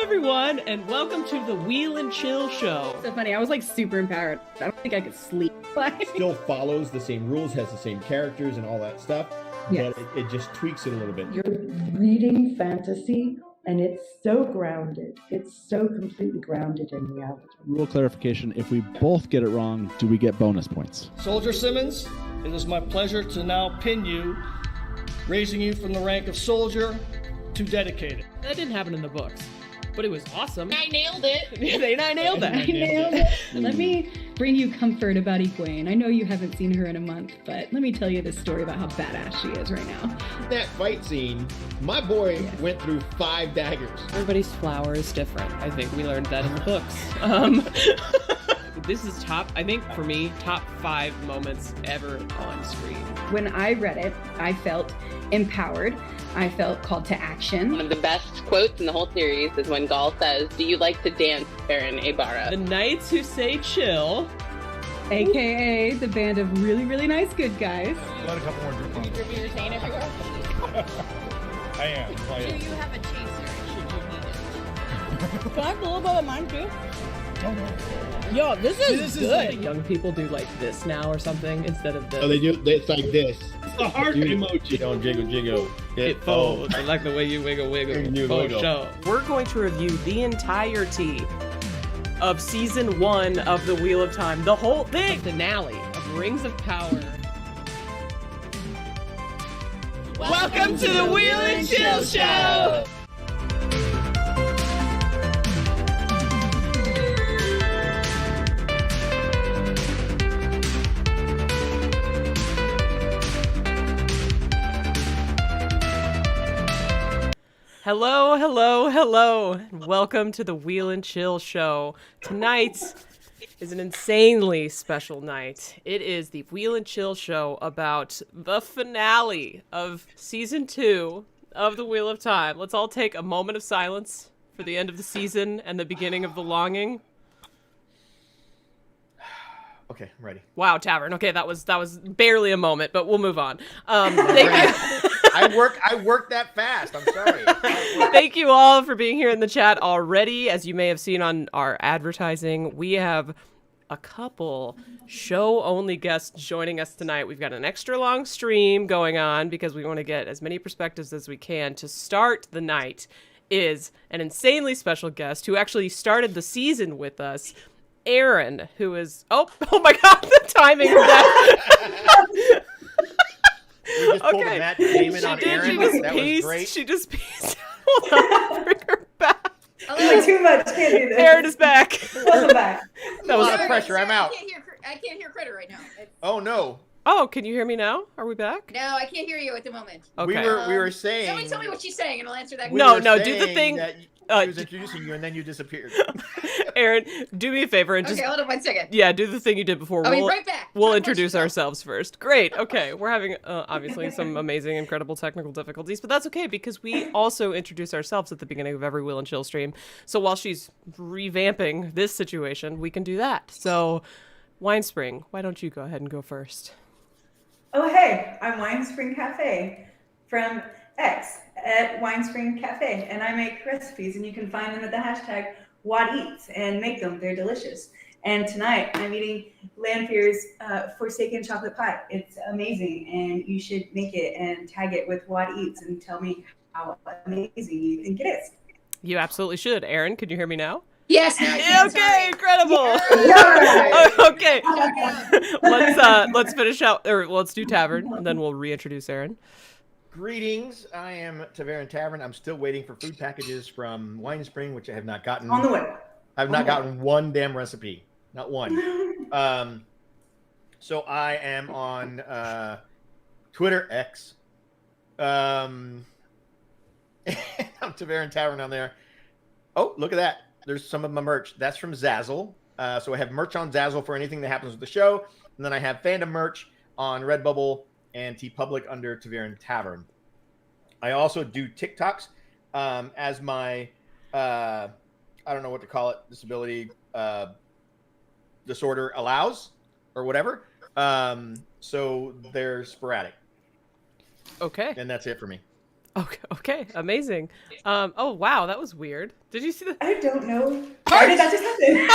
everyone, and welcome to the Wheel and Chill Show. So funny, I was like super empowered. I don't think I could sleep. Still follows the same rules, has the same characters and all that stuff, Yes. but it just tweaks it a little bit. You're reading fantasy, and it's so grounded. It's so completely grounded in reality. Rule clarification, if we both get it wrong, do we get bonus points? Soldier Simmons, it is my pleasure to now pin you, raising you from the rank of soldier to dedicated. That didn't happen in the books, but it was awesome. I nailed it. I nailed that. I nailed it. Let me bring you comfort about Iguaine. I know you haven't seen her in a month, but let me tell you this story about how badass she is right now. That fight scene, my boy went through 5 daggers. Everybody's flower is different. I think we learned that in the books. This is I think for me, top 5 moments ever on screen. When I read it, I felt empowered. I felt called to action. One of the best quotes in the whole series is when Gaul says, "Do you like to dance, Erin Ibarra?" The Knights Who Say Chill. AKA the band of really, really nice good guys. Let a couple more drip on. Did you retain everywhere? I am. Do you have a chaser should you need it? Can I have a little bit of mine too? Oh, no. Yo, this is good. Young people do like this now or something instead of this. Oh, it's like this. It's the heart emoji. Don't jiggle. It folds. I like the way you wiggle. Show. We're going to review the entirety of season 1 of the Wheel of Time, the whole thing, finale of Rings of Power. Welcome to the Wheel and Chill Show. Hello, and welcome to the Wheel and Chill Show. Tonight is an insanely special night. It is the Wheel and Chill Show about the finale of Season 2 of the Wheel of Time. Let's all take a moment of silence for the end of the season and the beginning of the longing. Okay, I'm ready. Wow, Tavern. Okay, that was barely a moment, but we'll move on. Thank you. I worked that fast. I'm sorry. Thank you all for being here in the chat already. As you may have seen on our advertising, we have a couple show-only guests joining us tonight. We've got an extra long stream going on because we want to get as many perspectives as we can. To start the night is an insanely special guest who actually started the season with us, Erin, who is... Oh my God, the timing of that. We just pulled a Matt Damon on Erin. That was great. She just pieced out. Hold on, bring her back. Like too much, can't do this. Erin is back. Welcome back. That was pressure. I'm out. I can't hear Kritter right now. Oh no. Oh, can you hear me now? Are we back? No, I can't hear you at the moment. Okay. We were saying. Somebody tell me what she's saying, and I'll answer that. No, do the thing. That she was introducing you, and then you disappeared. Erin, do me a favor and just. Okay, hold on 1 second. Yeah, do the thing you did before. I'll be right back. We'll introduce ourselves first. Great. Okay, we're having obviously some amazing, incredible technical difficulties, but that's okay because we also introduce ourselves at the beginning of every Wheel and Chill stream. So while she's revamping this situation, we can do that. So, Winespring, why don't you go ahead and go first? Oh, hey, I'm Wine Spring Cafe from X at Wine Spring Cafe, and I make recipes, and you can find them at the hashtag #WhatEats and make them. They're delicious. And tonight I'm eating Lanfear's Forsaken Chocolate Pie. It's amazing, and you should make it and tag it with #WhatEats and tell me how amazing you think it is. You absolutely should. Erin, can you hear me now? Yes. Okay, incredible. Okay, let's finish out, or let's do Tavern, and then we'll reintroduce Erin. Greetings. I am Tavern. I'm still waiting for food packages from Wine Spring, which I have not gotten. On the way. I've not gotten one damn recipe. Not one. So I am on Twitter X. I'm Tavern on there. Oh, look at that. There's some of my merch. That's from Zazzle. So I have merch on Zazzle for anything that happens with the show. And then I have fandom merch on Redbubble and TeePublic under Tavern. I also do TikToks as my, I don't know what to call it, disability disorder allows or whatever. So they're sporadic. Okay. And that's it for me. Okay, amazing. Oh wow, that was weird. Did you see that? I don't know. How did that just happen?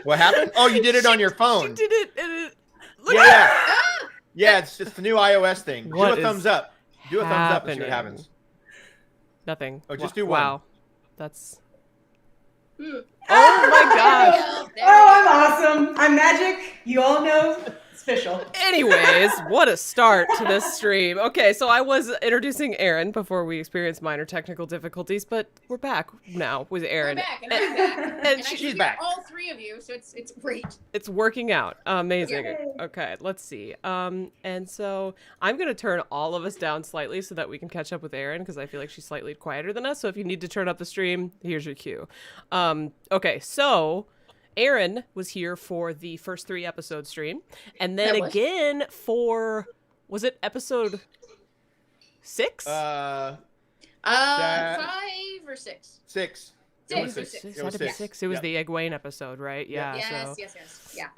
What happened? Oh, you did it on your phone. She did it, and it. Yeah. Yeah, it's the new iOS thing. What Do a thumbs up. Do a thumbs up and see what happening? happens. Nothing. Oh, just do one. Wow, that's. Oh my gosh. I'm awesome. I'm magic. You all know it's official. Anyways, what a start to this stream. Okay, so I was introducing Erin before we experienced minor technical difficulties, but we're back now with Erin. We're back, and I'm back. And I she's can hear back. all three of you, so it's great. It's working out. Amazing. Yay. Okay, let's see. And so I'm going to turn all of us down slightly so that we can catch up with Erin, because I feel like she's slightly quieter than us. So if you need to turn up the stream, here's your cue. Okay, so Erin was here for the first 3 episode stream, and then again for, was it episode 6? 5 or 6? 6. Six. It was 6. Six. It Had was to be 6. 6. It was Yep. the Iguaine episode, right? Yeah. Yes, So. yes. Yeah.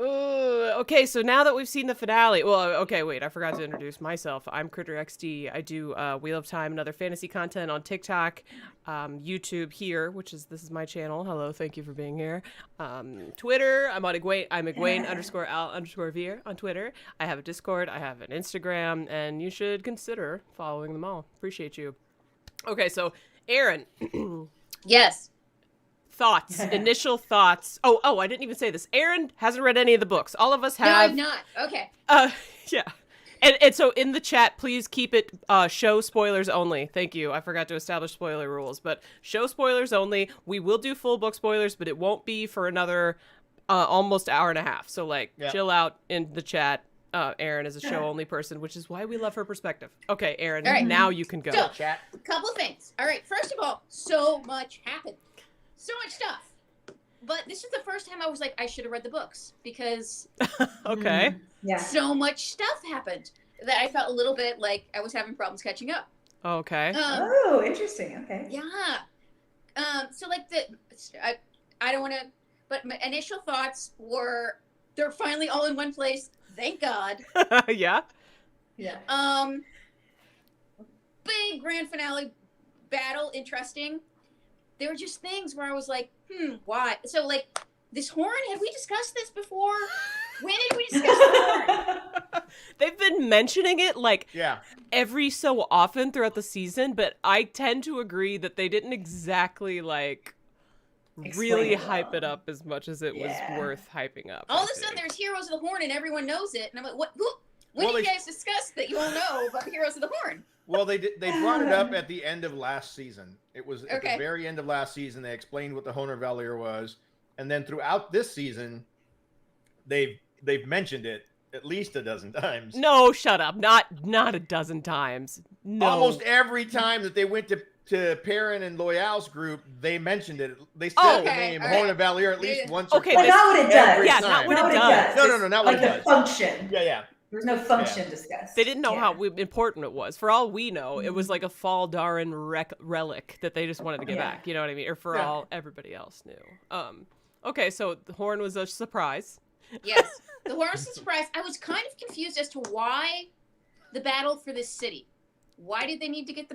Okay, so now that we've seen the finale, well, okay, wait, I forgot to introduce myself. I'm Kritter XD. I do Wheel of Time and other fantasy content on TikTok, YouTube here, this is my channel. Hello, thank you for being here. Twitter, I'm on Iguaine. I'm Iguaine _Al_Veer on Twitter. I have a Discord, I have an Instagram, and you should consider following them all. Appreciate you. Okay, so Erin. Yes. Thoughts, initial thoughts. Oh, I didn't even say this. Erin hasn't read any of the books. All of us have. No, I've not. Okay. Yeah. And so in the chat, please keep it show spoilers only. Thank you. I forgot to establish spoiler rules, but show spoilers only. We will do full book spoilers, but it won't be for another almost hour and a half. So chill out in the chat. Erin is a show only person, which is why we love her perspective. Okay, Erin, All right. now you can go. So, Chat. a couple things. All right. First of all, so much happened. So much stuff. But this is the first time I was like, I should have read the books because Okay. Yeah. so much stuff happened that I felt a little bit like I was having problems catching up. Okay. Oh, interesting. Okay. Yeah. So like I don't want to, but my initial thoughts were they're finally all in one place. Thank God. Yeah. Yeah. Big grand finale battle, interesting. There were just things where I was like, why? So like this horn, have we discussed this before? When did we discuss the horn? They've been mentioning it Yeah. every so often throughout the season, but I tend to agree that they didn't exactly really it hype well. it up as much as it was Yeah. worth hyping up. All I of a sudden think. there's Heroes of the Horn and everyone knows it. And I'm like, what? Who? When Well, did you they- guys discuss that you all know about Heroes of the Horn? Well, they brought it up at the end of last season. It was at Okay. the very end of last season. They explained what the Honor Valier was, and then throughout this season, they've mentioned it at least a dozen times. No, shut up. Not a dozen times. No. Almost every time that they went to Perrin and Loyal's group, they mentioned it. They said Oh, the okay, name all right. Honor Valier at least Yeah. once. Okay, or But twice. not what it does. Every Yeah, time. not what Not it does. No, not what it Like does. the function. Yeah. There was no function discussed. They didn't know Yeah. how important it was. For all we know, it was like a Fall Darin relic that they just wanted to get Yeah. back. You know what I mean? Or for Yeah. all everybody else knew. Okay, so the horn was a surprise. Yes. The horn was a surprise. I was kind of confused as to why the battle for this city. Why did they need to get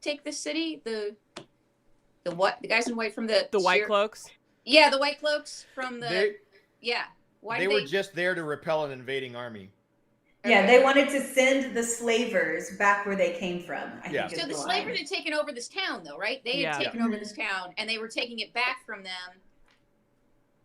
take this city? The guys in white from the White Cloaks. Yeah, the White Cloaks from the They, yeah. Why they did were just there to repel an invading army. Yeah, they wanted to send the slavers back where they came from. I Yeah. think is So the line. slavers had taken over this town, though, right? They had Yeah. taken over this town, and they were taking it back from them.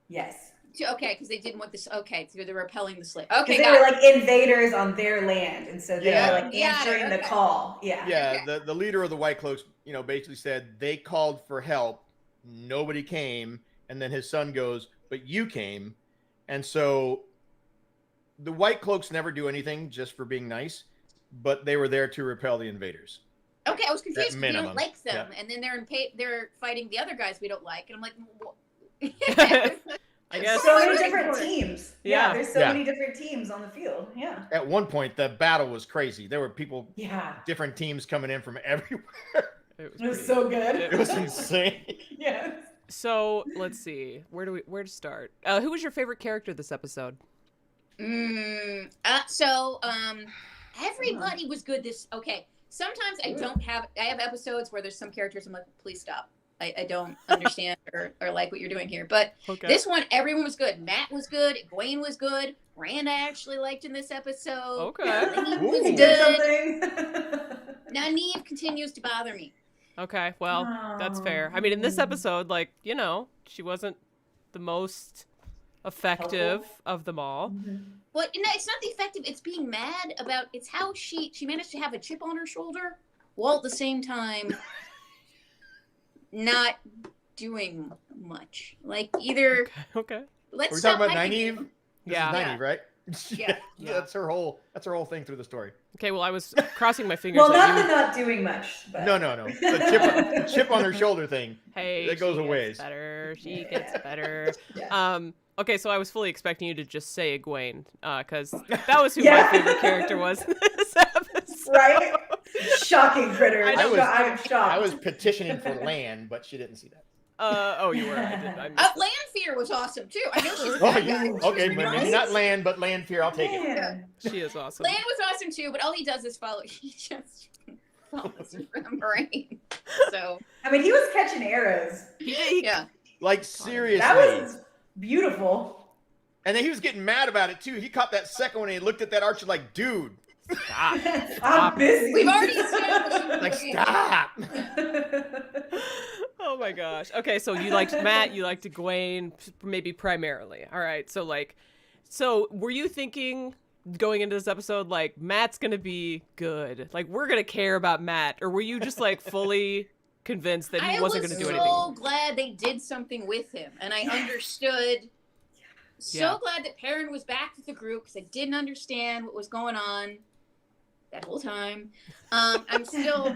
Yes. Because they didn't want this. Okay, so they're repelling the slave. Because Okay, they got were it. like invaders on their land, and so they Yeah. were like answering the Okay. call. Yeah. Yeah, Okay. the leader of the White Cloaks, basically said they called for help, nobody came, and then his son goes, "But you came," and so the White Cloaks never do anything just for being nice, but they were there to repel the invaders. Okay, I was confused. 'Cause we minimum. don't like them, Yeah. and then they're fighting the other guys we don't like, and I'm like, I guess. So many Really different important. teams. Yeah. There's so Yeah. many different teams on the field. Yeah. At one point, the battle was crazy. There were people, Yeah. different teams coming in from everywhere. It was It was pretty- so good. It was insane. Yes. So let's see. Where to start? Who was your favorite character this episode? Everybody was good this. Okay, sometimes I have episodes where there's some characters I'm like, please stop. I don't understand or like what you're doing here. But this one, everyone was good. Matt was good. Iguaine was good. Rand I actually liked in this episode. Okay. He did something. Now Neve continues to bother me. Okay, well, that's fair. I mean, in this episode, like, you know, she wasn't the most effective of them all. Well, no, it's not the effective. It's being mad about. It's how she managed to have a chip on her shoulder while at the same time not doing much. Like either. Okay. Let's We're stop talking about hyping Nynaeve. him. This is Nynaeve, right? Yeah. That's her whole thing through the story. Okay, well, I was crossing my fingers. Well, that not you... the not doing much. But... No. The chip on her shoulder thing. Hey, that goes a she ways. gets better. She gets better. Okay, so I was fully expecting you to just say Iguaine, because that was who my favorite character was in this episode. Right? Shocking, Kritter. I'm shocked. I was petitioning for land, but she didn't see that. Oh, you were. I did. Lanfear was awesome too. I know she's a bad guy. Okay, maybe not land, but Lanfear. I'll take it. She is awesome. Land was awesome too, but all he does is follow. He just follows from rain. So I mean, he was catching arrows. Yeah. Like seriously. That was beautiful. And then he was getting mad about it too. He caught that second one and he looked at that archer like, dude. Stop. I'm busy. We've already established. Like, stop. Oh my gosh. Okay, so you liked Matt, you liked Iguaine, maybe primarily. All right, so were you thinking going into this episode, like, Matt's gonna be good? Like, we're gonna care about Matt? Or were you just, like, fully convinced that he wasn't gonna do anything? I was so glad they did something with him, and I understood. So glad that Perrin was back with the group, because I didn't understand what was going on that whole time. I'm still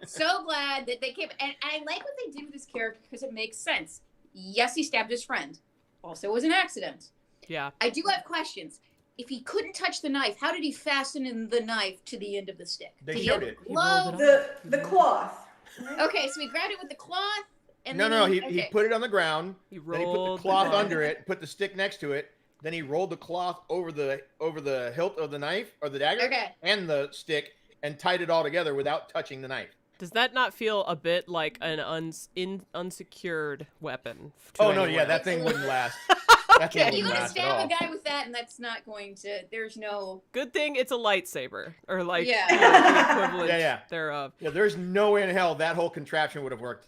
so glad that they came, and I like what they did with this character because it makes sense. Yes, he stabbed his friend. Also, it was an accident. Yeah. I do have questions. If he couldn't touch the knife, how did he fasten in the knife to the end of the stick? They showed it. Glove? The cloth. Okay, so he grabbed it with the cloth. And No, then he put it on the ground. He then he put the rolled cloth the- under it, put the stick next to it. Then he rolled the cloth over the hilt of the knife or the dagger and the stick and tied it all together without touching the knife. Does that not feel a bit like an unsecured weapon? Oh no, yeah, that thing wouldn't last. That thing You wouldn't gonna last at stab all. a guy with that, and that's not going to. There's no. Good thing it's a lightsaber, or like Yeah. you know, the equivalent Yeah. thereof. Yeah, there's no way in hell that whole contraption would have worked.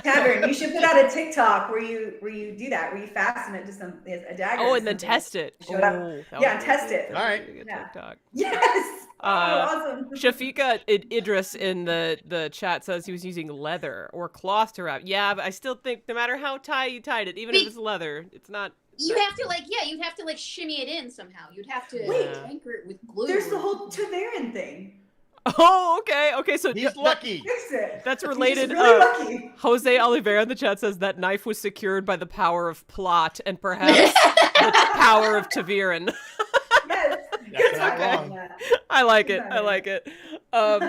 Tavern, you should put out a TikTok where you do that, where you fasten it to a dagger. Oh, or and then something. test it. Show it up. Oh, that Yeah, would be test good. it. That All would right. be a good Yeah. TikTok. Yes. Awesome. Shafika Idris in the chat says he was using leather or cloth to wrap. Yeah, but I still think no matter how tight you tied it, even if it's leather, it's not. You have to you'd have to shimmy it in somehow. You'd have to anchor it with glue. There's the whole Tavern thing. Oh, okay. So He's lucky. Fix it. that's He's related. just really lucky. Jose Oliveira in the chat says that knife was secured by the power of plot and perhaps the power of Tavern. Yes. That's not wrong. I like it. I like it. All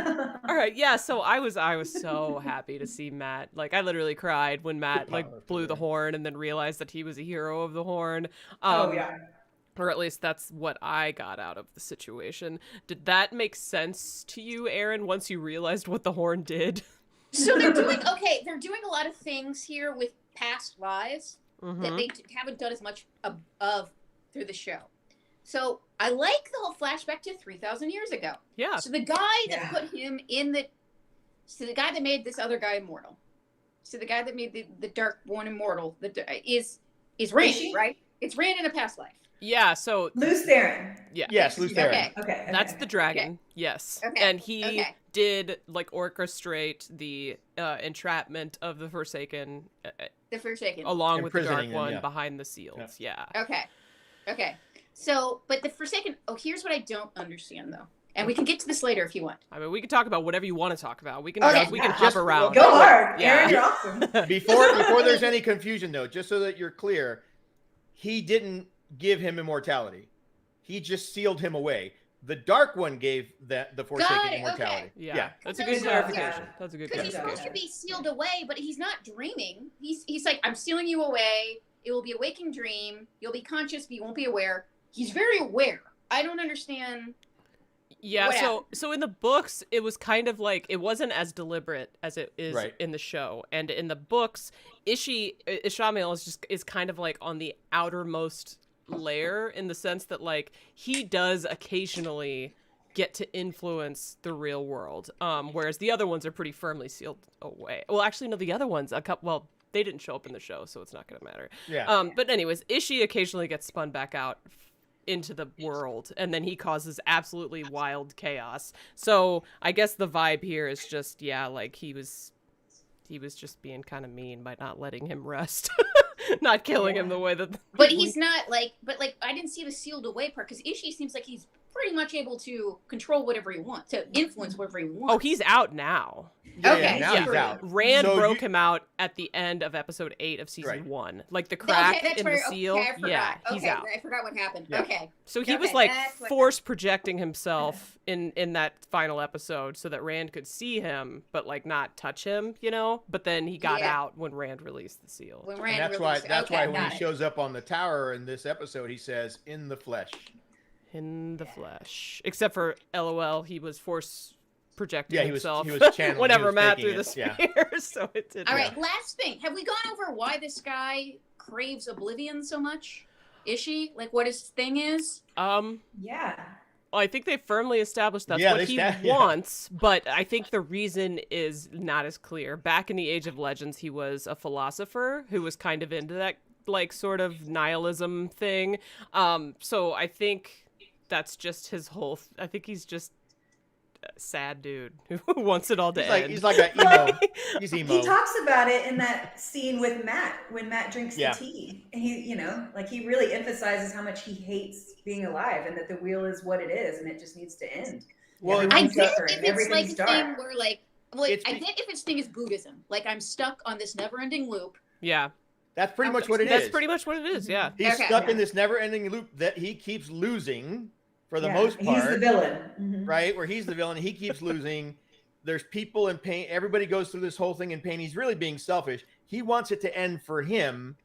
right, yeah. So I was so happy to see Matt. Like I literally cried when Matt like blew the horn and then realized that he was a hero of the horn. Oh yeah. Or at least that's what I got out of the situation. Did that make sense to you, Erin, once you realized what the horn did? So they're doing a lot of things here with past lives that they haven't done as much of through the show. So I like the whole flashback to 3,000 years ago. Yeah. So the guy that put him in so the guy that made this other guy immortal. So the guy that made the Darkborn immortal is Rand, right? It's Rand in a past life. Yeah, so Loose Theron. Yeah. Yes, Loose Theron. Okay. That's the dragon. Yes. Okay. And he did like orchestrate the entrapment of the Forsaken. The Forsaken. Along with the Imprisoning Dark them, One behind the seals. Yeah. Okay. So, but the Forsaken. Oh, here's what I don't understand though, and we can get to this later if you want. I mean, we can talk about whatever you want to talk about. We can we can hop Just around. Go hard. Yeah. Erin, you're awesome. Before there's any confusion though, just so that you're clear, he didn't give him immortality. He just sealed him away. The Dark One gave the Forsaken immortality. Okay. Yeah. That's a Because good clarification. That's a good Because he's supposed to clarification. be sealed away, but he's not dreaming. He's like, I'm sealing you away. It will be a waking dream. You'll be conscious, but you won't be aware. He's very aware. I don't understand. Yeah, What so in the books, it was kind of like, it wasn't as deliberate as it is in the show. And in the books, Ishamil is kind of like on the outermost layer, in the sense that like he does occasionally get to influence the real world, whereas the other ones are pretty firmly sealed away. Well, actually, no, the other ones, they didn't show up in the show, so it's not gonna matter. Yeah. But anyways, Ishi occasionally gets spun back out into the world, and then he causes absolutely wild chaos. So I guess the vibe here is just, like he was just being kind of mean by not letting him rest. Not killing him the way that But he's not like, I didn't see the sealed away part, because Ishi seems like he's pretty much able to control whatever he wants, to influence whatever he wants. Oh, he's out now. Okay, now he's out. Rand broke him out at the end of episode 8 of season 1. Like the crack in the seal. Okay, I forgot. He's out. I forgot what happened. Yeah. Okay. So he was like force projecting himself in that final episode so that Rand could see him, but like not touch him, But then he got out when Rand released the seal. When Rand And released that's it. why Okay, when got he it. shows up on the tower in this episode, he says, "In the flesh." In the flesh. Except for LOL, he was force projecting himself. He was channeling. Whenever he was Matt faking threw the it. spear, Yeah. so it did. All right, last thing. Have we gone over why this guy craves oblivion so much? Ishi? Like what his thing is? Yeah. Well, I think they firmly established that's what he wants, but I think the reason is not as clear. Back in the Age of Legends, he was a philosopher who was kind of into that like sort of nihilism thing. So I think that's just his whole I think he's just a sad dude who wants it all to end. He's like an emo. He's emo. He talks about it in that scene with Matt when Matt drinks Yeah. the tea. And he, he really emphasizes how much he hates being alive and that the wheel is what it is and it just needs to end. Well, I Everyone's get suffering, if it's like everything's a dark. thing where I get if his thing is Buddhism. Like I'm stuck on this never-ending loop. Yeah. That's pretty much what it is. That's pretty much what it is, yeah. He's Okay. stuck in this never-ending loop that he keeps losing for the most part. He's the villain. Mhm. Right? Where he's the villain, he keeps losing. There's people in pain. Everybody goes through this whole thing in pain. He's really being selfish. He wants it to end for him,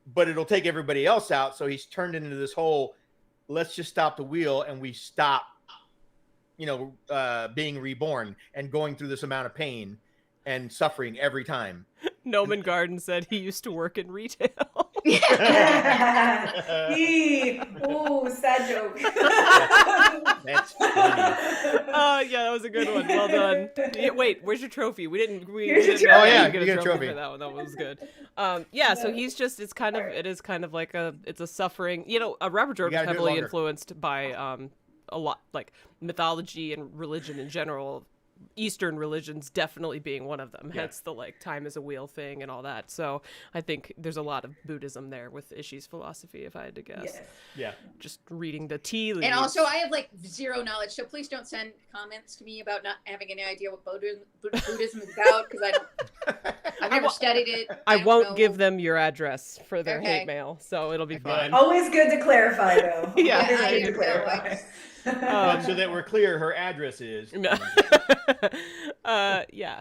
but it'll take everybody else out. So he's turned into this whole, let's just stop the wheel and we stop, being reborn and going through this amount of pain and suffering every time. Noman Garden said he used to work in retail. Sad joke. That's funny. Yeah, that was a good one. Well done. Wait, where's your trophy? We didn't Here's your get trophy. Oh, yeah, get you get a trophy. for that one. That one was good. So he's just it is kind of like it's a suffering. Robert Jordan gotta was do it heavily longer. influenced by a lot like mythology and religion in general. Eastern religions definitely being one of them. Yeah. Hence the like time is a wheel thing and all that. So I think there's a lot of Buddhism there with Ishi's philosophy, if I had to guess. Yes. Yeah. Just reading the tea leaves. And also, I have like zero knowledge, so please don't send comments to me about not having any idea what Buddhism is about because I've never studied it. I don't won't know. give them your address for their Okay. hate mail, so it'll be Good. fine. Always good to clarify, though. Yeah. Always I good to didn't clarify. But so that we're clear, her address is. No.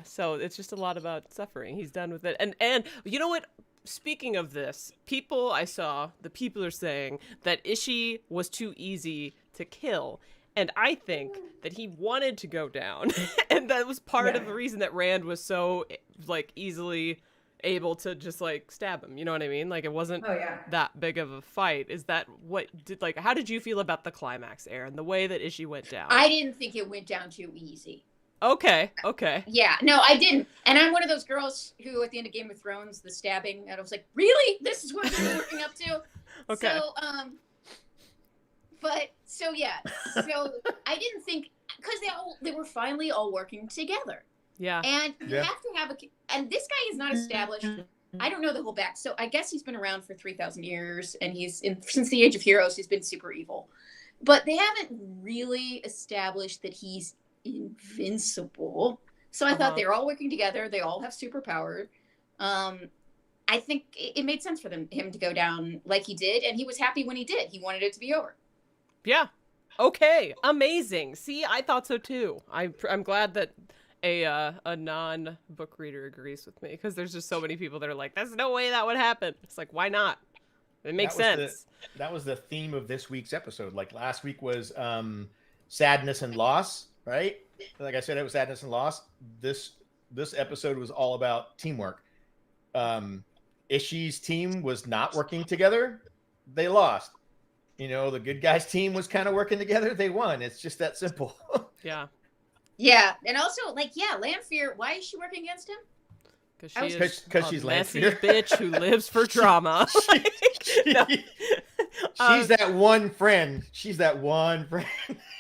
So it's just a lot about suffering. He's done with it. And you know what? Speaking of this, people are saying that Ishi was too easy to kill. And I think that he wanted to go down. And that was part of the reason that Rand was so like easily able to just like stab him. You know what I mean? Like it wasn't that big of a fight. Is that what did like how did you feel about the climax, Erin? The way that Ishi went down? I didn't think it went down too easy. Okay. Yeah, no, I didn't. And I'm one of those girls who, at the end of Game of Thrones, the stabbing, and I was like, really? This is what you're working up to? Okay. So, so I didn't think, because they were finally all working together. Yeah. And you have to have and this guy is not established. I don't know the whole back. So I guess he's been around for 3,000 years, and since the Age of Heroes, he's been super evil. But they haven't really established that he's invincible. So I thought they were all working together. They all have superpower. I think it made sense for him to go down like he did, and he was happy when he did. He wanted it to be over. Yeah. Okay. Amazing. See, I thought so too. I'm glad that a non-book reader agrees with me, because there's just so many people that are like, there's no way that would happen. It's like, why not? It makes sense. That was the theme of this week's episode. Like last week was sadness and loss, right? Like I said, it was sadness and loss. This episode was all about teamwork. Ishii's team was not working together. They lost. The good guys team was kind of working together. They won. It's just that simple. Yeah. Yeah, and also, Lanfear, why is she working against him? Because she's messy Lanfear. bitch who lives for drama. She's that one friend.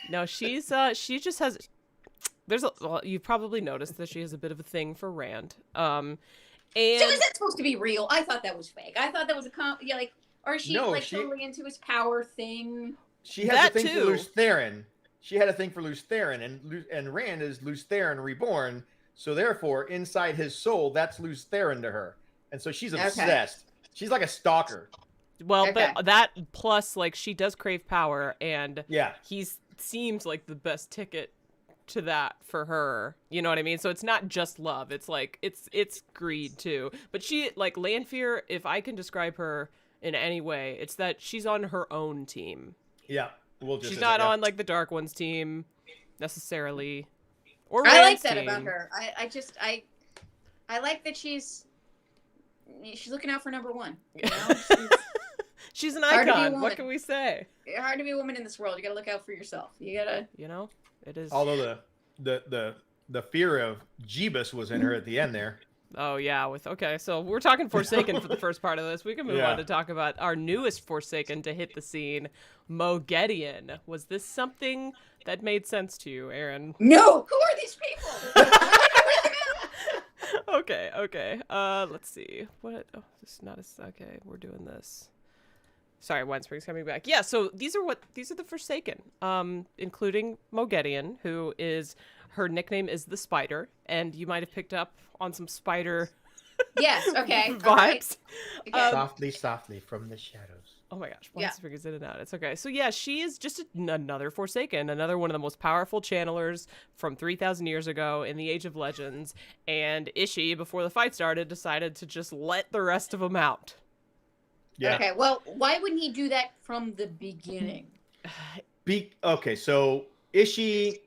No, she just has. You've probably noticed that she has a bit of a thing for Rand. And so is that supposed to be real? I thought that was fake. I thought that was or is she totally into his power thing? She has a thing for Luce Theron. She had a thing for Luce Theron, and Rand is Luce Theron reborn. So therefore, inside his soul, that's Luce Theron to her, and so she's obsessed. Okay. She's like a stalker. Well, but that plus, she does crave power, and yeah, he seems like the best ticket to that for her. You know what I mean? So it's not just love. It's it's greed too. But she, Lanfear, if I can describe her in any way, it's that she's on her own team. Yeah. She's not on the Dark One's team necessarily. Or I like that team. about her. I like that she's looking out for number one. She's an icon. What can we say? Hard to be a woman in this world. You gotta look out for yourself. You gotta. It is. Although the fear of Jeebus was in her at the end there. Oh yeah, so we're talking Forsaken for the first part of this. We can move on to talk about our newest Forsaken to hit the scene, Mogedion. Was this something that made sense to you, Erin? No. Who are these people? Okay. Let's see. What? Oh, this is not okay. We're doing this. Sorry, Winespring's coming back. Yeah, so these are the Forsaken, including Mogedion, who is. Her nickname is the Spider, and you might have picked up on some spider yes, okay. vibes. Okay. Softly from the shadows. Oh my gosh, Winespring is in and out. It's okay. So yeah, she is just another Forsaken, another one of the most powerful channelers from 3,000 years ago in the Age of Legends, and Ishii, before the fight started, decided to just let the rest of them out. Yeah. Okay, well, why wouldn't he do that from the beginning? Okay, so Ishii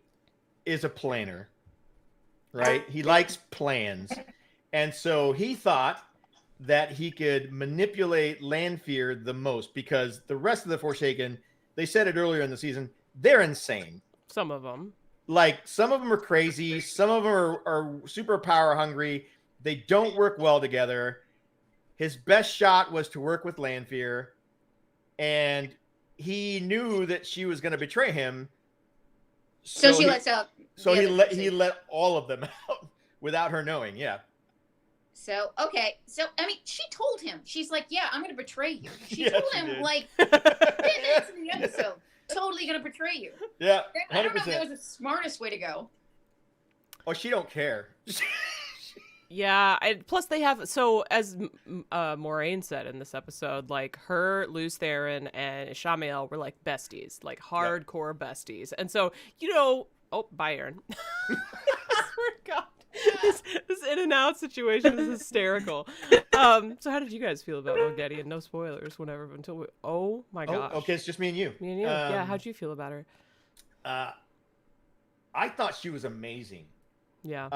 is a planner, right? He likes plans. And so he thought that he could manipulate Lanfear the most because the rest of the Forsaken, they said it earlier in the season, they're insane. Some of them. Some of them are crazy. Some of them are super power hungry. They don't work well together. His best shot was to work with Lanfear. And he knew that she was going to betray him. So she lets out. So he let all of them out without her knowing. Yeah. So okay. So I mean, she told him. She's like, "Yeah, I'm going to betray you." She told him 10 minutes in the episode, totally going to betray you. Yeah. 100%. I don't know if that was the smartest way to go. Oh, she don't care. Yeah, plus they have, so as Moraine said in this episode, her, Luce Theron, and Ishamael were besties, hardcore besties. And so, oh, bye, Erin. I swear to God, this in and out situation is hysterical. So how did you guys feel about Mogedion? No spoilers, oh my gosh. Okay, it's just me and you. Me and you, yeah, how'd you feel about her? I thought she was amazing. Yeah.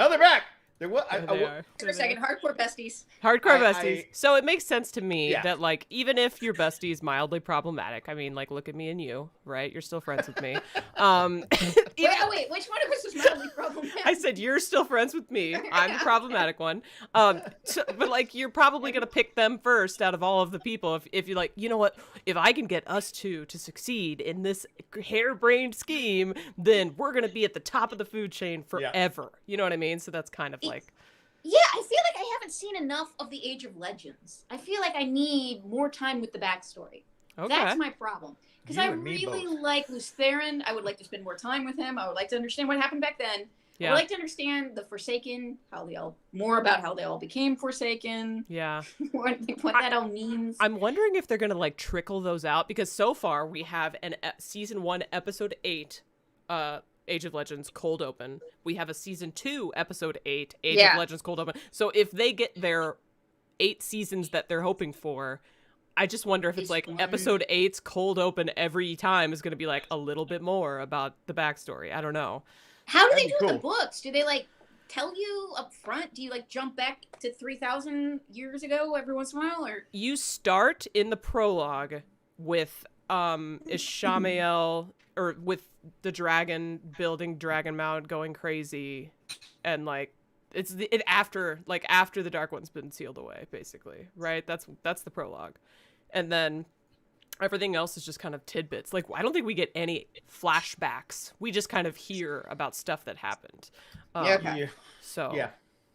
Oh, they're back. There was For a second, hardcore besties. Hardcore besties. So it makes sense to me that even if your bestie is mildly problematic, I mean, look at me and you, right? You're still friends with me. Wait, which one of us is mildly problematic? I said you're still friends with me. I'm the problematic one. But you're probably gonna pick them first out of all of the people. If you're you know what? If I can get us two to succeed in this harebrained scheme, then we're gonna be at the top of the food chain forever. Yeah. You know what I mean? So that's kind of yeah, I feel like I haven't seen enough of the Age of Legends. I feel like I need more time with the backstory. Okay. That's my problem. Because I really like Luce Theron. I would like to spend more time with him. I would like to understand what happened back then. Yeah. I would like to understand the Forsaken, more about how they all became Forsaken. Yeah. what that all means. I'm wondering if they're going to trickle those out, because so far we have season 1, episode 8, Age of Legends cold open. We have a season 2, episode 8, Age of Legends cold open. So if they get their 8 seasons that they're hoping for, I just wonder if it's like episode 8's cold open every time is going to be like a little bit more about the backstory. I don't know. How do they do it in the books? Do they like tell you up front? Do you like jump back to 3,000 years ago every once in a while, or you start in the prologue with Ishamael, or with the dragon building Dragon Mound going crazy, and like it's after the Dark One's been sealed away, basically, right? That's the prologue, and then everything else is just kind of tidbits. Like, I don't think we get any flashbacks. We just kind of hear about stuff that happened. So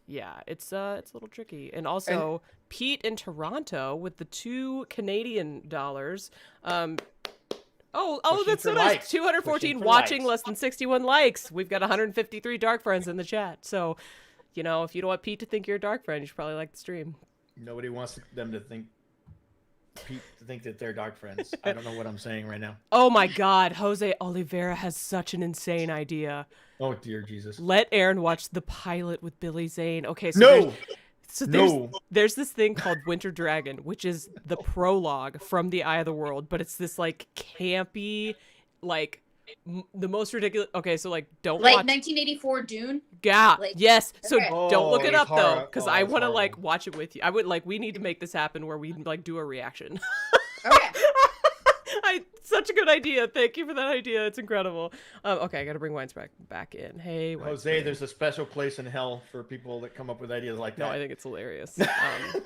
yeah, it's a little tricky. And also, Pete in Toronto with the $2 Canadian. That's so nice. 214 watching, less than 61 likes. We've got 153 dark friends in the chat. So, if you don't want Pete to think you're a dark friend, you should probably like the stream. Nobody wants them to think that they're dark friends. I don't know what I'm saying right now. Oh my God, Jose Oliveira has such an insane idea. Oh dear Jesus! Let Erin watch the pilot with Billy Zane. Okay, so there's this thing called Winter Dragon, which is the prologue from The Eye of the World, but it's this like campy, like the most ridiculous. Okay, so like don't like watch 1984 Dune. Yeah. Like, yes. So okay. don't look it up though, because I want to horrible. like watch it with you. I would like we need to make this happen where we like do a reaction. Okay. Such a good idea. Thank you for that idea. It's incredible. Okay, I gotta bring Wines back in. Hey, Jose, there's a special place in hell for people that come up with ideas like that. No, I think it's hilarious.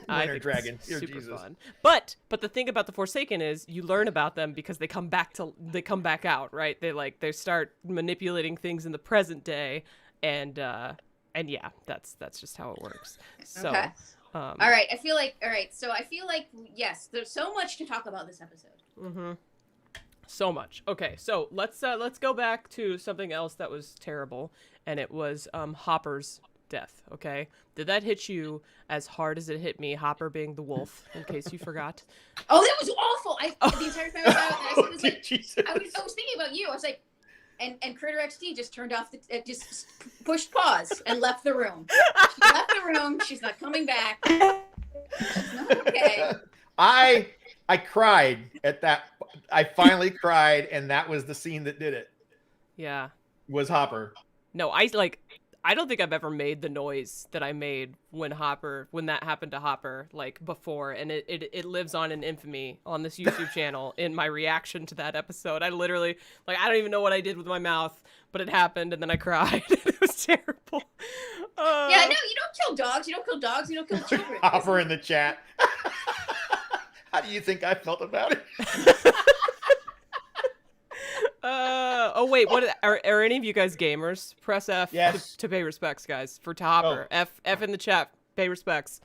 I think Dragon. It's super fun. But the thing about the Forsaken is you learn about them because they come back out, right? They start manipulating things in the present day, and yeah, that's just how it works. So. Okay. All right. I feel like yes, there's so much to talk about this episode. Mm-hmm. So much. Okay, so let's go back to something else that was terrible, and it was Hopper's death. Okay, did that hit you as hard as it hit me? Hopper being the wolf, in case you forgot. Oh, that was awful. The entire time I was like, I was thinking about you. I was like, and Kritter XD just turned off just pushed pause and left the room. She left the room. She's not coming back. It's not okay. I cried at that. I finally cried, and that was the scene that did it. Yeah. Was Hopper. No, I don't think I've ever made the noise that I made when that happened to Hopper, like, before, and it lives on in infamy on this YouTube channel in my reaction to that episode. I literally, like, I don't even know what I did with my mouth, but it happened, and then I cried. It was terrible. Yeah, no, you don't kill dogs. You don't kill dogs. You don't kill children. Hopper in the chat. How do you think I felt about it? Oh wait, what are any of you guys gamers? Press F to pay respects, guys, for Hopper. Oh. F in the chat, pay respects.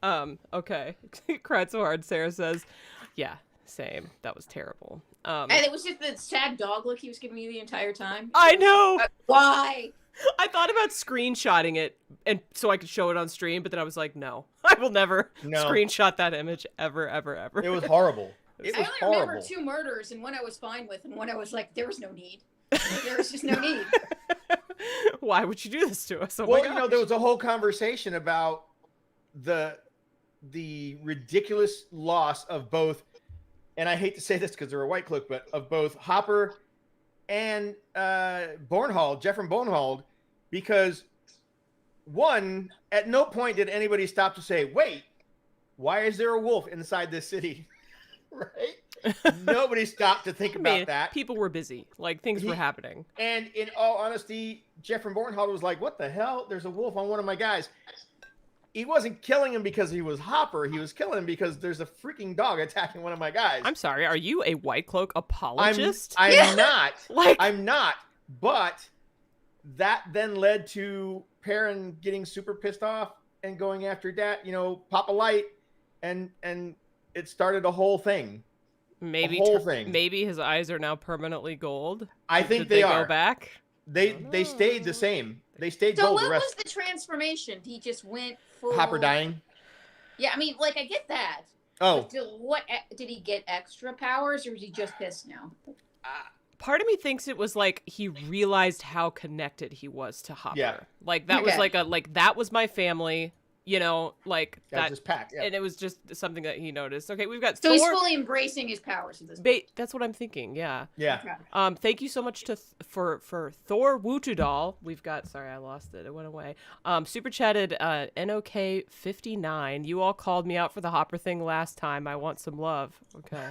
Okay. Cried so hard, Sarah says. Yeah, same. That was terrible. And it was just the sad dog look he was giving me the entire time. I know. Why? I thought about screenshotting it and so I could show it on stream, but then I was like, no, I will never screenshot that image ever. It was horrible. It was I only remember 2 murders, and one I was fine with, and one I was like, there was no need. There was just no need. Why would you do this to us? Oh well, there was a whole conversation about the ridiculous loss of both, and I hate to say this because they're a white cloak, but of both Hopper and Bornhold, Jeffrey Bornhold, because one, at no point did anybody stop to say, wait, why is there a wolf inside this city? Right? Nobody stopped to think about that. People were busy. Like, things were happening. And in all honesty, Jeffrey Bornhold was like, what the hell? There's a wolf on one of my guys. He wasn't killing him because he was Hopper. He was killing him because there's a freaking dog attacking one of my guys. I'm sorry. Are you a white cloak apologist? I'm not. I'm not. But that then led to Perrin getting super pissed off and going after Dad, Papa Light, and it started a whole thing. Maybe Maybe his eyes are now permanently gold. I think they are. Go back. They stayed the same. They stayed so gold. So what was the transformation? He just went full. Hopper dying. Yeah, I mean, like, I get that. Oh. What did he get extra powers, or was he just pissed now? Part of me thinks it was like he realized how connected he was to Hopper. Yeah. Like that was that was my family. You know, like That was his pack. Yeah. and it was just something that he noticed. Okay, we've got So Thor. he's fully embracing his powers at this point. That's what I'm thinking. Yeah. Yeah. Okay. Thank you so much for Thor Wootudal. We've got, sorry, I lost it. It went away. Super chatted NOK59. You all called me out for the Hopper thing last time. I want some love. Okay.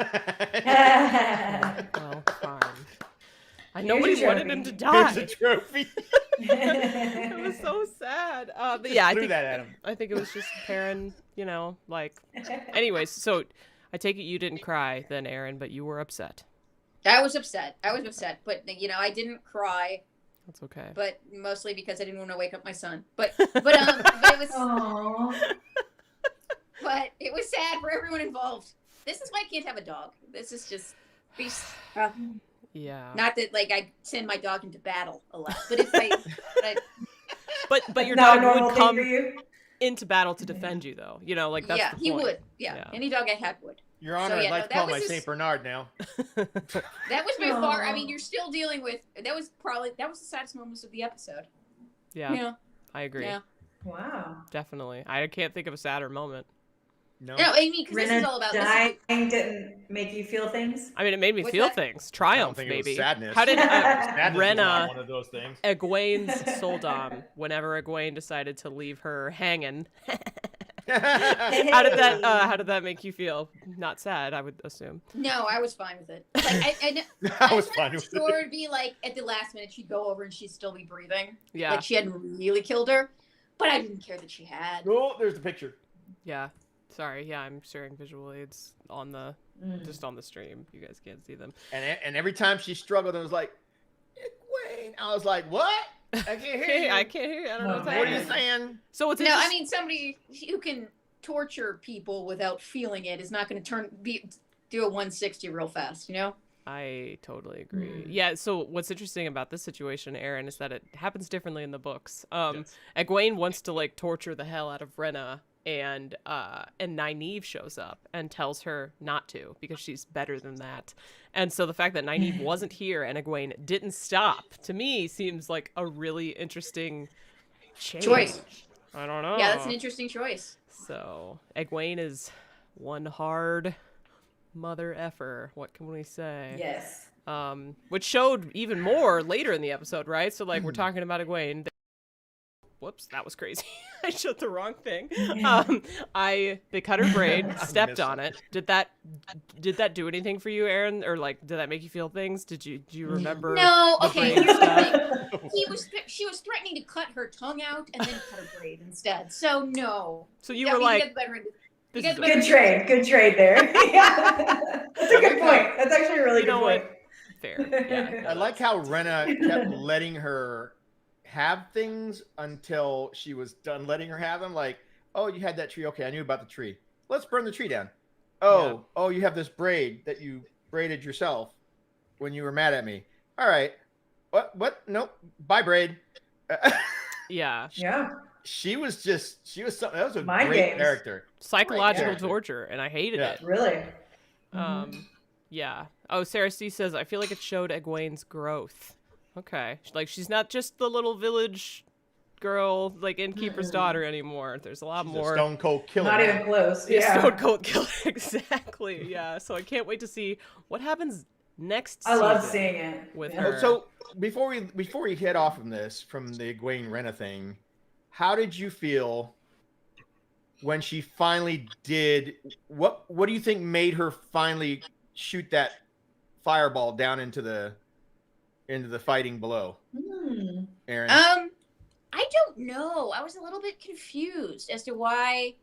Well, fine. Nobody wanted him to die. Here's a trophy. It was so sad. But yeah, Threw that at him. I think it was just Perrin, you know, like. Anyways, so I take it you didn't cry then, Erin, but you were upset. I was upset, but I didn't cry. That's okay. But mostly because I didn't want to wake up my son. But it was. Aww. But it was sad for everyone involved. This is why I can't have a dog. This is just. Yeah. Not that I send my dog into battle a lot, but if I. But your Not a dog normal would thing come for you? into battle to defend you, though. You know, like that's yeah, the he point. would. Yeah. Any dog I had would. Your Honor, I'd like to call my Saint Bernard now. That was by far. I mean, you're still dealing with. That was the saddest moments of the episode. Yeah. Yeah. I agree. Yeah. Wow. Definitely. I can't think of a sadder moment. No. No, I mean, because this is all about dying didn't make you feel things. I mean, it made me What's feel that? things. Triumph, think it was maybe. sadness. How did Sadness was Rena, not one of those things. Egwene's soldom, whenever Iguaine decided to leave her hanging? How did that make you feel? Not sad, I would assume. No, I was fine with it. Like, I was fine with sure it. it'd be like at the last minute she'd go over and she'd still be breathing. Yeah. Like she hadn't really killed her, but I didn't care that she had. Oh, there's the picture. Yeah. Sorry. Yeah, I'm sharing visual aids on the just on the stream. You guys can't see them. And every time she struggled, it was like, Iguaine. I was like, what? I can't hear you. I can't hear you. I don't know what's What are you happening. saying? So it's No, I mean somebody who can torture people without feeling it is not going to do a 160 real fast, you know? I totally agree. Yeah, so what's interesting about this situation, Erin, is that it happens differently in the books. Iguaine wants to torture the hell out of Rena, and Nynaeve shows up and tells her not to because she's better than that. And so the fact that Nynaeve wasn't here and Iguaine didn't stop, to me, seems like a really interesting choice. I don't know. Yeah, that's an interesting choice. So Iguaine is one hard mother effer. What can we say? Yes. Which showed even more later in the episode, right? So we're talking about Iguaine. Whoops, that was crazy. I showed the wrong thing. They cut her braid, stepped on it. Did that do anything for you, Erin? Or did that make you feel things? Do you remember? No. the Okay. braid Here's stuff? the thing. She was threatening to cut her tongue out and then cut her braid instead. So no. So you were like, Good trade there. Yeah. That's a good point. That's actually a really good point. Fair. Yeah. I like how Rena kept letting her have things until she was done letting her have them. Like, oh, you had that tree. Okay, I knew about the tree. Let's burn the tree down. Oh, you have this braid that you braided yourself when you were mad at me. All right. What? Nope. Bye, braid. Yeah. She was something. That was a Mind great games. character. Psychological torture, and I hated it. Really? Yeah. Oh, Sarah C says, I feel like it showed Egwene's growth. Okay. She's not just the little village girl, innkeeper's daughter anymore. There's a lot more. A stone cold killer. Not even close. Yeah. Stone cold killer. Exactly. Yeah. So I can't wait to see what happens next season. I love seeing it with her. So before we head off from the Iguaine Rena thing, how did you feel when she finally did what do you think made her finally shoot that fireball down into the fighting below? Erin? I don't know. I was a little bit confused as to what I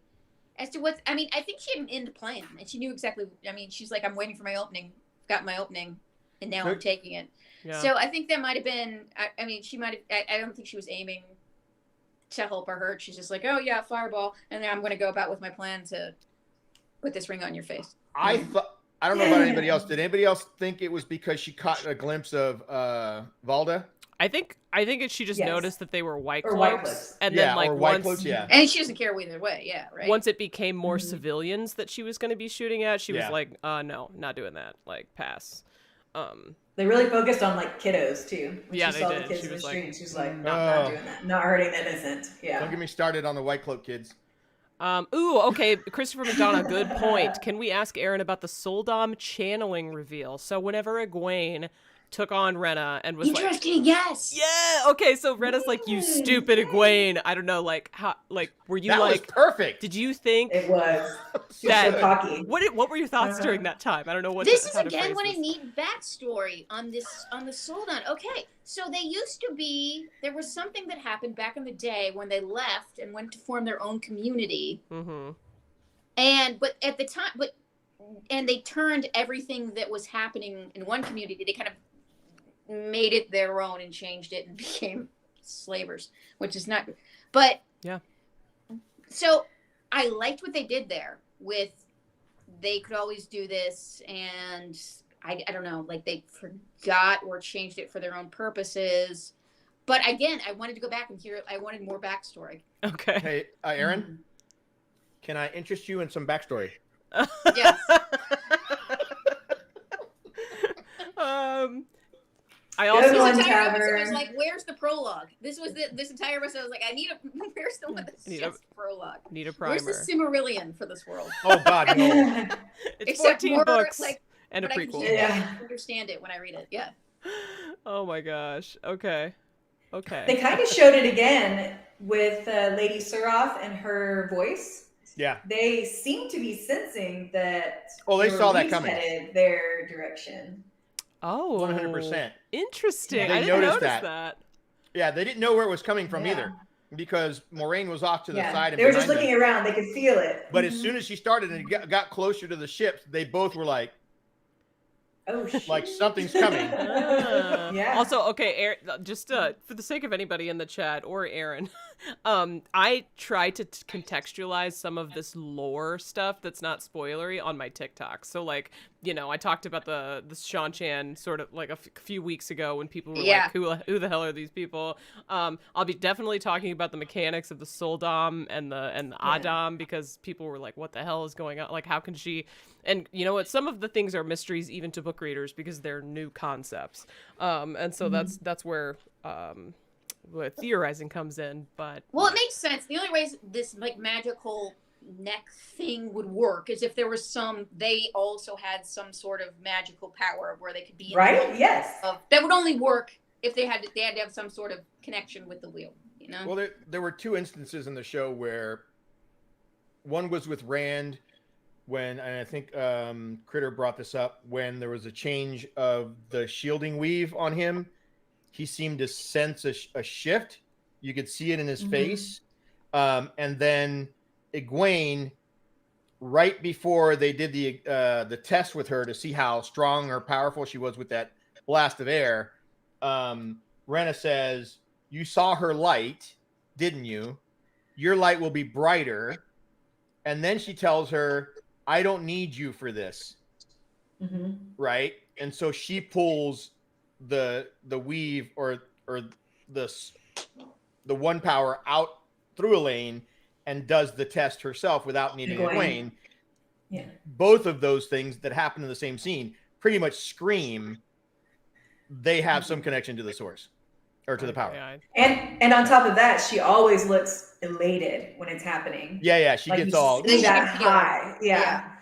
mean, I think she had an end plan and she knew exactly. I mean, she's like, I'm waiting for my opening, got my opening, and now I'm taking it. Yeah. So I think that might have been, I mean, she might have, I don't think she was aiming to help or hurt. She's just like, oh yeah, fireball. And then I'm going to go about with my plan to put this ring on your face. I don't know about anybody else. Did anybody else think it was because she caught a glimpse of Valda? I think she just noticed that they were white Or cloaks, and then and she doesn't care either way. Yeah, right. Once it became more civilians that she was going to be shooting at, she was like, no, not doing that. Pass. They really focused on kiddos too. When yeah, she they saw did. The kids she in was the like, street, she was like, not doing that, not hurting the innocent. Yeah. Don't get me started on the white cloak kids. Ooh, okay, Christopher McDonough, good point. Can we ask Erin about the Soldom channeling reveal? So whenever Iguaine took on Rena and was Interesting, yes. yeah, okay, so Rena's like, you stupid Iguaine. I don't know, like, how, like, were you That like, was perfect. did you think It was. She was that, so cocky. what were your thoughts during that time? I don't know what This to, is how to again phrase when I this. need backstory on the Soldon. Okay, so they used to be. There was something that happened back in the day when they left and went to form their own community. Mm-hmm. And they turned everything that was happening in one community. They kind of made it their own and changed it and became slavers, which is not. But yeah. So I liked what they did there with. They could always do this, and I don't know, like they forgot or changed it for their own purposes. But again, I wanted to go back and hear. I wanted more backstory. Okay. Hey, Erin, can I interest you in some backstory? Yes. I also this entire episode was like, "Where's the prologue?" This entire episode was like, "I need a where's the one that's just prologue? Need a primer. Where's the Silmarillion for this world?" Oh God, no! It's 14 books and a but prequel. I understand it when I read it. Yeah. Oh my gosh. Okay. They kind of showed it again with Lady Suroth and her voice. Yeah. They seem to be sensing that. Oh, they saw that Louise coming. Headed their direction. Oh, 100%. Interesting. They I didn't noticed notice that. Yeah, they didn't know where it was coming from either, because Moraine was off to the side. And they were just behind looking them. around. They could feel it. But as soon as she started and got closer to the ships, they both were like, "Oh shit!" Like something's coming. Yeah. Also, okay, Erin, just for the sake of anybody in the chat or Erin, I try to contextualize some of this lore stuff that's not spoilery on my TikTok. So, like, you know, I talked about the Shan-Chan sort of like a few weeks ago when people were like, who the hell are these people? I'll be definitely talking about the mechanics of the Soldom and the Adam, because people were like, what the hell is going on? Like, how can she? And you know what? Some of the things are mysteries even to book readers because they're new concepts. And so that's where theorizing comes in. But well, it makes sense. The only ways this like magical neck thing would work is if there was they also had some sort of magical power where they could be right. Yes. That would only work if they had to have some sort of connection with the wheel. You know. Well, there were two instances in the show where one was with Rand. And I think Kritter brought this up, when there was a change of the shielding weave on him, he seemed to sense a shift. You could see it in his face. And then Iguaine, right before they did the test with her to see how strong or powerful she was with that blast of air, Rena says, "You saw her light, didn't you? Your light will be brighter." And then she tells her, "I don't need you for this." Right? And so she pulls the weave or the one power out through Elaine and does the test herself without needing Iguaine. Yeah. Both of those things that happen in the same scene pretty much scream they have some connection to the source or to the power. And on top of that, she always looks elated when it's happening. Yeah, she like gets all that high. Yeah.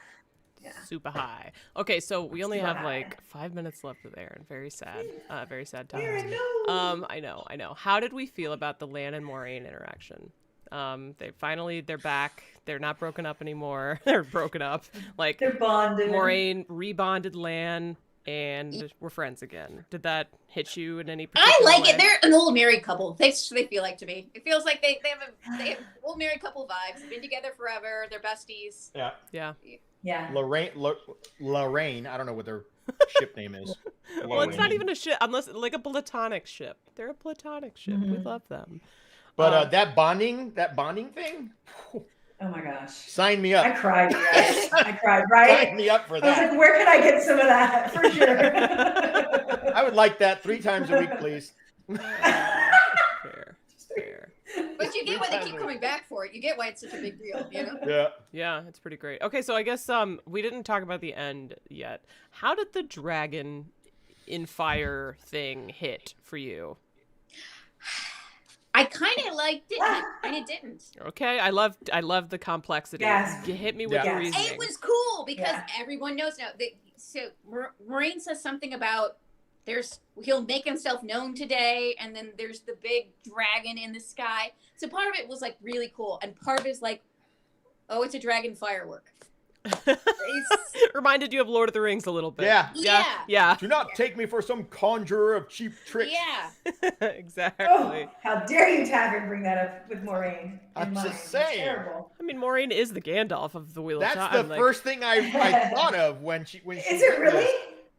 Super high. Okay, so we only have like 5 minutes left with Erin. Very sad. Very sad times. Erin, no. I know. How did we feel about the Lan and Moraine interaction? They're back. They're not broken up anymore. They're broken up. Like, they're bonded. Moraine rebonded Lan, and we're friends again. Did that hit you in any particular I like way? it. They're an old married couple. They feel like to me. It feels like they have old married couple vibes. They've been together forever. They're besties. Yeah. Lorraine. I don't know what their ship name is. Well, it's not even a ship, unless like a platonic ship. They're a platonic ship. We love them. But that bonding thing. Oh my gosh. Sign me up. I cried. Yes. I cried. Right. Sign me up for I was that. like, where can I get some of that for sure? I would like that 3 times a week, please. Fair. But you get why they keep coming back for it. You get why it's such a big deal, you know? Yeah, it's pretty great. Okay, so I guess we didn't talk about the end yet. How did the dragon in fire thing hit for you? I kind of liked it, and it didn't. Okay, I love the complexity. Yes. Hit me with the Yes. reasoning. It was cool because Yeah. everyone knows now. So Moraine says something about he'll make himself known today, and then there's the big dragon in the sky. So part of it was like really cool, and part of it is like, oh, it's a dragon firework. Reminded you of Lord of the Rings a little bit. Yeah. Do not take me for some conjurer of cheap tricks. Yeah. Exactly. Oh, how dare you, Tavern, bring that up with Moraine? I'm in mind. just It's saying. terrible. I mean, Maureen is the Gandalf of the Wheel That's of the Time. first thing I thought of when she Is did it really? this.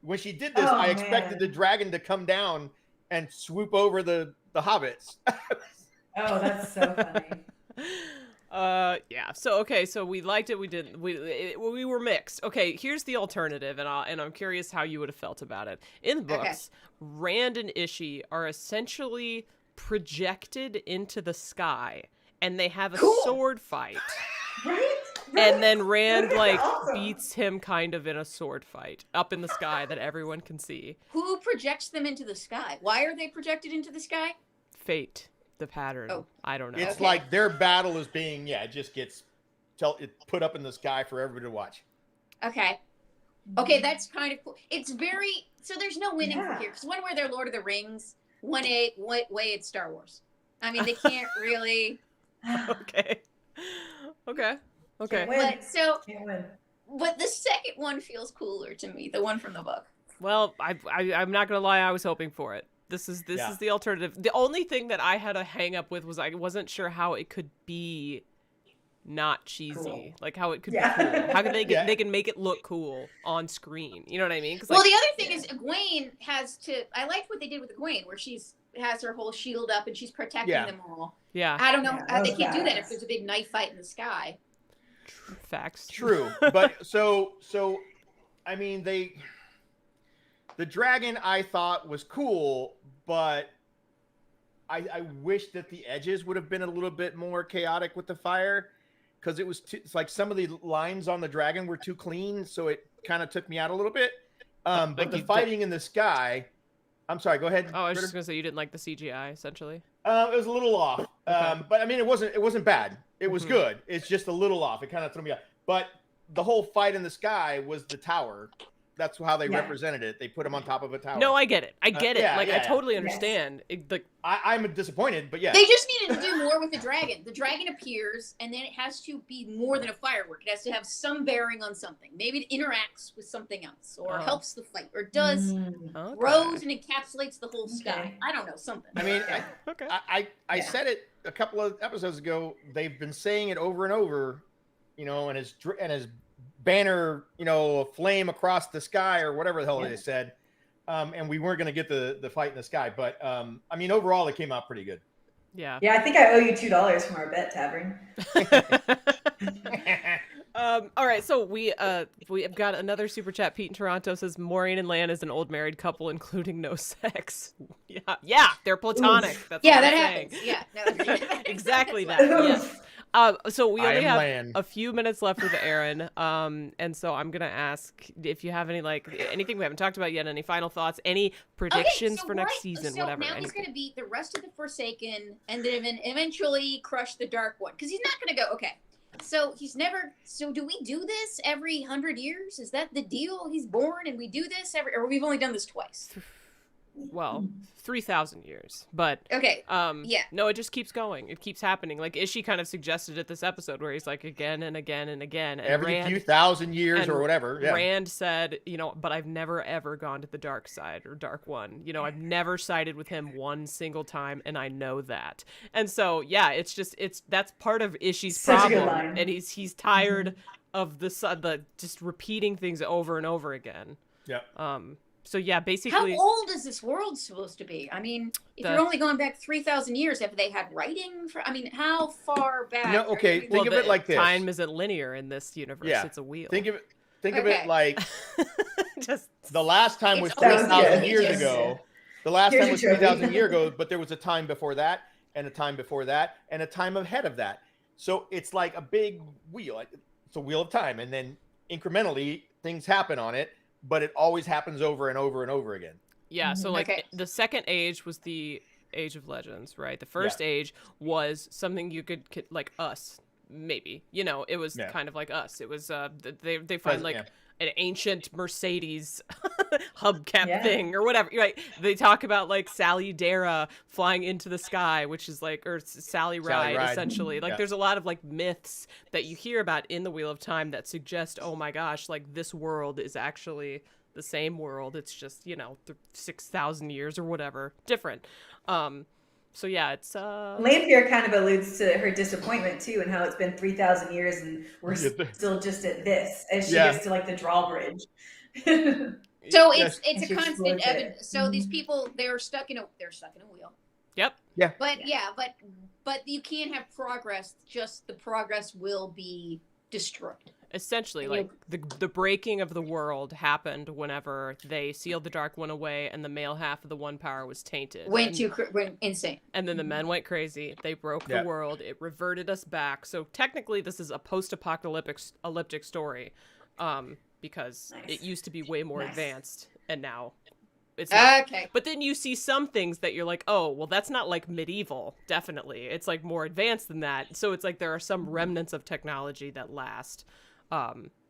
When she did this, Oh, I expected man. the dragon to come down and swoop over the hobbits. Oh, that's so funny. Yeah. So okay, so we liked it. We didn't. We were mixed. Okay, here's the alternative, and I'm curious how you would have felt about it. In the books, Rand and Ishii are essentially projected into the sky, and they have a sword fight. Right? And then Rand like Awesome. beats him kind of in a sword fight up in the sky that everyone can see. Who projects them into the sky? Why are they projected into the sky? Fate, the pattern. Oh. I don't know. It's like their battle is being, it just gets put up in the sky for everybody to watch. Okay, that's kind of cool. It's very so. There's no winning for here because one way they're Lord of the Rings, one way it's Star Wars. I mean, they can't really. Okay. Can't win. Can't win. But the second one feels cooler to me. The one from the book. Well, I'm not gonna lie. I was hoping for it. This is the alternative. The only thing that I had a hang up with was I wasn't sure how it could be not cheesy, like how it could be cool. How can they they can make it look cool on screen? You know what I mean? Well, the other thing is Iguaine has to. I liked what they did with Iguaine, where has her whole shield up and she's protecting them all. Yeah. I don't know how they that can't was do that badass. if there's a big knife fight in the sky. Facts. True, but so I mean the dragon I thought was cool, but I wish that the edges would have been a little bit more chaotic with the fire, because it's like some of the lines on the dragon were too clean, so it kind of took me out a little bit. But the fighting in the sky, I'm sorry, go ahead. Oh, I was Kritter. just gonna say you didn't like the CGI essentially. It was a little off, but I mean it wasn't bad. It was good. It's just a little off. It kind of threw me off. But the whole fight in the sky was the tower. That's how they represented it. They put him on top of a tower. No, I get it. I get it. Like I totally Yes. understand. I'm disappointed, but yeah. They just needed to do more with the dragon. The dragon appears, and then it has to be more than a firework. It has to have some bearing on something. Maybe it interacts with something else, or helps the fight, or does grows and encapsulates the whole sky. I don't know, something. I mean, I said it a couple of episodes ago. They've been saying it over and over, and his banner, a flame across the sky or whatever the hell they said. And we weren't going to get the fight in the sky, but I mean, overall, it came out pretty good. Yeah. Yeah, I think I owe you $2 from our bet, Tavern. All right, so we have got another super chat. Pete in Toronto says Maureen and Lan is an old married couple, including no sex. Yeah, they're platonic. That's what that I'm saying. happens. Yeah, no, Exactly that. Yes. So we only have Lan. a few minutes left with Erin, and so I'm gonna ask if you have any anything we haven't talked about yet, any final thoughts, any predictions for next season, whatever. Now he's going to beat the rest of the Forsaken, and then eventually crush the Dark One, because he's not going to go. Okay, so he's never. So do we do this every 100 years? Is that the deal? He's born, and we do this or we've only done this twice. Well, 3,000 years, but no, it just keeps going. It keeps happening. Like Ishii kind of suggested it this episode, where he's like again and again and again. And Every few thousand years or whatever. Yeah. Rand said, but I've never ever gone to the dark side or Dark One. I've never sided with him one single time, and I know that. And so that's part of Ishii's Such a good problem, line. and he's tired of the just repeating things over and over again. Yeah. So yeah, basically. How old is this world supposed to be? I mean, if you're only going back 3,000 years, have they had writing for? I mean, how far back? No, okay. Think of it like this. Time isn't linear in this universe. Yeah. It's a wheel. Think of it like just the last time was It's always 3,000 the years ages. ago. The last Here's time was your trophy. 3,000 years ago, but there was a time before that, and a time before that, and a time ahead of that. So it's like a big wheel. It's a wheel of time, and then incrementally things happen on it, but it always happens over and over and over again. Yeah, so like the second age was the Age of Legends, right? The first age was something you could like us, maybe. You know, it was kind of like us. It was they find like an ancient Mercedes hubcap thing or whatever, right? They talk about like Sally Dara flying into the sky, which is like, or Sally Ride essentially. Like there's a lot of like myths that you hear about in the Wheel of Time that suggest, oh my gosh, like this world is actually the same world. It's just, you know, 6,000 years or whatever different. So yeah, it's Lanfear kind of alludes to her disappointment too, and how it's been 3,000 years and we're still just at this as she gets to like the drawbridge. So it's a constant evidence. So these people, they're stuck in a wheel. Yep. Yeah. But you can't have progress. Just the progress will be destroyed. Essentially, like the breaking of the world happened whenever they sealed the Dark One away, and the male half of the One Power was tainted. Went insane. And then the men went crazy. They broke the world. It reverted us back. So technically, this is a post-apocalyptic story, because it used to be way more advanced, and now it's not. Okay. But then you see some things that you're like, oh, well, that's not like medieval. Definitely, it's like more advanced than that. So it's like there are some remnants of technology that last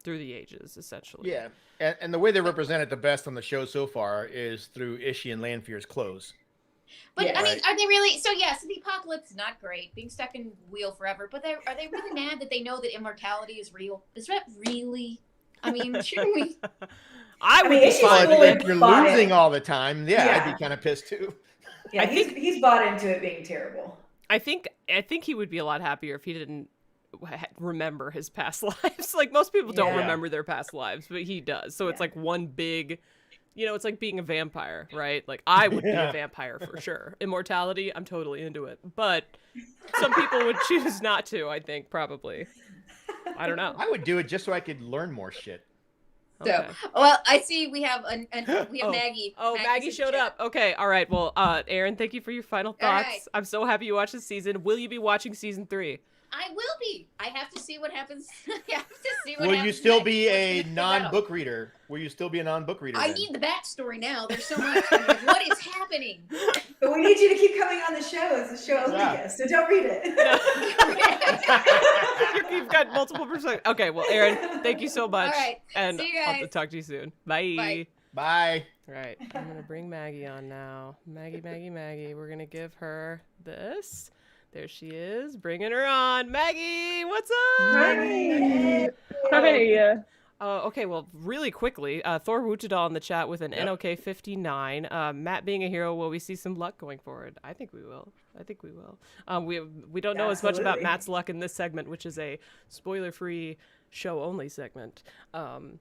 through the ages, essentially. Yeah, and the way they represent it the best on the show so far is through Ishii and Lanfear's clothes. But I mean, are they really? So yes, the apocalypse is not great. Being stuck in wheel forever. But are they really mad that they know that immortality is real? Is that really? I mean, shouldn't we? I would be fine if you're losing all the time. Yeah, I'd be kind of pissed too. Yeah, I think he's bought into it being terrible. I think he would be a lot happier if he didn't remember his past lives. Like most people don't remember their past lives, but he does. So it's like one big, you know, it's like being a vampire, right? Like I would be a vampire for sure. Immortality, I'm totally into it. But some people would choose not to, I think, probably. I don't know. I would do it just so I could learn more shit. Okay. So, well, I see we have Maggie. Oh, Maggie showed up. Okay, all right. Well, Erin, thank you for your final thoughts. Right. I'm so happy you watched this season. Will you be watching season 3? I will be. I have to see what happens. Will you still be a non-book reader? Will you still be a non-book reader? I need the backstory now. There's so much. What is happening? But we need you to keep coming on the show as a show only guest, so don't read it. You've got multiple perspectives. Okay, well, Erin, thank you so much. All right. And see you guys. I'll talk to you soon. Bye. Bye. All right, I'm going to bring Maggie on now. Maggie. We're going to give her this. There she is, bringing her on. Maggie, what's up? Hi. Hey. Okay, well, really quickly, Thor Wuchadal in the chat with an NOK 59. Matt being a hero, will we see some luck going forward? I think we will. We don't know as much about Matt's luck in this segment, which is a spoiler-free show-only segment.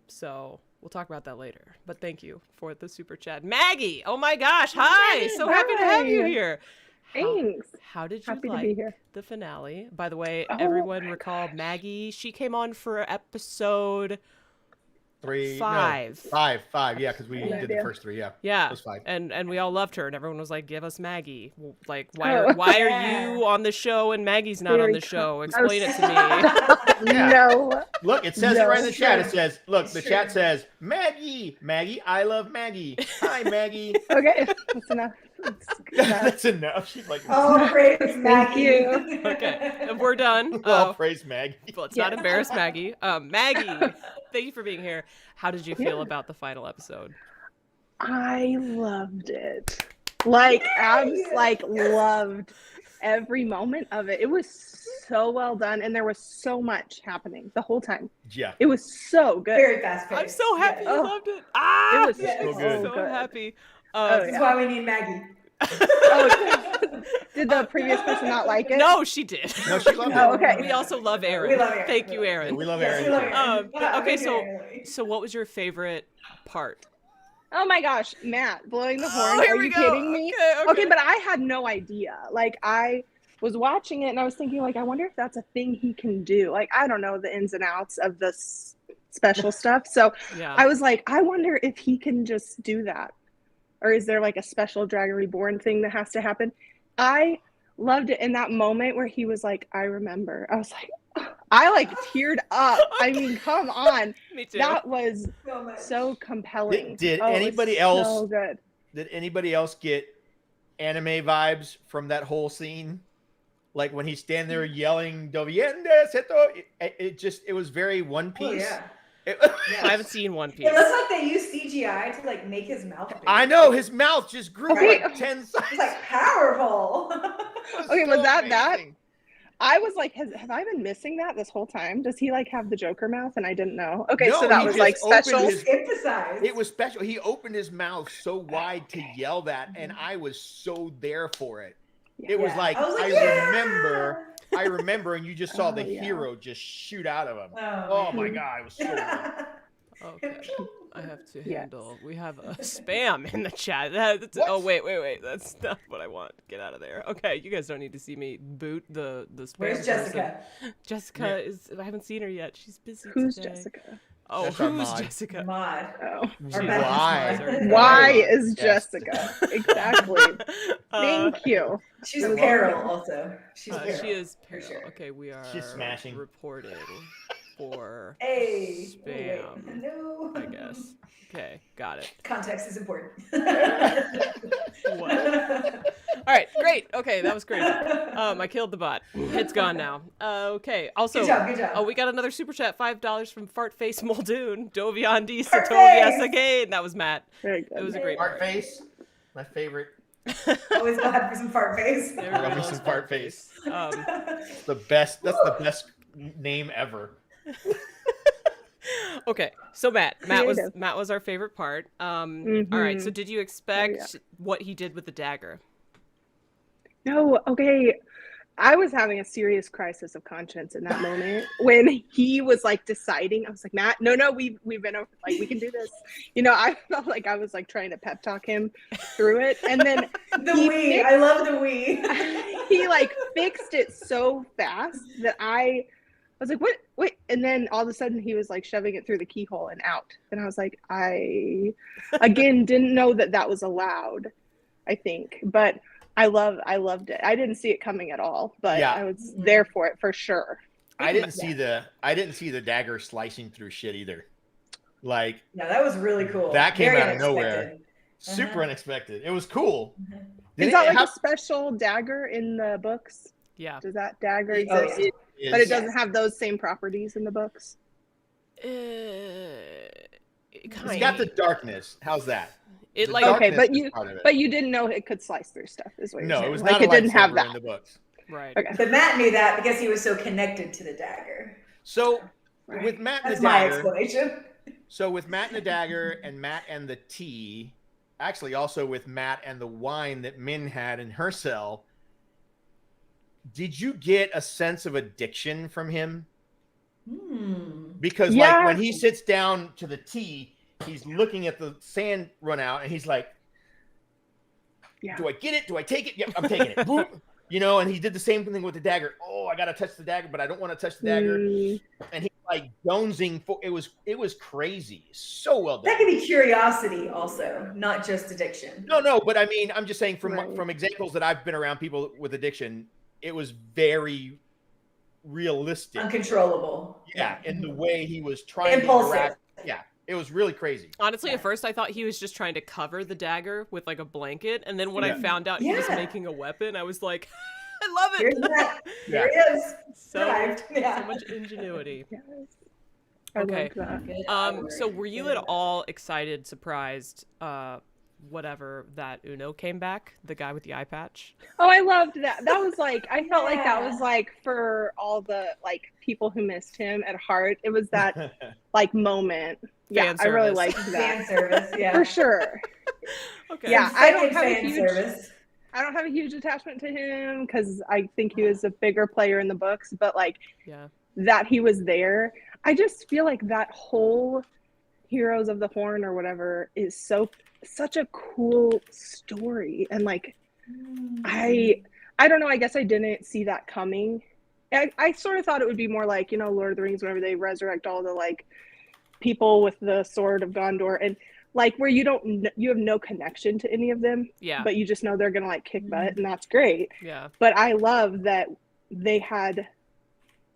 So we'll talk about that later. But thank you for the super chat. Maggie, oh my gosh, hi! So happy to have you here. Thanks. How did you Happy like to be here. the finale? By the way, everyone recall Maggie. She came on for episode 5. 5, yeah, because we did the first 3, Yeah, it was 5. And we all loved her, and everyone was like, "Give us Maggie." Like, why are you on the show and Maggie's not on the show? Explain it to me. No. Look, it says it right in the chat. It says, "Look, the chat says Maggie, I love Maggie. Hi, Maggie." Okay, that's enough. That's enough. She's like, "Oh, praise Maggie." Thank you. Okay, and we're done. Praise Maggie. Let's not embarrass Maggie. Maggie, thank you for being here. How did you feel about the final episode? I loved it. Like, loved every moment of it. It was so well done, and there was so much happening the whole time. Yeah. It was so good. Very fast paced. I'm so happy you loved it. It was so good. So happy. This is why we need Maggie. Did the previous person not like it? No, she did. No, she loved it. Oh, okay. We also love Erin. We love Erin. Thank you, Erin. We love Yes, Erin. we love Erin. Okay, so what was your favorite part? Oh my gosh, Matt blowing the horn. Here Are we you go. kidding me? Okay, but I had no idea. Like, I was watching it and I was thinking, like, I wonder if that's a thing he can do. Like, I don't know the ins and outs of this special stuff. So I was like, I wonder if he can just do that. Or is there like a special Dragon Reborn thing that has to happen? I loved it in that moment where he was like, I remember. I was like, I like teared up. I mean, come on. Me too. That was so compelling. Did anybody else? So good. Did anybody else get anime vibes from that whole scene. Like when he's standing there yelling "Doviendes esto," it was very One Piece. Oh, yeah. I haven't seen One Piece. It looks like they used CGI to like make his mouth bigger. I know his mouth just grew like 10 sizes. It's like powerful. Okay, was that? I was like, have I been missing that this whole time? Does he like have the Joker mouth and I didn't know? Okay, No, so that he was just like special. Emphasized. It was special. He opened his mouth so wide to yell that, and I was so there for it. It was like, I remember, and you just saw the hero just shoot out of him. Oh my God, it was so good. Okay, I have to handle. We have a spam in the chat. Oh wait, that's not what I want. Get out of there. Okay, you guys don't need to see me boot the spam. Where's Jessica? Jessica is. I haven't seen her yet. She's busy. Who's today. Jessica? Oh, That's our who's mod. Jessica? Mod. Oh, Why is Jessica? Exactly. Thank you. She's Peril also. She's Peril. She is Peril. Sure. Okay, we are smashing. reporting for spam. Wait. No. I guess. Okay, got it. Context is important. What? All right, great. Okay, that was great. I killed the bot. It's gone now. Okay. Also, Good job. Oh, we got another super chat, $5 from Fartface Muldoon. Dovian D Satovias again. That was Matt. Very good. It was a great Fart face, my favorite. Always glad for some fart face. Love me some fart face. The best. That's the best name ever. Okay, so Matt was our favorite part. All right, so did you expect what he did with the dagger? No, okay. I was having a serious crisis of conscience in that moment when he was like deciding. I was like, Matt, no, we've been over. Like, we can do this. You know, I felt like I was like trying to pep talk him through it, and then I love the we. He like fixed it so fast that I was like, what? Wait. And then all of a sudden he was like shoving it through the keyhole and out. And I was like, I, again, didn't know that was allowed, I think. But I loved it. I didn't see it coming at all, but I was there for it for sure. I didn't see the dagger slicing through shit either. Like, no, that was really cool. That came Very out of nowhere. Super unexpected. It was cool. Is that like a special dagger in the books? Yeah. Does that dagger exist? But it doesn't have those same properties in the books. It's got the darkness. How's that? But you didn't know it could slice through stuff. Is what you're saying. It was like not it didn't have that in the books. Right. Okay. But Matt knew that because he was so connected to the dagger. So with Matt and That's the dagger, my explanation. So with Matt and the dagger and Matt and the tea, actually also with Matt and the wine that Min had in her cell, did you get a sense of addiction from him? Because like when he sits down to the tea, he's looking at the sand run out and he's like, do I get it? Do I take it? Yep, I'm taking it. Boop. You know, and he did the same thing with the dagger. Oh, I got to touch the dagger, but I don't want to touch the dagger. And he's like jonesing for it was crazy. So well done. That could be curiosity also, not just addiction. No, but I mean, I'm just saying from examples that I've been around people with addiction, it was very realistic. Uncontrollable. Yeah, in the way he was trying to interact. Yeah, it was really crazy. Honestly, at first I thought he was just trying to cover the dagger with like a blanket, and then when I found out he was making a weapon, I was like, I love it. Here's that. Here it is. So much ingenuity. Okay. So were you at all excited, surprised, whatever, that Uno came back, the guy with the eye patch? Oh, I loved that. That was like, I felt like that was like for all the like people who missed him at heart. It was that like moment. Yeah, I really liked that. Fan service, for sure. Okay. Yeah, I don't have a huge attachment to him because I think he was a bigger player in the books, but like that he was there. I just feel like that whole Heroes of the Horn or whatever is such a cool story, and like I don't know, I guess I didn't see that coming. I sort of thought it would be more like, you know, Lord of the Rings, whenever they resurrect all the like people with the sword of Gondor, and like where you have no connection to any of them, but you just know they're gonna like kick butt, and that's great. But I love that they had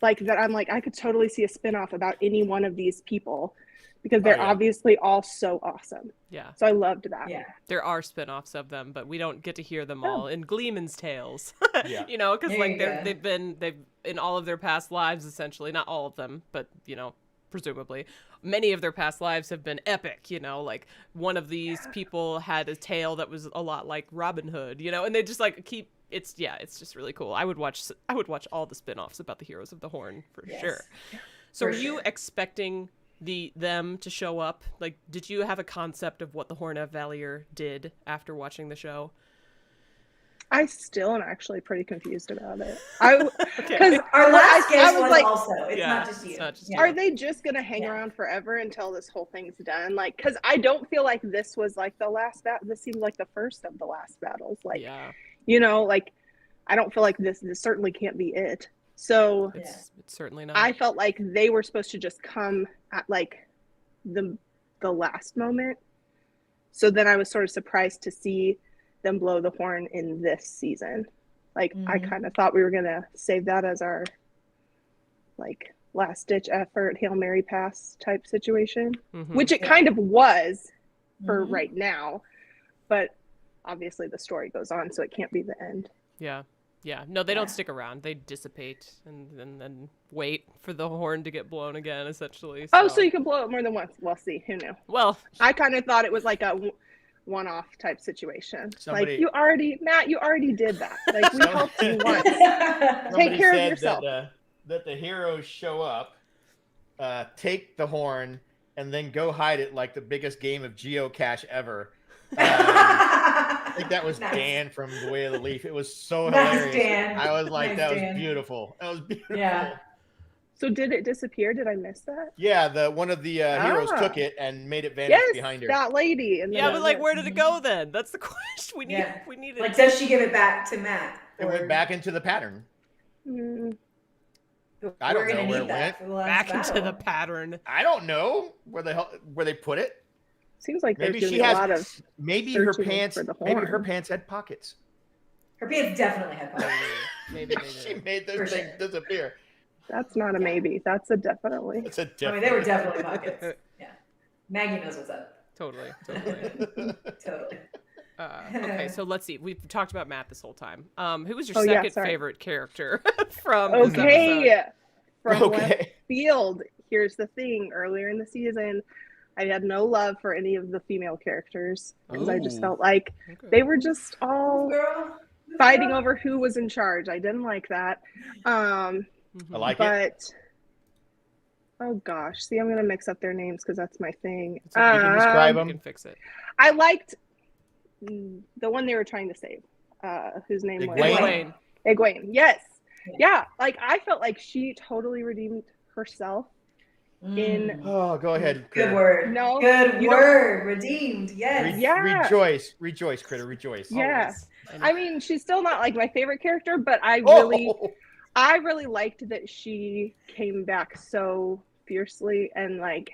like that. I'm like, I could totally see a spinoff about any one of these people because they're obviously all so awesome. Yeah. So I loved that. Yeah. There are spin-offs of them, but we don't get to hear them all in Gleeman's Tales. Yeah. You know, because There like you go. they've in all of their past lives, essentially, not all of them, but you know, presumably many of their past lives have been epic. You know, like one of these people had a tale that was a lot like Robin Hood. You know, and they just like keep. It's just really cool. I would watch all the spin-offs about the Heroes of the Horn for sure. So For were you sure. expecting them to show up? Like, did you have a concept of what the Horn of Valor did after watching the show? I still am actually pretty confused about it. Okay. Our last I guest was was like, also. It's Yeah, not just you. it's not just Yeah. are they just gonna hang around forever until this whole thing's done? Like, because I don't feel like this was like the last battle. This seemed like the first of the last battles. Like, you know, like I don't feel like this certainly can't be it. So it's certainly not. I felt like they were supposed to just come at like the last moment. So then I was sort of surprised to see them blow the horn in this season. Like I kind of thought we were gonna save that as our like last ditch effort, Hail Mary pass type situation, which it kind of was for right now, but obviously the story goes on, so it can't be the end. Yeah. No, they don't stick around. They dissipate and then wait for the horn to get blown again, essentially. So you can blow it more than once. We'll see. Who knew? Well, I kind of thought it was like a one-off type situation. Somebody- Like Matt, you already did that. Like we helped you once. Take care of yourself. That the heroes show up, take the horn, and then go hide it like the biggest game of geocache ever. I think that was Dan from The Way of the Leaf. It was so hilarious. Dan. I was like, Nice, that Dan. was beautiful. That was beautiful. Yeah. So did it disappear? Did I miss that? Yeah, one of the heroes took it and made it vanish behind her. That lady. And yeah, but like, where did it go then? That's the question. We need it. Like, does she give it back to Matt? It went back into the pattern. I don't know where it went. Back into the pattern. I don't know where they put it. Seems like Maybe there's she a has. lot of Maybe her searching pants. for the Maybe her horn. pants had pockets. Her pants definitely had pockets. Maybe She made those things disappear. That's not a maybe. That's a definitely. It's a I definitely. mean, they were definitely pockets. Yeah. Maggie knows what's up. Totally. Totally. Okay, so let's see. We've talked about Matt this whole time. Who was your Oh, yeah, second sorry. favorite character from this episode? Okay. From Okay. left field. Here's the thing. Earlier in the season, I had no love for any of the female characters because I just Ooh. felt like they were just all fighting over who was in charge. I didn't like that. I like it. But oh gosh, see, I'm gonna mix up their names because that's my thing. You can describe You them. can fix it. I liked the one they were trying to save, whose name was Iguaine. Iguaine. Yes, yeah. Like I felt like she totally redeemed herself. In Oh, go ahead. Good Critter. word. No, Good you word. Redeemed. Yes. Yeah. Rejoice, Critter, rejoice. Yeah. Always. I mean, she's still not like my favorite character, but I Oh! really liked that she came back so fiercely and like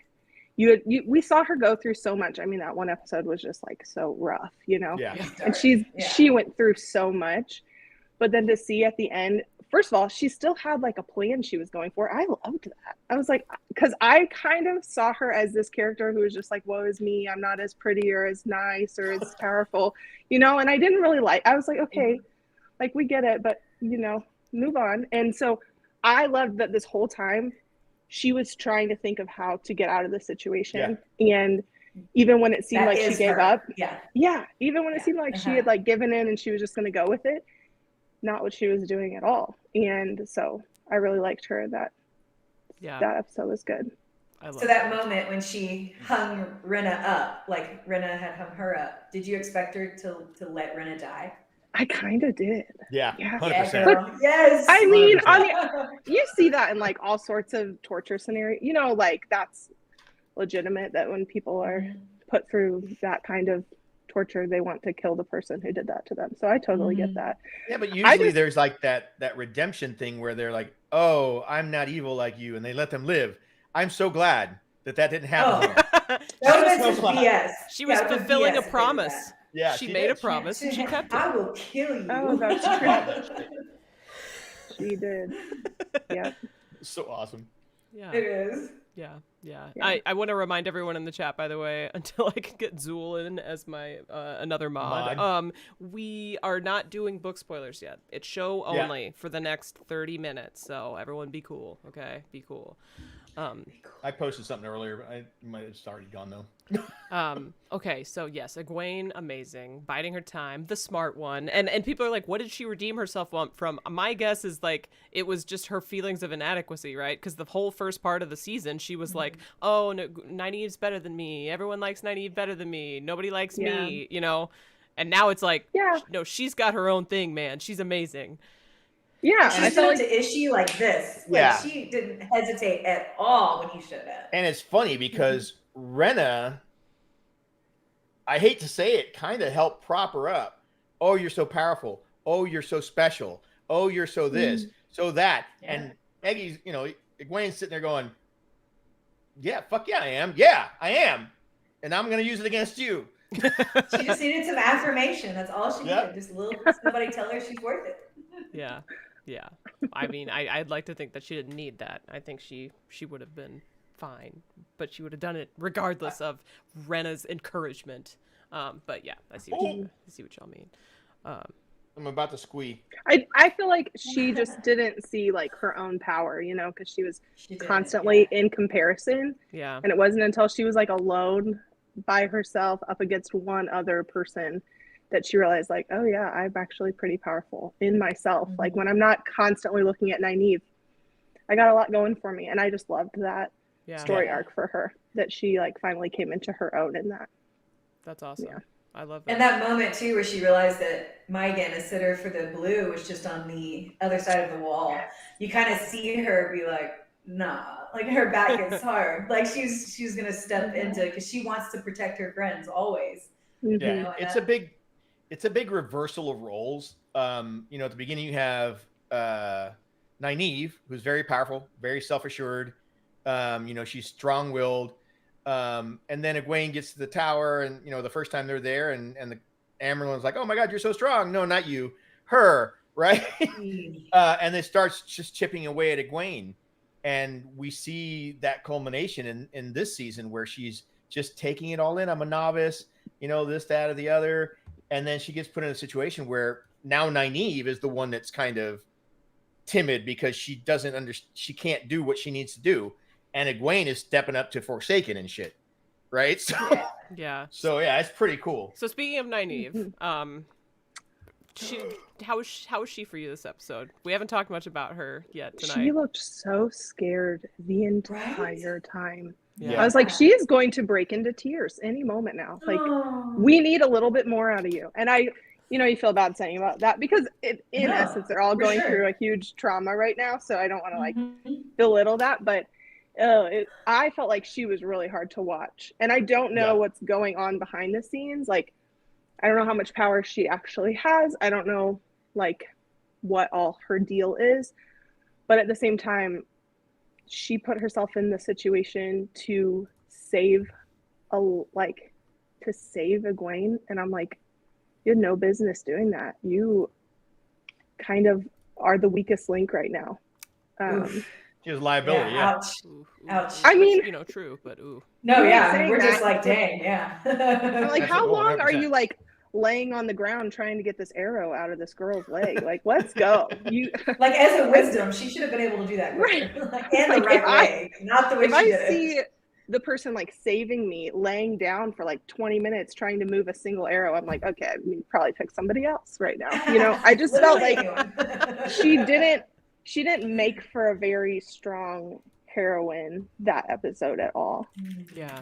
we saw her go through so much. I mean, that one episode was just like so rough, you know. Yeah. And she went through so much, but then to see at the end, first of all, she still had like a plan she was going for. I loved that. I was like, because I kind of saw her as this character who was just like, woe is me, I'm not as pretty or as nice or as powerful, you know. And I didn't really I was like, okay, like we get it, but you know, move on. And so I loved that this whole time she was trying to think of how to get out of the situation. And even when it seemed That like she is gave her. up, Yeah. even when it seemed like she had like given in and she was just going to go with it, not what she was doing at all. And so I really liked her. That episode was good. So that moment when she hung Rinna up, like Rinna had hung her up, did you expect her to let Rinna die? I kind of did. Yeah, Yeah. 100%. Girl. Yes. I mean, 100%. you see that in like all sorts of torture scenarios, you know, like that's legitimate that when people are put through that kind of torture, they want to kill the person who did that to them. So I totally get that. Yeah, but usually there's like that redemption thing where they're like, oh, I'm not evil like you, and they let them live. I'm so glad that didn't happen. That was BS. She was fulfilling a promise. Yeah, she made a promise and she kept it. I will kill you. Oh, that's true. She did. Yeah. So awesome. Yeah. It is. Yeah. I want to remind everyone in the chat, by the way, until I can get Zool in as my another mod. We are not doing book spoilers yet. It's show only for the next 30 minutes. So everyone be cool, okay? Be cool. I posted something earlier, but it's already gone though. Okay, so yes, Iguaine, amazing, biding her time, the smart one, and people are like, what did she redeem herself from? My guess is like it was just her feelings of inadequacy, right? Because the whole first part of the season, she was like, oh, no, Nynaeve's better than me. Everyone likes Nynaeve better than me. Nobody likes me, you know. And now it's like, no, she's got her own thing, man. She's amazing. Yeah, she fell into issue like this. Like she didn't hesitate at all when he showed up. And it's funny because Renna, I hate to say it, kind of helped prop her up. Oh, you're so powerful. Oh, you're so special. Oh, you're so this, so that. Yeah. And Maggie's, Iguaine's sitting there going, yeah, fuck yeah, I am. Yeah, I am. And I'm going to use it against you. She just needed some affirmation. That's all she needed. Just a little, somebody tell her she's worth it. Yeah. Yeah. I mean, I'd like to think that she didn't need that. I think she would have been fine, but she would have done it regardless of Renna's encouragement. But yeah, I see what y'all mean. I'm about to squee. I feel like she just didn't see like her own power, because she was constantly in comparison. Yeah. And it wasn't until she was like alone by herself up against one other person that she realized like, oh yeah, I'm actually pretty powerful in myself. Like when I'm not constantly looking at Nynaeve, I got a lot going for me. And I just loved that story arc for her, that she like finally came into her own in that. That's awesome. Yeah. I love that. And that moment too, where she realized that Maggie, the sitter for the blue, was just on the other side of the wall. You kind of see her be like, nah, like her back gets hard. Like she's going to step into, because she wants to protect her friends always. Yeah. It's a big reversal of roles. At the beginning you have Nynaeve, who's very powerful, very self-assured. She's strong-willed. And then Iguaine gets to the tower, and the first time they're there, and the Amerlin's like, "Oh my God, you're so strong!" No, not you, her, right? And it starts just chipping away at Iguaine, and we see that culmination in this season where she's just taking it all in. I'm a novice, this, that, or the other, and then she gets put in a situation where now Nynaeve is the one that's kind of timid because she doesn't she can't do what she needs to do. And Iguaine is stepping up to Forsaken and shit, right? So yeah. So yeah, it's pretty cool. So speaking of Nynaeve, how is she for you this episode? We haven't talked much about her yet tonight. She looked so scared the entire time. Yeah. I was like, she is going to break into tears any moment now. Like, we need a little bit more out of you. And you feel bad saying about that because in essence, they're all going through a huge trauma right now. So I don't want to like belittle that, but I felt like she was really hard to watch. And I don't know what's going on behind the scenes. Like, I don't know how much power she actually has. I don't know like what all her deal is, but at the same time, she put herself in the situation to save Iguaine. And I'm like, you had no business doing that. You kind of are the weakest link right now. She has liability. Yeah. Ouch. Ouch. I mean, true, but ooh. No, we're just like, dang, yeah. I'm like, how long are you like laying on the ground trying to get this arrow out of this girl's leg? Like, let's go. You like as a wisdom, she should have been able to do that quicker. Like, and the right way, not the way she did it. If I see the person like saving me laying down for like 20 minutes trying to move a single arrow, I'm like, okay, we probably pick somebody else right now. I just felt like she didn't make for a very strong heroine that episode at all. Yeah.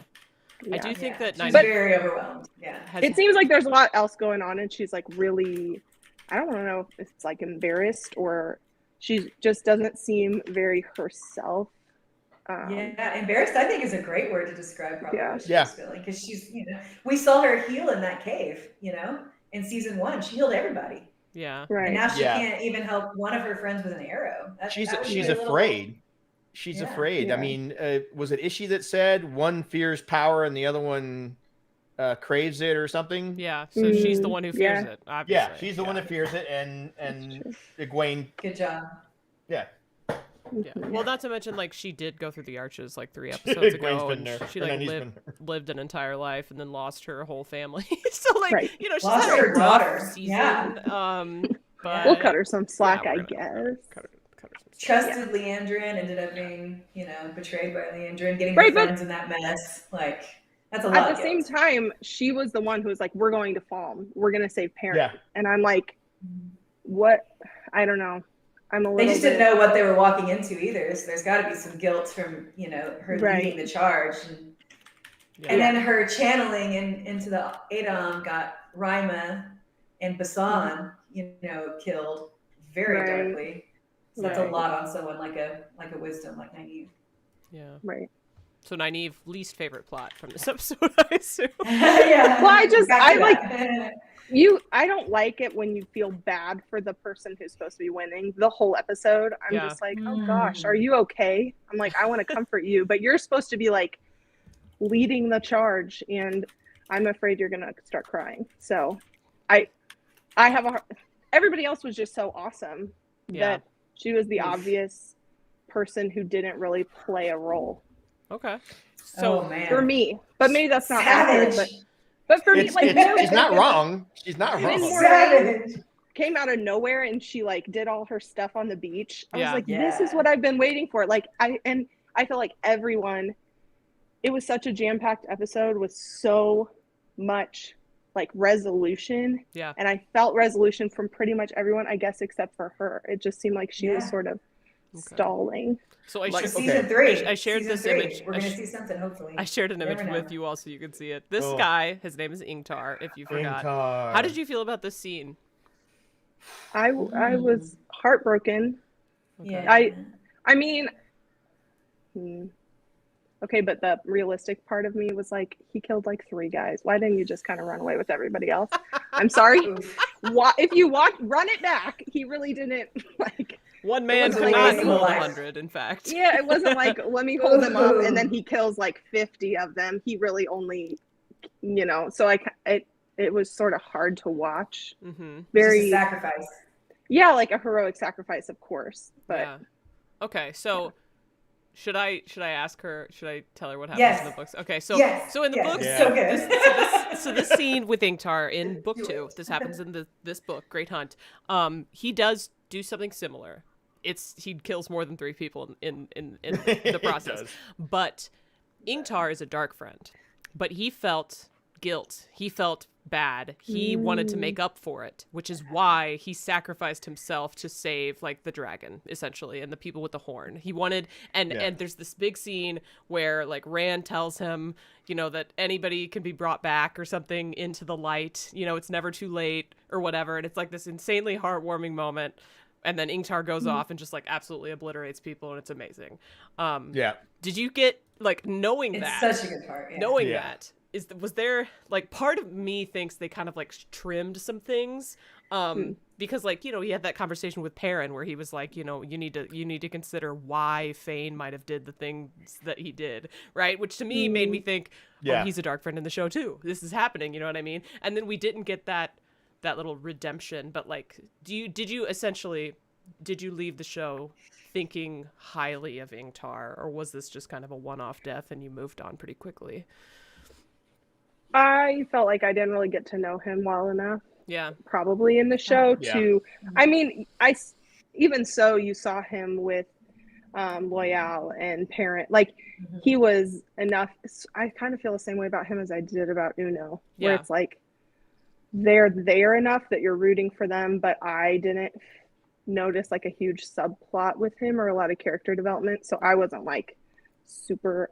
I do think that she's very overwhelmed. Yeah. It seems like there's a lot else going on and she's like really, I don't know if it's like embarrassed or she just doesn't seem very herself. Embarrassed I think is a great word to describe probably what she's feeling, because she's, we saw her heal in that cave, in season 1, she healed everybody. Yeah. Right. And now she can't even help one of her friends with an arrow. She's afraid. She's afraid. Yeah. I mean, was it Ishii that said one fears power and the other one craves it or something? Yeah. So she's the one who fears it. Obviously. Yeah, she's the one that fears it, and Iguaine. Good job. Yeah. Well, not to mention, like, she did go through the arches like 3 episodes ago, Iguaine's been and there. she Or like Nani's been lived an entire life and then lost her whole family. So like, Right. you know, she's Lost had a her rough daughter. season. Yeah. But We'll cut her some slack, yeah, I we're gonna guess. cut her some slack. Trusted Leandrin, ended up being, betrayed by Leandrin, getting Right, her but- friends in that mess. Like, that's a lot. At the same time, she was the one who was like, we're going to Falm. We're going to save parents. Yeah. And I'm like, what? I don't know. I'm a little They just didn't know what they were walking into either. So there's got to be some guilt from, her leading the charge. And then her channeling into the Adom got Rima and Basan, killed very darkly. So that's a lot on someone like a wisdom like Nynaeve. Yeah. Right. So Nynaeve, least favorite plot from this episode, I assume. Yeah. Well, I like I don't like it when you feel bad for the person who's supposed to be winning the whole episode. I'm just like, oh gosh, are you okay? I'm like, I want to comfort you, but you're supposed to be like leading the charge, and I'm afraid you're gonna start crying. So I have everybody else was just so awesome that she was the obvious person who didn't really play a role. Okay. So for me, but maybe that's not accurate, but for me, like, she's not wrong. She's not wrong. Moraine came out of nowhere and she like did all her stuff on the beach. I was like, this is what I've been waiting for. Like, I feel like everyone, it was such a jam-packed episode with so much like resolution. Yeah. And I felt resolution from pretty much everyone, I guess, except for her. It just seemed like she was sort of stalling. So I season 3. I shared this image. We're gonna see something, hopefully. I shared an image with you all so you could see it. This guy, his name is Ingtar, if you forgot. How did you feel about this scene? I was heartbroken. Okay. I mean, okay, but the realistic part of me was like, he killed like 3 guys. Why didn't you just kind of run away with everybody else? I'm sorry. If you run it back, he really didn't like. One man could not hold 100, in fact. Yeah, it wasn't like, let me hold them up, and then he kills like 50 of them. He really only, so it was sort of hard to watch. Mm-hmm. Very just a sacrifice. Yeah, like a heroic sacrifice, of course. But yeah. Okay, so should I ask her? Should I tell her what happens in the books? Okay, so in the books, so this scene with Ingtar in book 2, this happens in this book, Great Hunt. He does do something similar. He kills more than 3 people in the process. But Ingtar is a dark friend, but he felt guilt. He felt bad. He wanted to make up for it, which is why he sacrificed himself to save like the dragon, essentially, and the people with the horn. He wanted, and there's this big scene where like Rand tells him, that anybody can be brought back or something into the light. It's never too late or whatever. And it's like this insanely heartwarming moment. And then Ingtar goes off and just like absolutely obliterates people, and it's amazing. Did you get like knowing that? It's such a good part. Yeah. Knowing that was there like part of me thinks they kind of like trimmed some things, because like he had that conversation with Perrin where he was like you need to consider why Fane might have did the things that he did, right? Which to me made me think, oh, he's a dark friend in the show too. This is happening, you know what I mean? And then we didn't get that little redemption, but like did you leave the show thinking highly of Ingtar, or was this just kind of a one-off death and you moved on pretty quickly? I felt like I didn't really get to know him well enough. Yeah. Probably in the show to, I mean, even so, you saw him with Loyal and Parent. Like he was enough. I kind of feel the same way about him as I did about Uno, where it's like they're there enough that you're rooting for them, but I didn't notice like a huge subplot with him or a lot of character development, so I wasn't like super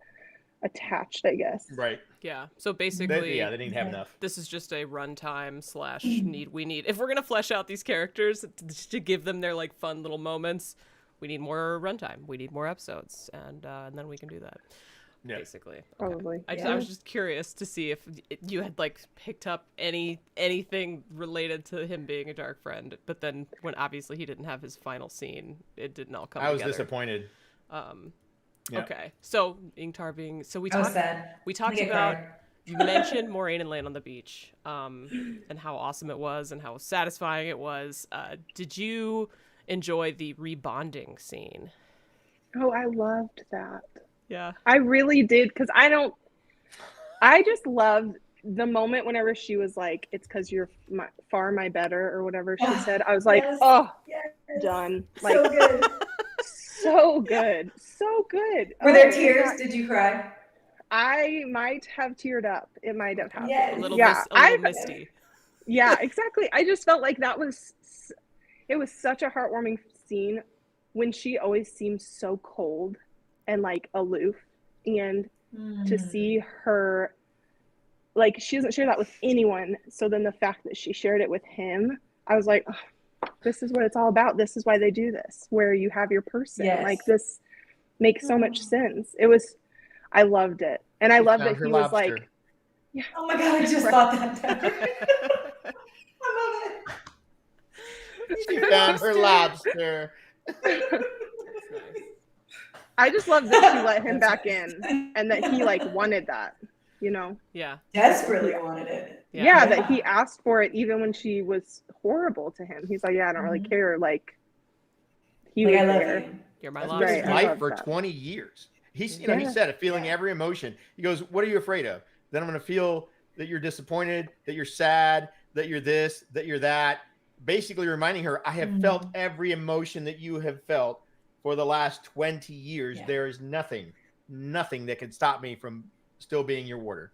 attached, I guess. Right. Yeah. So basically, they didn't have enough. This is just a runtime / need. If we're gonna flesh out these characters to give them their like fun little moments, we need more runtime. We need more episodes, and then we can do that. Yeah. Basically. Okay. Probably. I was just curious to see if you had like picked up anything related to him being a dark friend, but then when obviously he didn't have his final scene, it didn't all come together. I was disappointed. Okay, so Ingtar being we talked about you mentioned Moraine and Lan on the beach, and how awesome it was and how satisfying it was. Did you enjoy the rebonding scene? Oh, I loved that. Yeah. I really did, because I just loved the moment whenever she was like, it's because you're far my better, or whatever she said. I was like, done. Like, So good. so good. So good. Were there tears? Did you cry? I might have teared up. It might have happened. Yes. A little misty. Yeah, exactly. I just felt like it was such a heartwarming scene when she always seems so cold and like aloof, and to see her, like, she doesn't share that with anyone. So then the fact that she shared it with him, I was like, oh, this is what it's all about. This is why they do this, where you have your person. Yes. Like, this makes so much sense. I loved it. And I loved that he was like, yeah. Oh my God, I just thought that down. I love it. She found her lobster. I just love that she let him back in, and that he like wanted that, you know? Yeah. Desperately wanted it. Yeah, that he asked for it even when she was horrible to him. He's like, yeah, I don't really care. Like, he was I love there. you. You're my That's lobster. been his Right, I life love for that. 20 years. He's, you know, he said it, feeling every emotion. He goes, what are you afraid of? Then I'm going to feel that you're disappointed, that you're sad, that you're this, that you're that. Basically reminding her, I have felt every emotion that you have felt for the last 20 years. Yeah. There is nothing that can stop me from still being your warder.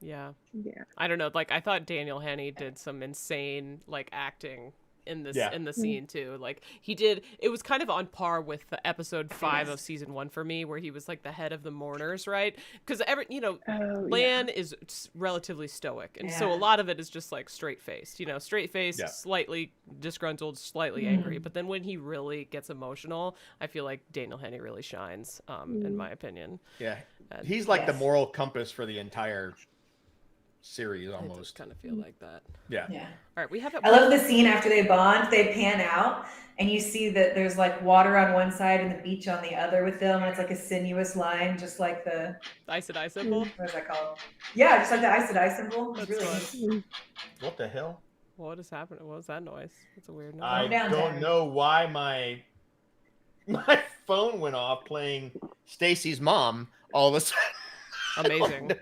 Yeah. Yeah. I don't know. Like, I thought Daniel Henney did some insane, like, acting in this in the scene too. Like, he did. It was kind of on par with the episode 5 of season 1 for me, where he was like the head of the mourners, right? Because Lan is relatively stoic, and so a lot of it is just like straight faced. Slightly disgruntled, slightly angry. But then when he really gets emotional, I feel like Daniel Henney really shines, in my opinion. Yeah, he's like the moral compass for the entire series almost. I just kind of feel like that. Yeah. All right, we have. I love the scene after they bond. They pan out, and you see that there's like water on one side and the beach on the other with them, and it's like a sinuous line, just like the Ice and Ice symbol. What is that called? Yeah, just like the Ice and Ice symbol. It's really neat. What the hell? What is happening? What was that noise? It's a weird noise. I don't know why my phone went off playing Stacy's Mom all of a sudden. Amazing.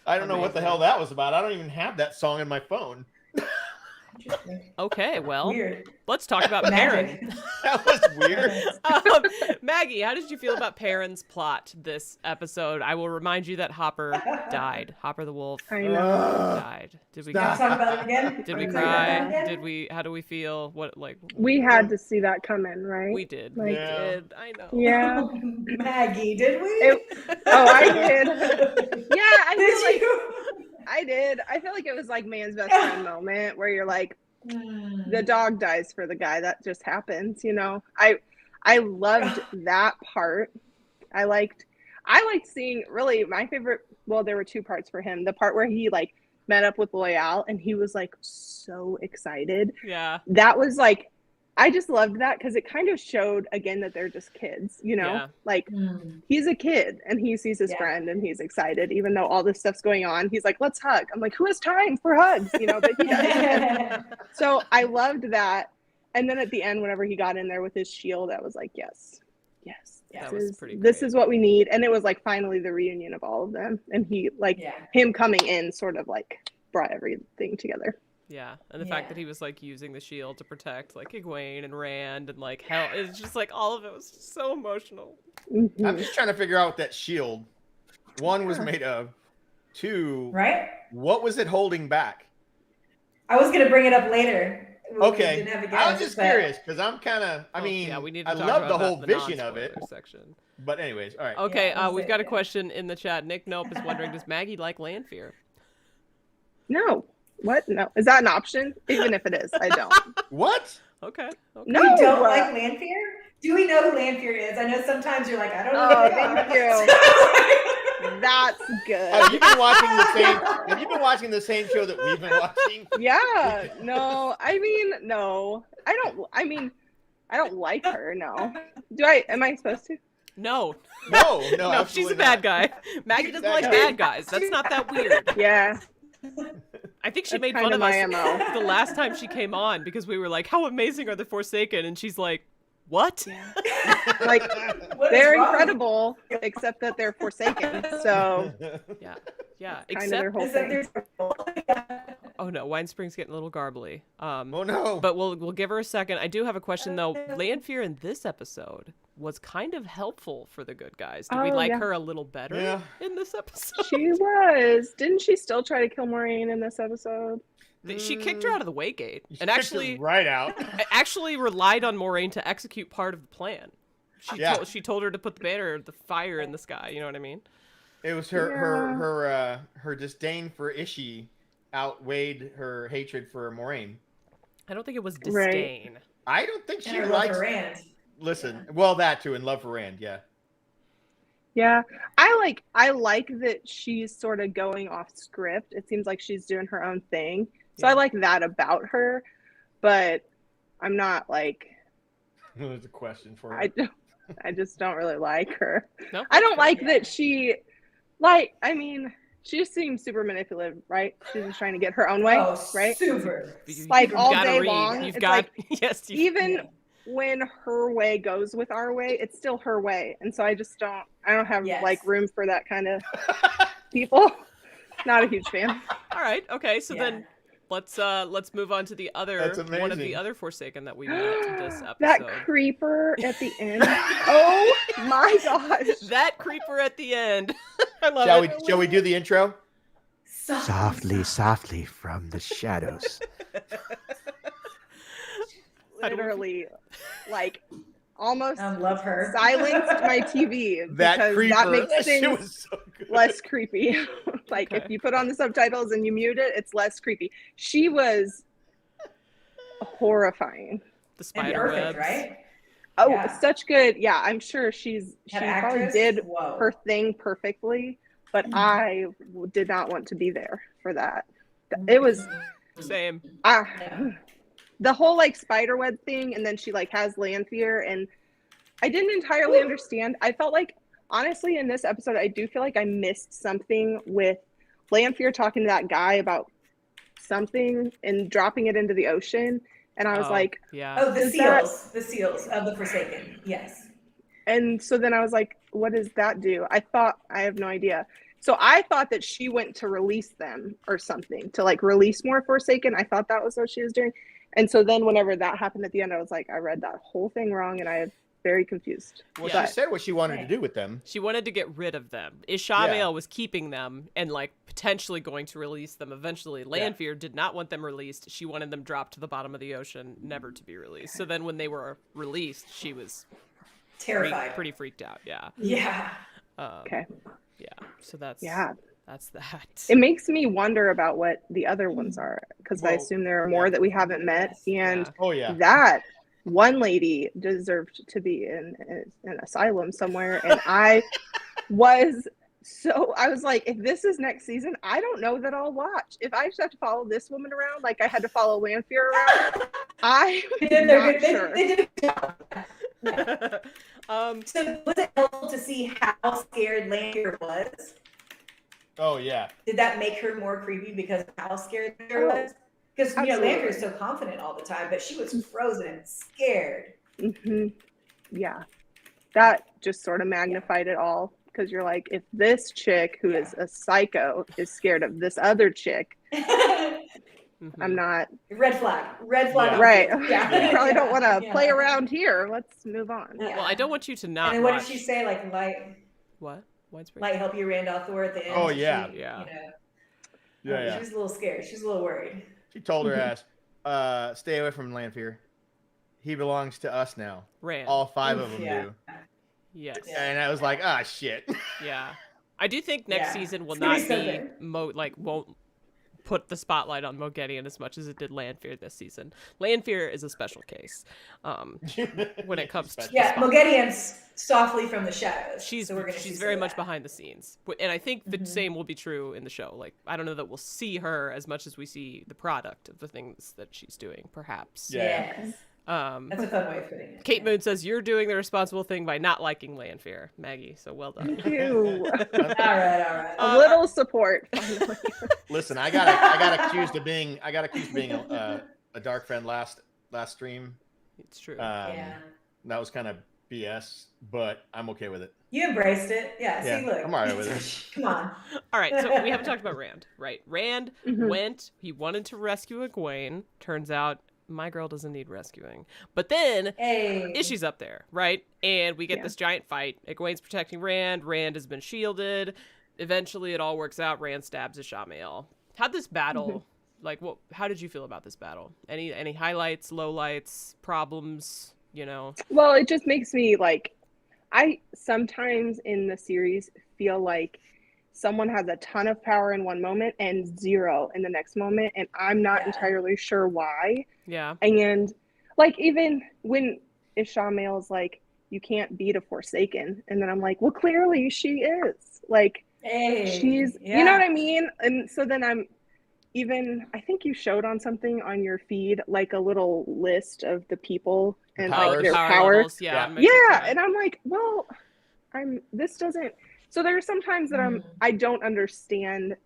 I don't know what the hell that was about. I don't even have that song in my phone. Okay, well, Weird. let's talk about Perrin. That was weird. Maggie, how did you feel about Perrin's plot this episode? I will remind you that Hopper died. Hopper the wolf died. Did we talk about it again? Did we cry? Did we? How do we feel? We had to see that come in, right? We did. Like, we did. I know. Yeah. Maggie, did we? I did. Yeah, I did. I feel like it was like man's best friend moment, where you're like, the dog dies for the guy. That just happens, you know. I loved that part. I liked seeing, really my favorite. Well, there were two parts for him. The part where he like met up with Loyal and he was like so excited. Yeah. That was like, I just loved that, because it kind of showed again that they're just kids, you know. Like, he's a kid and he sees his friend and he's excited, even though all this stuff's going on. He's like, let's hug. I'm like, who has time for hugs, you know? But he does. So I loved that. And then at the end, whenever he got in there with his shield, I was like, yes, this is what we need. And it was like finally the reunion of all of them, and he him coming in sort of like brought everything together. Yeah, and the fact that he was like using the shield to protect like Iguaine and Rand and like hell, it's just like all of it was just so emotional. I'm just trying to figure out what that shield, one, was made of, two, what was it holding back? I was gonna bring it up later. Okay, I was just curious, because I'm kind of, we need to I talk love about the whole that in vision of it. Section. But anyways, all right. Okay, we've got a question in the chat. Nick Nope is wondering, does Maggie like Lanfear? No. What? No. Is that an option? Even if it is, I don't. What? Okay. No. You don't like Lanfear? Do we know who Lanfear is? I know sometimes you're like, I don't know. Thank you. That's good. Have you been watching the same show that we've been watching? Yeah. No. No. I don't like her. No. Am I supposed to? No. No. She's a bad guy. Maggie doesn't like bad guys. That's not that weird. Yeah. I think she made fun of us the last time she came on, because we were like, how amazing are the Forsaken? And she's like, What? Like What is they're wrong? incredible, except that they're forsaken. So Yeah. kind of their whole thing. Oh no, Wine Spring's getting a little garbly. Oh no. But we'll give her a second. I do have a question though. Lanfear in this episode was kind of helpful for the good guys. Did we like her a little better in this episode? She was. Didn't she still try to kill Moraine in this episode? She kicked her out of the Waygate and kicked actually her right out. actually relied on Moraine to execute part of the plan. She told her to put the banner of the fire in the sky. You know what I mean? It was her disdain for Ishii outweighed her hatred for Moraine. I don't think it was disdain. Right. I don't think she and her likes love for Rand. Listen, well, that too, and love for Rand, yeah. Yeah, I like that she's sort of going off script. It seems like she's doing her own thing. So I like that about her, but I'm not like. There's a question for her. I just don't really like her. No? I don't like that she, she just seems super manipulative, right? She's just trying to get her own way, right? Super. Like You've all gotta day read. long. You've It's got like, even when her way goes with our way, it's still her way, and so I don't have like room for that kind of people. Not a huge fan. All right, okay, so then let's move on to the other one of the other Forsaken that we met this episode. That creeper at the end. Oh my gosh. That creeper at the end. I love Shall we do the intro? Softly, softly from the shadows. Literally, like, almost love her. silenced my TV That because creeper. that makes That shit things was so good. less creepy. Like, if you put on the subtitles and you mute it, it's less creepy. She was horrifying. The spider perfect, webs. right? Oh, such good. Yeah, I'm sure she That probably actress? did Whoa. her thing perfectly, but I did not want to be there for that. It was Same. the whole like spiderweb thing, and then she like has Lanfear, and I didn't entirely understand. I felt like, honestly, in this episode, I do feel like I missed something with Lanfear talking to that guy about something and dropping it into the ocean. And I was like, the seals of the Forsaken. Yes. And so then I was like, what does that do? I have no idea. So I thought that she went to release them or something, to like release more Forsaken. I thought that was what she was doing. And so then whenever that happened at the end, I was like, I read that whole thing wrong, and I am very confused. Well, she said what she wanted to do with them. She wanted to get rid of them. Ishamael was keeping them and like potentially going to release them eventually. Lanfear did not want them released. She wanted them dropped to the bottom of the ocean, never to be released. So then when they were released, she was terrified, pretty freaked out. Yeah. Yeah. Okay. Yeah. So that's that. It makes me wonder about what the other ones are, because I assume there are more that we haven't met, and that one lady deserved to be in an asylum somewhere, and I was like, if this is next season, I don't know that I'll watch. If I just have to follow this woman around like I had to follow Lanfear around, I am not sure. They did a job. So was it helpful to see how scared Lanfear was? Oh yeah. Did that make her more creepy because of how scared Lanfear was? Because Lanfear is so confident all the time, but she was frozen and scared. Mm-hmm. Yeah, that just sort of magnified it all, because you're like, if this chick who is a psycho is scared of this other chick, I'm not. Red flag. Right. Yeah. You probably don't want to play around here. Let's move on. Yeah. Well, I don't want you to not. And then what did she say? Like light. What? Widespread? Light help you, Randolph Thor at the end. Oh yeah. She, yeah. She was a little scared. She was a little worried. She told her ass, stay away from Lanfear. He belongs to us now. Rand. All 5 of them do. Yes. And I was like, shit. Yeah. I do think next season will not be won't put the spotlight on Moghedien as much as it did Lanfear this season. Lanfear is a special case when it comes to Moghedien's softly from the shadows. She's very much behind the scenes, and I think the same will be true in the show. Like, I don't know that we'll see her as much as we see the product of the things that she's doing, perhaps. Yes. That's a fun way of putting it. Kate Moon says you're doing the responsible thing by not liking Lanfear, Maggie. So well done. Thank you. All right. A little support. Listen, I got accused of being a dark friend last stream. It's true. That was kind of BS, but I'm okay with it. You embraced it. Yeah, see, look. I'm all right with it. Come on. All right, so we haven't talked about Rand, right? Rand he wanted to rescue Iguaine. Turns out my girl doesn't need rescuing. But then Ishi's up there, right? And we get this giant fight. Egwene's protecting Rand. Rand has been shielded. Eventually it all works out. Rand stabs Ishamael. How'd this battle, how did you feel about this battle? Any highlights, lowlights, problems, you know? Well, it just makes me I sometimes in the series feel like someone has a ton of power in one moment and zero in the next moment, and I'm not entirely sure why. Yeah. And even when Ishamael's you can't beat a Forsaken, and then I'm like, well, clearly she is. She's, you know what I mean? And so then I think you showed on something on your feed, a little list of the people and their power. Levels, yeah. And I'm like, well, this doesn't. So there are some times that I don't understand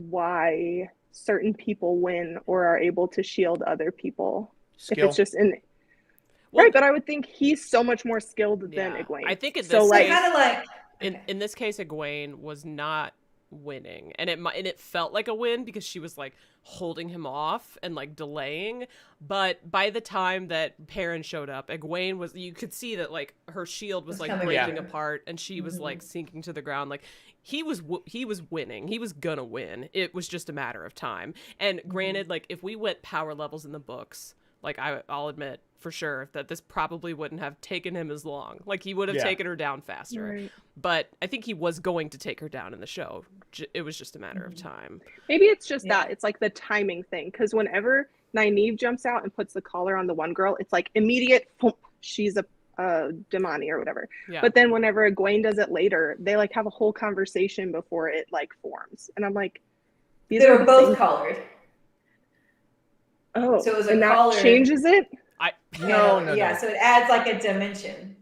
why certain people win or are able to shield other people. Skill. If it's just right, but I would think he's so much more skilled than Iguaine. I think in this in this case, Iguaine was not winning, and it felt like a win because she was holding him off and delaying. But by the time that Perrin showed up, Iguaine you could see that her shield was breaking apart, and she was sinking to the ground. He was winning. He was gonna win. It was just a matter of time. And granted, if we went power levels in the books, I'll admit for sure that this probably wouldn't have taken him as long. He would have taken her down faster. Right. But I think he was going to take her down in the show. It was just a matter of time. Maybe it's just that. It's the timing thing. Because whenever Nynaeve jumps out and puts the collar on the one girl, it's immediate, she's a Demani or whatever. Yeah. But then whenever Iguaine does it later, they have a whole conversation before it forms. And I'm like, they were both collared. Oh, so it was and that changes it? No. So it adds a dimension.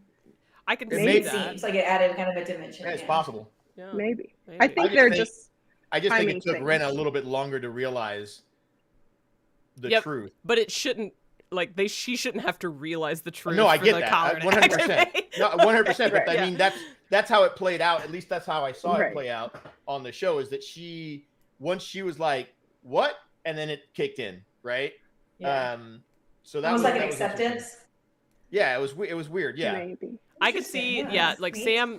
I can see that. It seems like it added kind of a dimension. Yeah, it's possible. Yeah. Maybe. I think they're just. I just think it took Ren a little bit longer to realize the truth. But it shouldn't. She shouldn't have to realize the truth. No, I get that. 100%. No, 100%. But I mean, that's how it played out. At least that's how I saw it play out on the show. Is that once she was like, "What?" and then it kicked in, right? Yeah. So that was an acceptance. Yeah, it was weird. Yeah. Maybe. I could see, Sam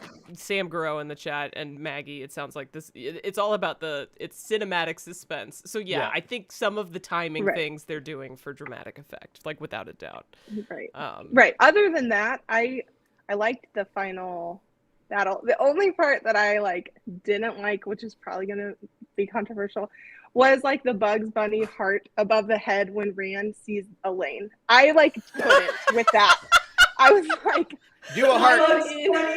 Guro in the chat and Maggie. It sounds like this. It's all about it's cinematic suspense. So yeah, I think some of the timing things they're doing for dramatic effect, without a doubt. Right. Right. Other than that, I liked the final battle. The only part that I didn't like, which is probably gonna be controversial, was the Bugs Bunny heart above the head when Rand sees Elaine. I couldn't with that. I was like, do a heart.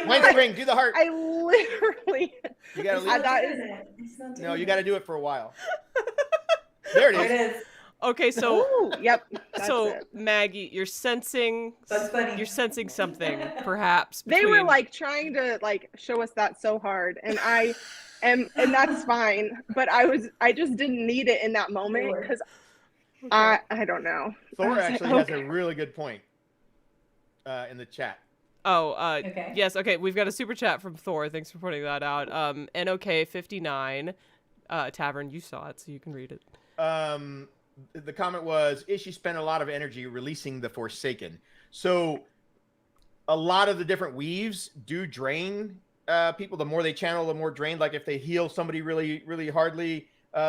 Windspring, do the heart. I literally. You gotta leave. No, you gotta do it for a while. There it is. Okay, so yep. So Maggie, you're sensing something, perhaps. They were trying to show us that so hard, and and that's fine. But I just didn't need it in that moment because I don't know. Thor actually has a really good point in the chat. Yes, okay, we've got a super chat from Thor. Thanks for pointing that out. NOK59 Tavern, you saw it, so you can read it. The comment was, Ishi spent a lot of energy releasing the Forsaken. So a lot of the different weaves do drain people. The more they channel, the more drained. If they heal somebody really, really hardly,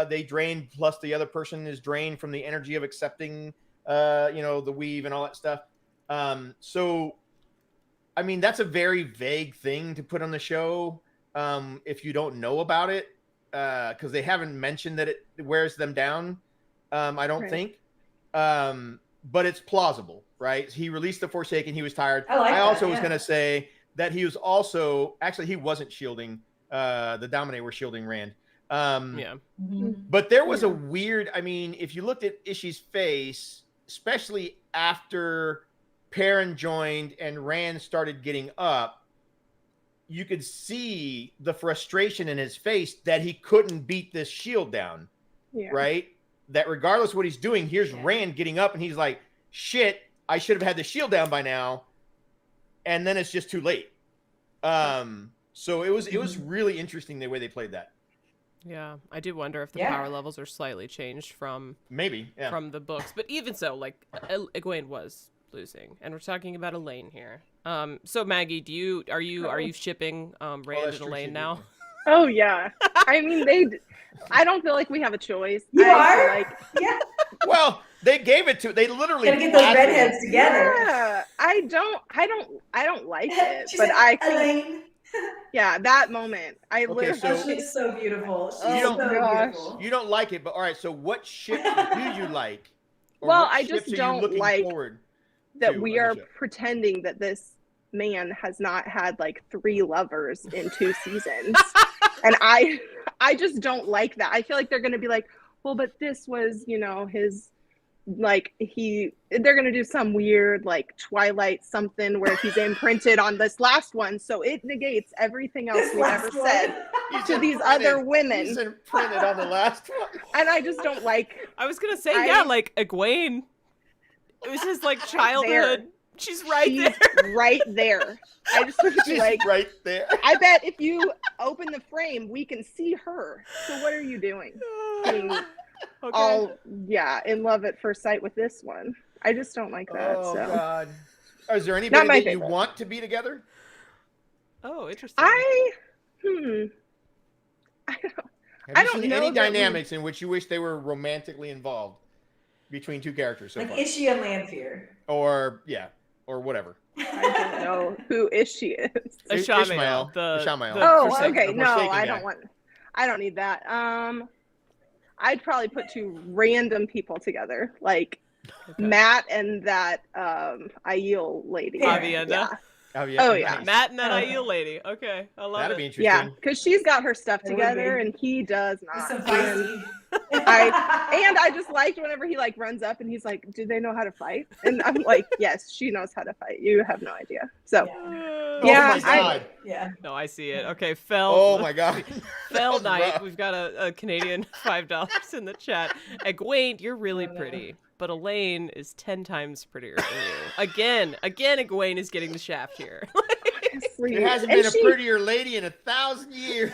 they drain. Plus the other person is drained from the energy of accepting, the weave and all that stuff. So, I mean, that's a very vague thing to put on the show if you don't know about it, because they haven't mentioned that it wears them down. I don't think. But it's plausible, right? He released the Forsaken. He was tired. I also was going to say that he was also... Actually, he wasn't shielding. The Dominae were shielding Rand. But there was a weird... I mean, if you looked at Ishi's face, especially after Perrin joined and Rand started getting up, you could see the frustration in his face that he couldn't beat this shield down, right? That regardless of what he's doing, here's Rand getting up and he's like, shit, I should have had the shield down by now, and then it's just too late. So it was really interesting the way they played that. Yeah, I do wonder if the power levels are slightly changed from from the books, but even so, like Iguaine was losing, and we're talking about Elaine here. So Maggie, are you shipping Rand and Elaine now? Oh yeah. I mean, I don't feel like we have a choice. You I feel are? like, Yeah. Well, they gave it to. They literally Gotta get those blasted redheads it. together. yeah. I don't like it, She but said, I think Elaine. yeah, that moment. I Okay, literally so- She looks so beautiful. She's You so don't- beautiful. You don't like it, but all right. So what ship do you like? Or Well, what I ships just are you don't looking like forward that to we on the are show? pretending that this man has not had like 3 lovers in 2 seasons. And I just don't like that. I feel like they're going to be like, well, but this was, his, like, they're going to do some weird, like, Twilight something where he's imprinted on this last one. So it negates everything else we've ever said to these other women. He's imprinted on the last one. And I just don't like. I was going to say, like Iguaine. It was his, like, childhood. There. She's right there. Right there. I just want to be She's like, right there. I bet if you open the frame, we can see her. So what are you doing? Being in love at first sight with this one. I just don't like that. Oh so. God. Is there Not anybody my that you favorite. want to be together? Oh, interesting. I Have I you don't seen know any that we- dynamics in which you wish they were romantically involved between 2 characters so Like, far? is she a Lanfear? Or whatever. I don't know who she is. Ishmael. Ishmael. Oh, Forsaken. okay. The No, Forsaken I guy. don't need that. I'd probably put 2 random people together, like Matt and that Aiel lady. Avienda. Yeah. Oh yeah. Oh, yeah. Nice. Matt and that Aiel lady. Okay, I love That'd it. be interesting. Yeah, because she's got her stuff It would together be. and he does There's not. some And feisty. I just liked whenever he like runs up and he's like, "Do they know how to fight?" And I'm like, "Yes, she knows how to fight. You have no idea." So Oh my God. Yeah. No, I see it. Okay, Fel. Oh my God. Fel That was Knight. rough. We've got a Canadian $5 in the chat. Iguaine, you're really pretty, but Elaine is 10 times prettier than you. Again, Iguaine is getting the shaft here. There hasn't And been a prettier lady in 1,000 years.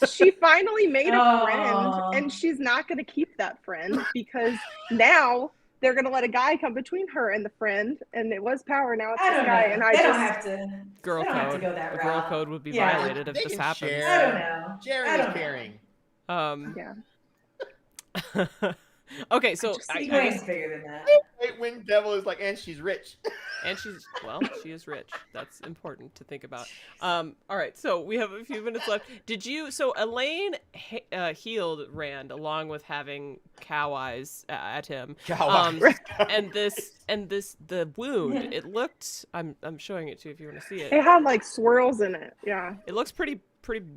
she finally made a Aw. friend, and she's not going to keep that friend because now they're going to let a guy come between her and the friend, and it was power. Now it's I this don't guy, know. and I They just don't have to. Girl they don't have to code. go that The route. girl code would be Yeah. violated if They this can happens. share. I don't know. Jerry I is don't know. caring. yeah. Okay, so Iguaine's bigger than that. Great Winged Devil is like, and she's rich. and she is rich. That's important to think about. All right, so we have a few minutes left. So Elaine healed Rand along with having cow eyes at him. Cow eyes. And the wound, it looked, I'm showing it to you if you want to see it. It had like swirls in it. Yeah. It looks pretty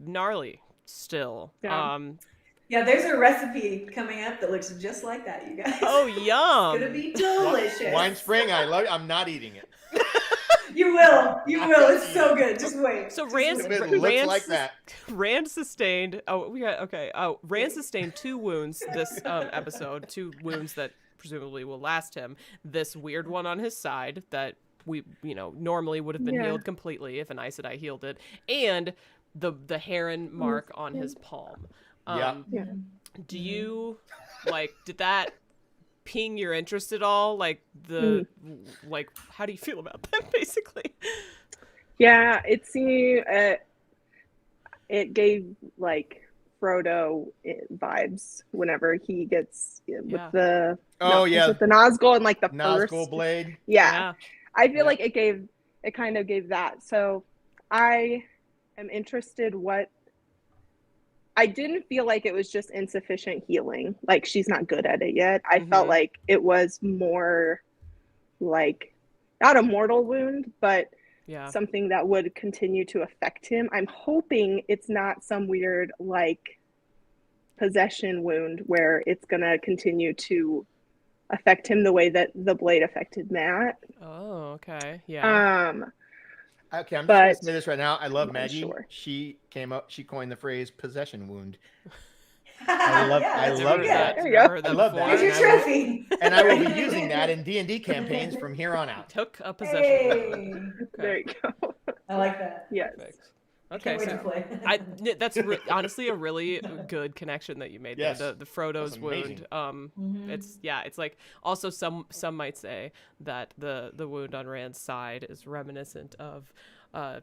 gnarly still. Yeah. Yeah, there's a recipe coming up that looks just like that, you guys. Oh, yum. It's gonna be delicious. Wine Spring, I love it. I'm not eating it. You will. You will. It's so good. Just wait. So Just Rand, wait. It looks like that. Rand sustained. Rand sustained 2 wounds this episode. 2 wounds that presumably will last him. This weird one on his side that we normally would have been healed completely if an Aes Sedai healed it, and the heron mark on his palm. Do you did that ping your interest at all? How do you feel about that basically? Yeah, it seemed it gave like Frodo vibes whenever he gets with the with the Nazgul and like the Nazgul first blade. Yeah. I feel like it kind of gave that. So I am interested what I didn't feel like it was just insufficient healing. Like she's not good at it yet. I felt like it was more like not a mortal wound, but something that would continue to affect him. I'm hoping it's not some weird like possession wound where it's gonna continue to affect him the way that the blade affected Matt. Oh, okay. Yeah. Okay, I'm just going to say this right now. I love Maggie. Sure. She coined the phrase possession wound. I love that. There you go. I love that. Here's your trophy. And I will be using that in D&D campaigns from here on out. Took a possession. Hey. There you go. I like that. Yes. Perfect. Can't Okay, wait to play. that's honestly a really good connection that you made there. Yes. The Frodo's wound. It's like also some might say that the wound on Rand's side is reminiscent of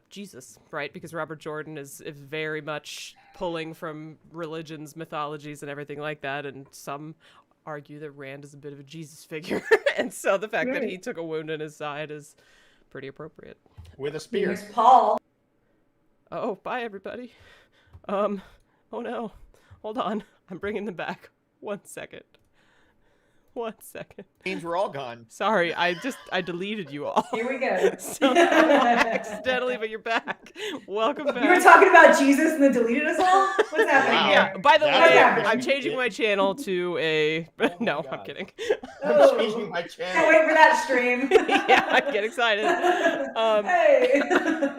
Jesus, right? Because Robert Jordan is very much pulling from religions, mythologies, and everything like that, and some argue that Rand is a bit of a Jesus figure, and so the fact that he took a wound in his side is pretty appropriate. With a spear. Here's Paul. Oh, bye everybody. Oh no. Hold on. I'm bringing them back. 1 second. 1 second. Means we're all gone. Sorry, I deleted you all. Here we go. Accidentally, but you're back. Welcome back. You were talking about Jesus and then deleted us all? What's happening Wow. here? Yeah, by the That's way, happening. I'm changing my channel to a... No, I'm kidding. Oh. Changing my Can't channel. wait for that stream. Yeah, get excited. Hey.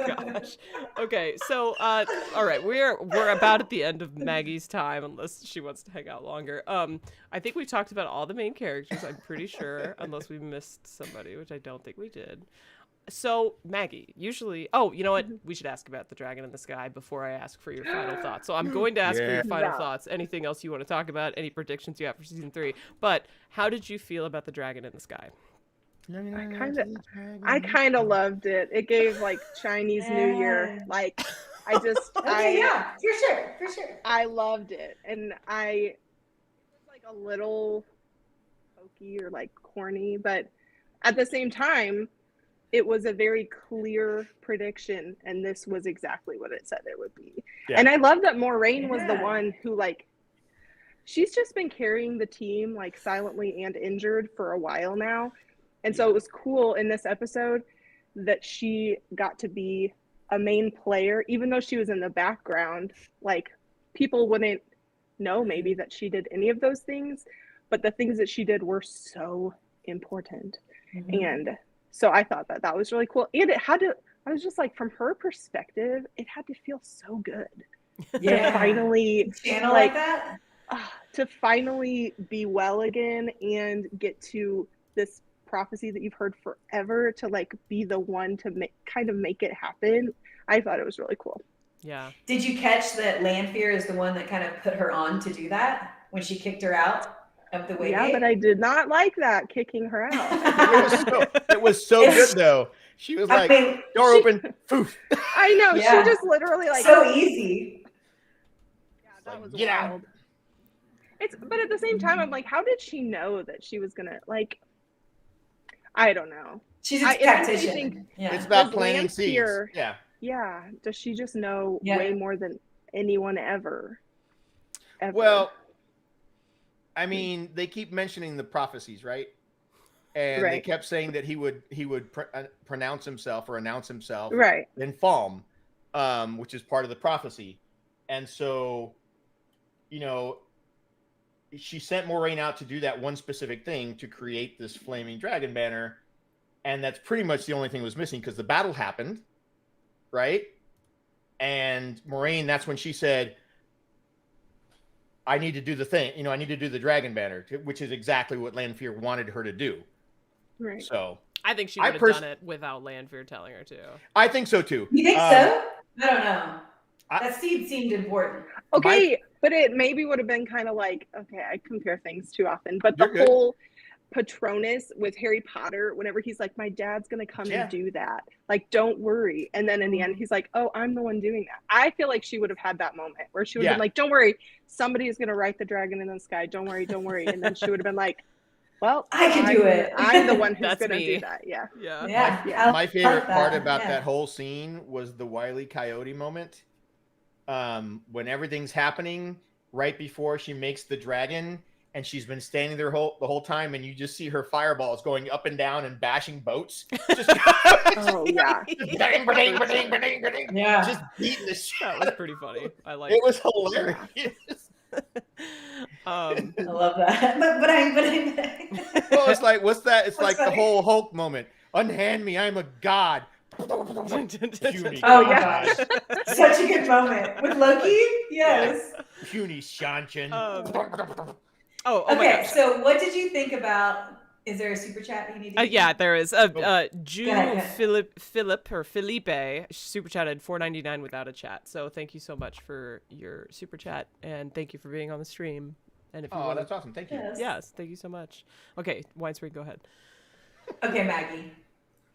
Gosh. Okay, so all right, we're about at the end of Maggie's time, unless she wants to hang out longer. I think we talked about all the main characters, I'm pretty sure, unless we missed somebody, which I don't think we did. So Maggie, usually, you know what? We should ask about the dragon in the sky before I ask for your final thoughts. So I'm going to ask for your final thoughts. Anything else you want to talk about? Any predictions you have for season 3? But how did you feel about the dragon in the sky? I kind of loved it. It gave like Chinese New Year. Like I just for sure. I loved it, and I was like a little hokey or like corny, but at the same time, it was a very clear prediction, and this was exactly what it said it would be. Yeah. And I love that Moraine was the one who like. She's just been carrying the team like silently and injured for a while now. And so it was cool in this episode that she got to be a main player, even though she was in the background. Like, people wouldn't know maybe that she did any of those things, but the things that she did were so important. And so I thought that was really cool. And it had to, I was just like, from her perspective, it had to feel so good. To finally, channel like that? To finally be well again and get to this prophecy that you've heard forever, to like be the one to make it happen. I thought it was really cool. Yeah. Did you catch that Lanfear is the one that kind of put her on to do that when she kicked her out of the way? Yeah, but I did not like that, kicking her out. It was so good though. She was like, door open, poof. I know, she just literally like so easy. Yeah, that was wild. But at the same time, I'm like, how did she know that she was gonna like? I don't know. She's a tactician. It's about planting seeds. Yeah. Yeah. Does she just know way more than anyone ever? Well, I mean, they keep mentioning the prophecies, right? And they kept saying that he would pronounce himself or announce himself in Falm, which is part of the prophecy. And so, you know, she sent Moraine out to do that one specific thing, to create this flaming dragon banner. And that's pretty much the only thing that was missing, because the battle happened, right? And Moraine, that's when she said, I need to do the thing. You know, I need to do the dragon banner, which is exactly what Lanfear wanted her to do. Right. So I think she would have done it without Lanfear telling her to. I think so too. You think so? I don't know. That seed seemed important. Okay, but it maybe would have been kind of like, okay, I compare things too often, but the whole Patronus with Harry Potter, whenever he's like, my dad's gonna come and do that, like, don't worry, and then in the end he's like, oh, I'm the one doing that. I feel like she would have had that moment where she would have been like, don't worry, somebody is gonna write the dragon in the sky, don't worry, and then she would have been like, well, I can do it. I'm the one who's gonna do that. My favorite part about that whole scene was the Wile E. Coyote moment, when everything's happening right before she makes the dragon. And she's been standing there the whole time, and you just see her fireballs going up and down and bashing boats. Just, oh yeah, just beating the shit. That was pretty funny. I like. It was hilarious. I love that. But I. Well, it's like, what's that? It's like the whole Hulk moment. Unhand me, I'm a god. Puny Oh god. gosh, such a good moment with Loki. Yes. Puny Shanchin. Oh my Okay, gosh. so what did you think about? Is there a super chat that you need to? Yeah, there is. Jew Go ahead. Felipe super chatted $4.99 without a chat. So thank you so much for your super chat, and thank you for being on the stream. And if you want, that's awesome. Thank you. Yes, thank you so much. Okay, Winespring, go ahead. Okay, Maggie,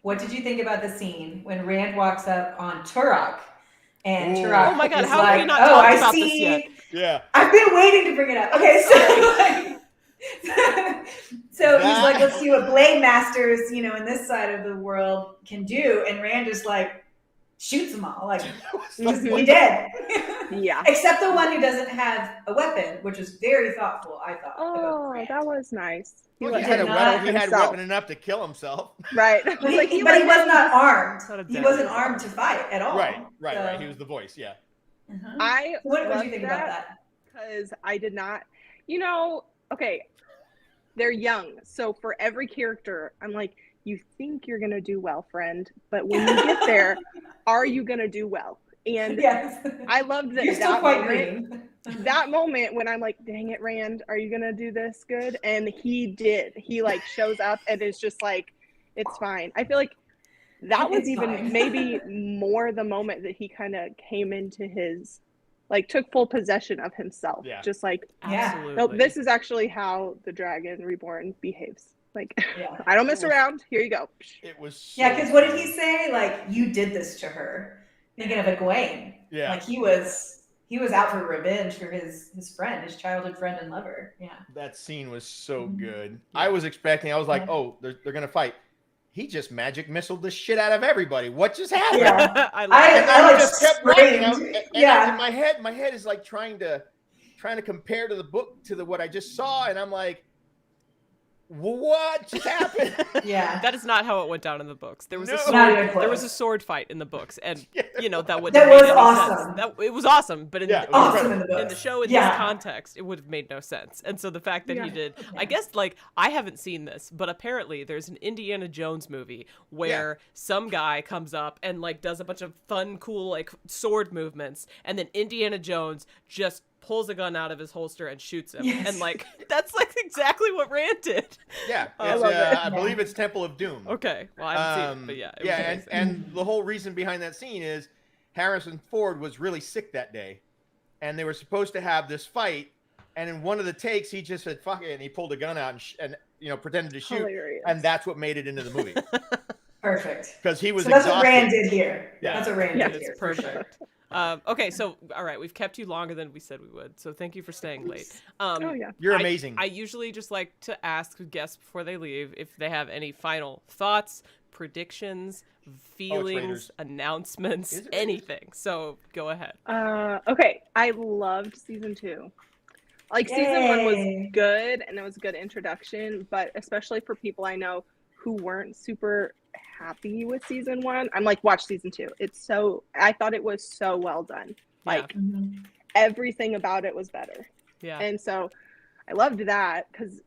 what did you think about the scene when Rand walks up on Turok? And Turok Oh my God, is how have like, we not "Oh, talked I about see." this yet? Yeah. I've been waiting to bring it up. Okay, so he's like, let's see what Blade Masters, in this side of the world can do, and Rand just like shoots them all, like you dead. Yeah. Except the one who doesn't have a weapon, which is very thoughtful, I thought. Oh, that was nice. Well, he had a weapon. He had weapon enough to kill himself. Right. But he was not armed. He wasn't armed to fight at all. Right. He was the voice. Yeah. What did you think about that? Because I did not, okay, they're young. So for every character, I'm like, you think you're going to do well, friend. But when you get there, are you going to do well? And I loved that. You're still quite green. That moment when I'm like, dang it, Rand, are you going to do this good? And he did. He like shows up and is just like, it's fine. I feel like that was even maybe more the moment that he kind of came into his, like, took full possession of himself. Yeah. Just like, Absolutely. nope, this is actually how the Dragon Reborn behaves. Like, I don't mess around. Here you go. It was. So because what did he say? Like, you did this to her. Thinking of Iguaine. Yeah. Like he was out for revenge for his friend, his childhood friend and lover. Yeah. That scene was so good. I was like, oh, they're gonna fight. He just magic missiled the shit out of everybody. What just happened? Yeah. I just kept writing. Yeah. My head is like trying to compare to the book to what I just saw, and I'm like, what just happened? Yeah. That is not how it went down in the books. There was there was a sword fight in the books, and that would that was awesome. It was awesome, but in the show in this context, it would have made no sense. And so the fact that he did, I guess, like, I haven't seen this, but apparently there's an Indiana Jones movie where some guy comes up and like does a bunch of fun, cool like sword movements, and then Indiana Jones just pulls a gun out of his holster and shoots him. Yes. And like that's like exactly what Rand did. Yeah, I believe it's Temple of Doom. Okay, well I haven't seen it, but yeah. And the whole reason behind that scene is Harrison Ford was really sick that day, and they were supposed to have this fight, and in one of the takes he just said fuck it, and he pulled a gun out and pretended to shoot. Hilarious. And that's what made it into the movie. Perfect. Because he was so that's exhausted. What Rand did here. Yeah. That's what Rand did here. It's perfect. Okay, so all right, we've kept you longer than we said we would, so thank you for staying late. You're amazing. I usually just like to ask guests before they leave if they have any final thoughts, predictions, feelings, announcements, anything. So go ahead. Okay, I loved season 2. Like, season 1 was good, and it was a good introduction, but especially for people I know who weren't super happy with season 1, I'm like, watch season 2. I thought it was so well done. Like, everything about it was better. Yeah. And so I loved that, because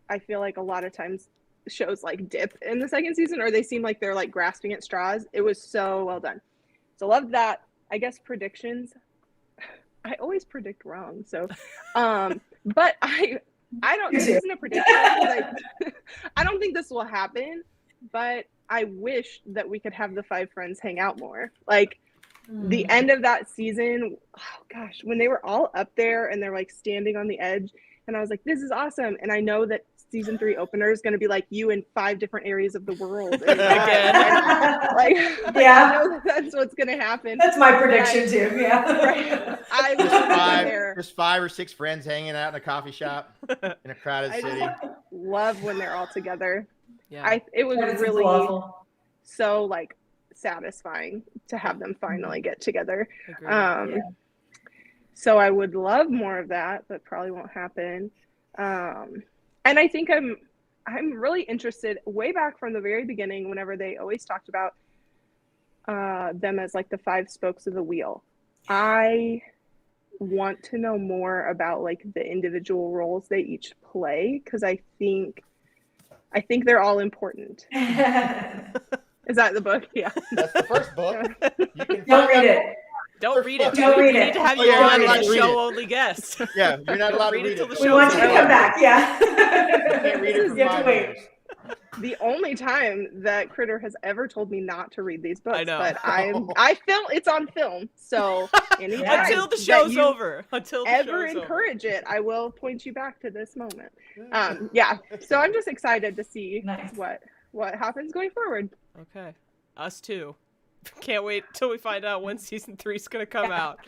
I feel like a lot of times shows like dip in the second season, or they seem like they're like grasping at straws. It was so well done. So loved that. I guess predictions, I always predict wrong. So, but I don't, this isn't a prediction. Like, I don't think this will happen, but I wish that we could have the 5 friends hang out more. Like, the end of that season, oh gosh, when they were all up there and they're like standing on the edge, and I was like, this is awesome. And I know that season 3 opener is going to be like you in 5 different areas of the world. And I know that's what's going to happen. That's my prediction too. Yeah. Right. I there's 5 or 6 friends hanging out in a coffee shop in a crowded city. I love when they're all together. Yeah. It was really awful. So like satisfying to have them finally get together. So I would love more of that, but probably won't happen. And I think I'm really interested, way back from the very beginning, whenever they always talked about them as like the 5 spokes of the wheel. I want to know more about like the individual roles they each play, because I think they're all important. Is that the book? Yeah. That's the first book. You can Don't read it. Don't read it. Don't read We it. need to have Oh, you you're not on allowed as to read show it. only guest. Yeah, you're not allowed to Read it read till it. the We show want you to come back. Yeah. You can't read it for You have to 5 wait. years. The only time that Kritter has ever told me not to read these books, I know. but I film it's on film, so anytime Until the that show's you over. Until the ever show's over. encourage it, I will point you back to this moment. Yeah, so I'm just excited to see what happens going forward. Okay, us too. Can't wait till we find out when season 3 is gonna come out.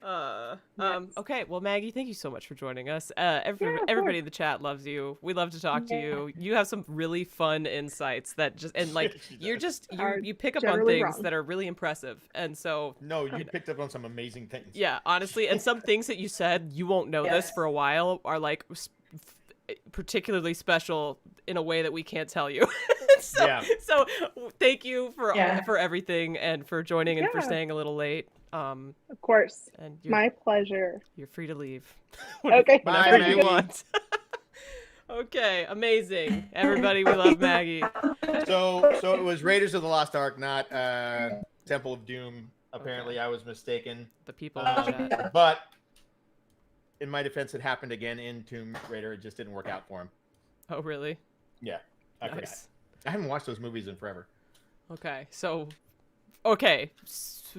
Okay, well, Maggie, thank you so much for joining us. Everybody in the chat loves you. We love to talk to you. You have some really fun insights that you pick up on things that are really impressive, and so no, you picked up on some amazing things. Yeah, honestly, and some things that you said you won't know this for a while are like particularly special in a way that we can't tell you. So thank you for everything and for joining and for staying a little late. Of course. And my pleasure. You're free to leave. Okay. Whenever you want. Okay, amazing. Everybody, we love Maggie. So it was Raiders of the Lost Ark, not Temple of Doom. Apparently, I was mistaken. The people in the chat. But in my defense, it happened again in Tomb Raider. It just didn't work out for him. Oh, really? Yeah. I forgot. I haven't watched those movies in forever. Okay, so... Okay.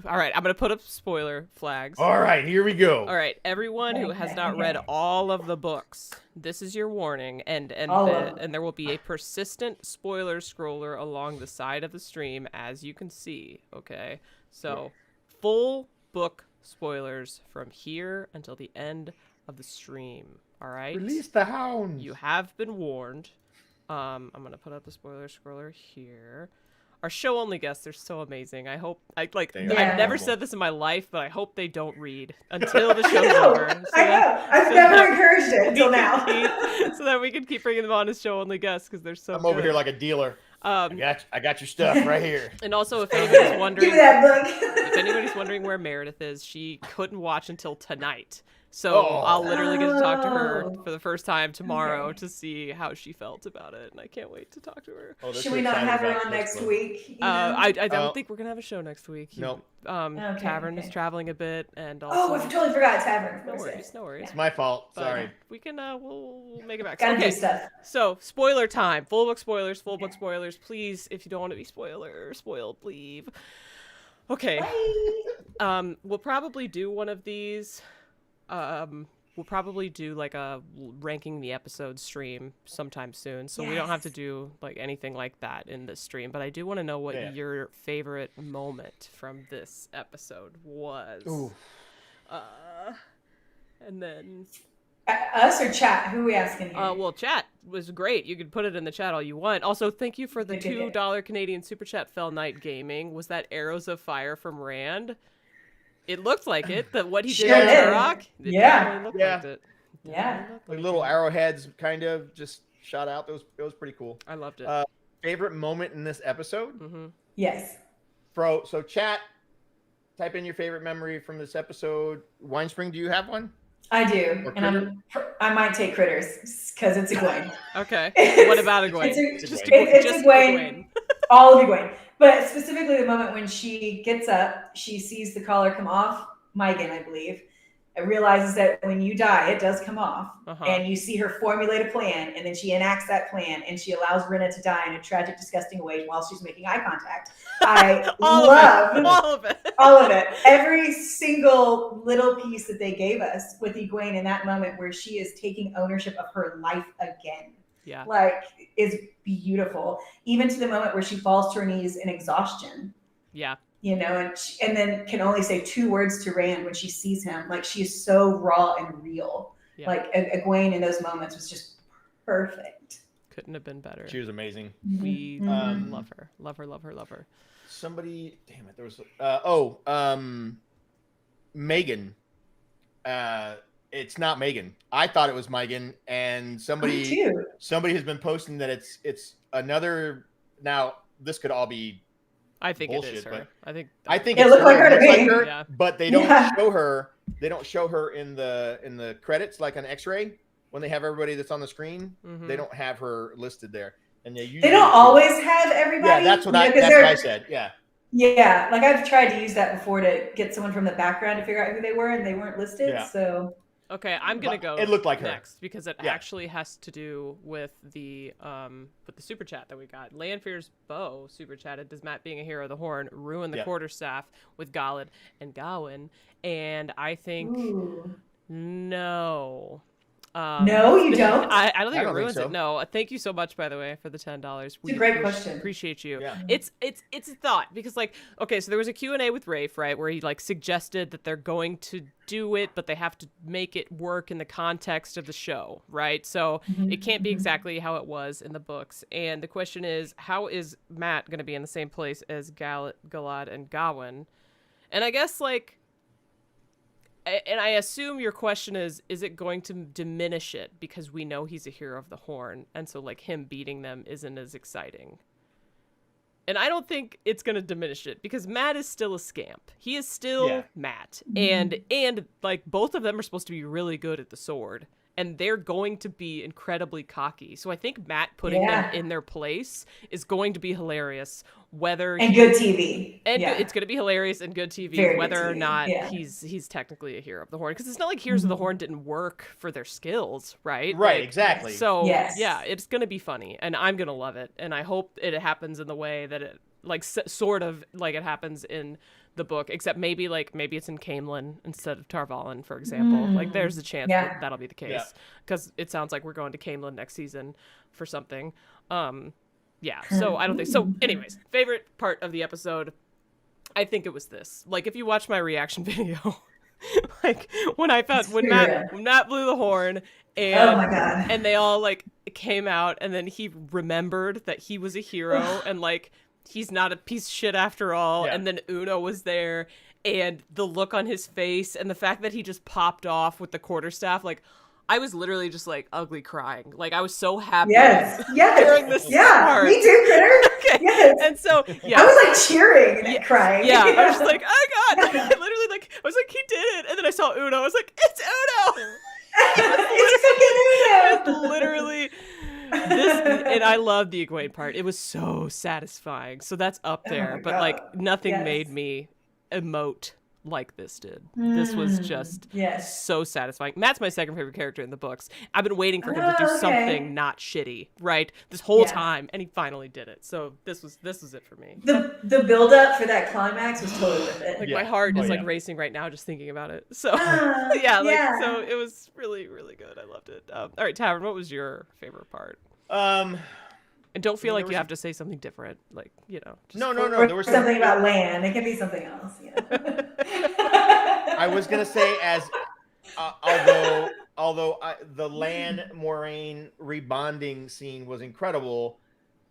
All right, I'm going to put up spoiler flags. All right, here we go. All right, everyone who has not read all of the books, this is your warning, and there will be a persistent spoiler scroller along the side of the stream, as you can see, okay? So, full book spoilers from here until the end of the stream, all right? Release the hounds. You have been warned. I'm going to put up the spoiler scroller here. Our show-only guests are so amazing. I've never said this in my life, but I hope they don't read until the show's over. I know. I've never encouraged it until now. So that we can keep bringing them on as show-only guests because they're so I'm good. over here like a dealer. I got your stuff right here. And also, if anybody's wondering, give me that book. If anybody's wondering where Meredith is, she couldn't watch until tonight. So I'll literally get to talk to her for the first time tomorrow to see how she felt about it, and I can't wait to talk to her. Should we not have her on next week? I don't think we're gonna have a show next week. Nope. Tavern is traveling a bit, and also... Oh, I totally forgot Tavern. No worries. It's my fault. Sorry. We can we'll make it back. Gotta do stuff. So spoiler time. Full book spoilers. Please, if you don't want to be spoiled, leave. Okay. We'll probably do one of these. We'll probably do like a ranking the episode stream sometime soon, so we don't have to do like anything like that in this stream, but I do want to know what your favorite moment from this episode was. Ooh. And then us or chat? Who are we asking here? Well, chat was great. You could put it in the chat all you want. Also, thank you for the $2 Canadian Super Chat. Fell Night Gaming. Was that Arrows of Fire from Rand? It looked like it. What he did on Turok. Yeah. Like it. Yeah. Like little arrowheads kind of just shot out. It was pretty cool. I loved it. Favorite moment in this episode? Mm-hmm. Yes. So chat, type in your favorite memory from this episode. Winespring, do you have one? I do, and I might take Critters because it's Iguaine. Okay. What about Iguaine? It's Iguaine. All of Iguaine. But specifically the moment when she gets up, she sees the collar come off, Megan, I believe. It realizes that when you die, it does come off. And you see her formulate a plan, and then she enacts that plan, and she allows Rinna to die in a tragic, disgusting way while she's making eye contact. I love all of it. Every single little piece that they gave us with Iguaine in that moment where she is taking ownership of her life again. Yeah. Like, is beautiful. Even to the moment where she falls to her knees in exhaustion. Yeah. You know, and then can only say 2 words to Rand when she sees him. Like, she is so raw and real. Yeah. Like, Iguaine in those moments was just perfect. Couldn't have been better. She was amazing. We love her. Love her. Somebody, damn it, there was Megan. It's not Megan. I thought it was Megan, and somebody has been posting that it's another. Now this could all be. I think bullshit, it is her. I think it looked like her to me. Yeah. But they don't show her. They don't show her in the credits like an X-ray when they have everybody that's on the screen. Mm-hmm. They don't have her listed there. And they don't always have everybody. Yeah, that's what I said. Yeah. Yeah, like I've tried to use that before to get someone from the background to figure out who they were, and they weren't listed. Yeah. So okay, I'm gonna go. It looked like next because it actually has to do with the super chat that we got. Lanfear's bow super chatted. Does Matt being a hero of the horn ruin the quarterstaff with Galad and Gawain? And I think no. No, you don't. I don't think it ruins it. No. Thank you so much, by the way, for the $10. It's a great question. Appreciate you. Yeah. It's a thought because okay, so there was a Q&A with Rafe, right, where he suggested that they're going to do it, but they have to make it work in the context of the show, right? So it can't be exactly how it was in the books. And the question is, how is Matt going to be in the same place as Galad and Gawain? And I guess and I assume your question is it going to diminish it because we know he's a hero of the horn, and so him beating them isn't as exciting? And I don't think it's going to diminish it because Matt is still a scamp. He is still Matt. And both of them are supposed to be really good at the sword, and they're going to be incredibly cocky. So I think Matt putting them in their place is going to be hilarious. And good TV. And it's going to be hilarious and good TV, Very whether good or TV. not he's technically a hero of the horn. Because it's not like Heroes of the Horn didn't work for their skills, right? Right, exactly. So, it's going to be funny, and I'm going to love it. And I hope it happens in the way that it, sort of like it happens in the book, except maybe it's in Camelin instead of Tarvalin, for example. There's a chance that that'll be the case. Because it sounds like we're going to Camelin next season for something. So I don't think so. Anyways, favorite part of the episode, I think it was this. If you watch my reaction video, when Matt blew the horn and oh my God. and they all came out, and then he remembered that he was a hero and he's not a piece of shit after all, and then Uno was there, and the look on his face and the fact that he just popped off with the quarterstaff, I was literally just ugly crying. I was so happy during this part. Me too, Kritter. Okay. Yes. And so, I was cheering and crying. Yeah, I was just oh God. I literally I was he did it. And then I saw Uno. I was it's Uno. It's fucking Uno. It's literally this, and I love the Iguaine part. It was so satisfying. So that's up there. But nothing made me emote like this did. This was just so satisfying. Matt's my second favorite character in the books. I've been waiting for him to do something not shitty, right? This whole time, and he finally did it. So this was it for me. The build up for that climax was totally worth it. My heart is racing right now just thinking about it. So so it was really, really good. I loved it. All right, Tavern, what was your favorite part? And don't feel you have to say something different, Just No. There was something about land. It can be something else. I was gonna say although the land Moraine rebonding scene was incredible,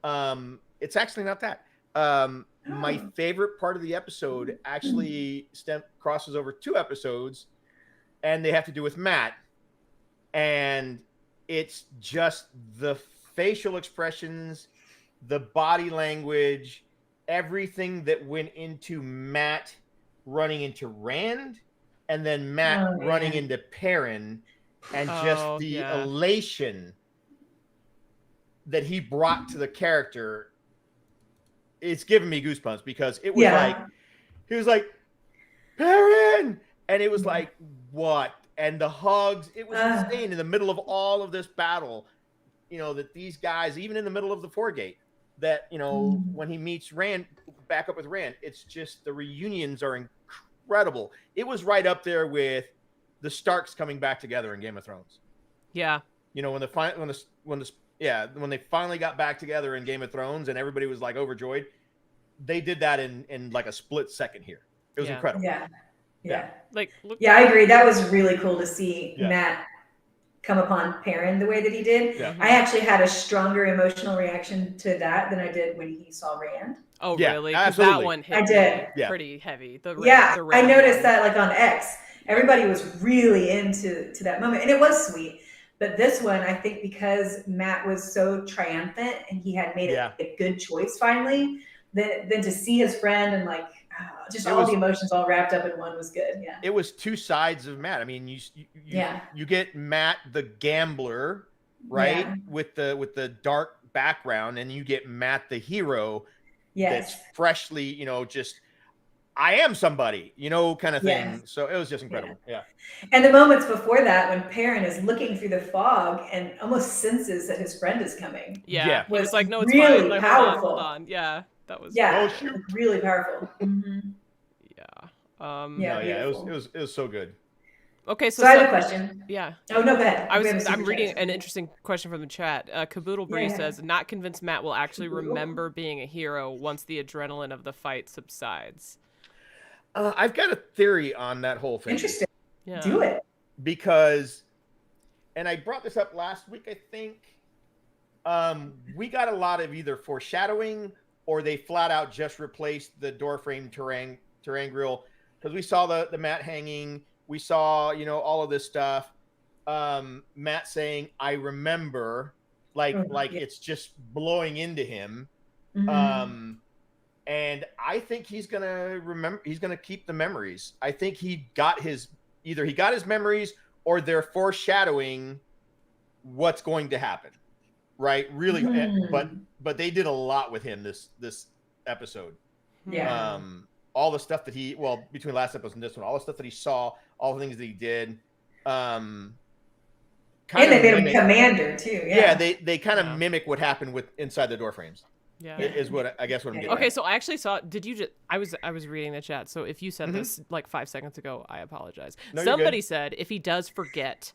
it's actually not that. My favorite part of the episode actually crosses over 2 episodes, and they have to do with Matt, and it's just the facial expressions, the body language, everything that went into Matt running into Rand, and then Matt running into Perrin, and just the elation that he brought to the character. It's giving me goosebumps because it was he was Perrin, and it was what? And the hugs, it was insane in the middle of all of this battle. That these guys, even in the middle of the Foregate, that, when he meets Rand, back up with Rand, it's just the reunions are incredible. It was right up there with the Starks coming back together in Game of Thrones. Yeah. When they finally got back together in Game of Thrones and everybody was overjoyed, they did that in a split second here. It was incredible. Yeah. I agree. That was really cool to see Matt come upon Perrin the way that he did. Yeah. I actually had a stronger emotional reaction to that than I did when he saw Rand. Oh, really? Because that one hit pretty heavy. The I noticed that on X, everybody was really into that moment, and it was sweet. But this one, I think because Matt was so triumphant and he had made a good choice finally, then to see his friend and the emotions all wrapped up in one was good. Yeah. It was 2 sides of Matt. I mean, you get Matt the gambler, right? Yeah. With the dark background, and you get Matt the hero. Yes. That's freshly, you know, just I am somebody, you know, kind of thing. Yes. So it was just incredible. Yeah. And the moments before that, when Perrin is looking through the fog and almost senses that his friend is coming. Yeah. He was like, no, it's really fine. Like, powerful. Hold on. Yeah. That was. Yeah. Oh, shoot. Really powerful. Mm-hmm. Yeah. It was so good. Okay, so I have a question. Yeah. Oh no, go ahead. I'm reading an interesting question from the chat. Caboodleberry says, "Not convinced Matt will actually remember being a hero once the adrenaline of the fight subsides." I've got a theory on that whole thing. Interesting. Yeah. Do it. Because, and I brought this up last week, I think. We got a lot of either foreshadowing or they flat out just replaced the doorframe terrain grill, because we saw the mat hanging. We saw, you know, all of this stuff. Matt saying, "I remember," like it's just blowing into him. Mm-hmm. And I think he's gonna remember. He's gonna keep the memories. I think either he got his memories or they're foreshadowing what's going to happen. Right? Really, but they did a lot with him this episode. Yeah. All the stuff that between last episode and this one, all the stuff that he saw, all the things that he did. And they made him commander too. Yeah, they kind of mimic what happened with inside the door frames. Yeah, is what I guess what I'm getting. Okay, at. So I actually saw. Did you just? I was reading the chat. So if you said this like 5 seconds ago, I apologize. No, somebody said if he does forget.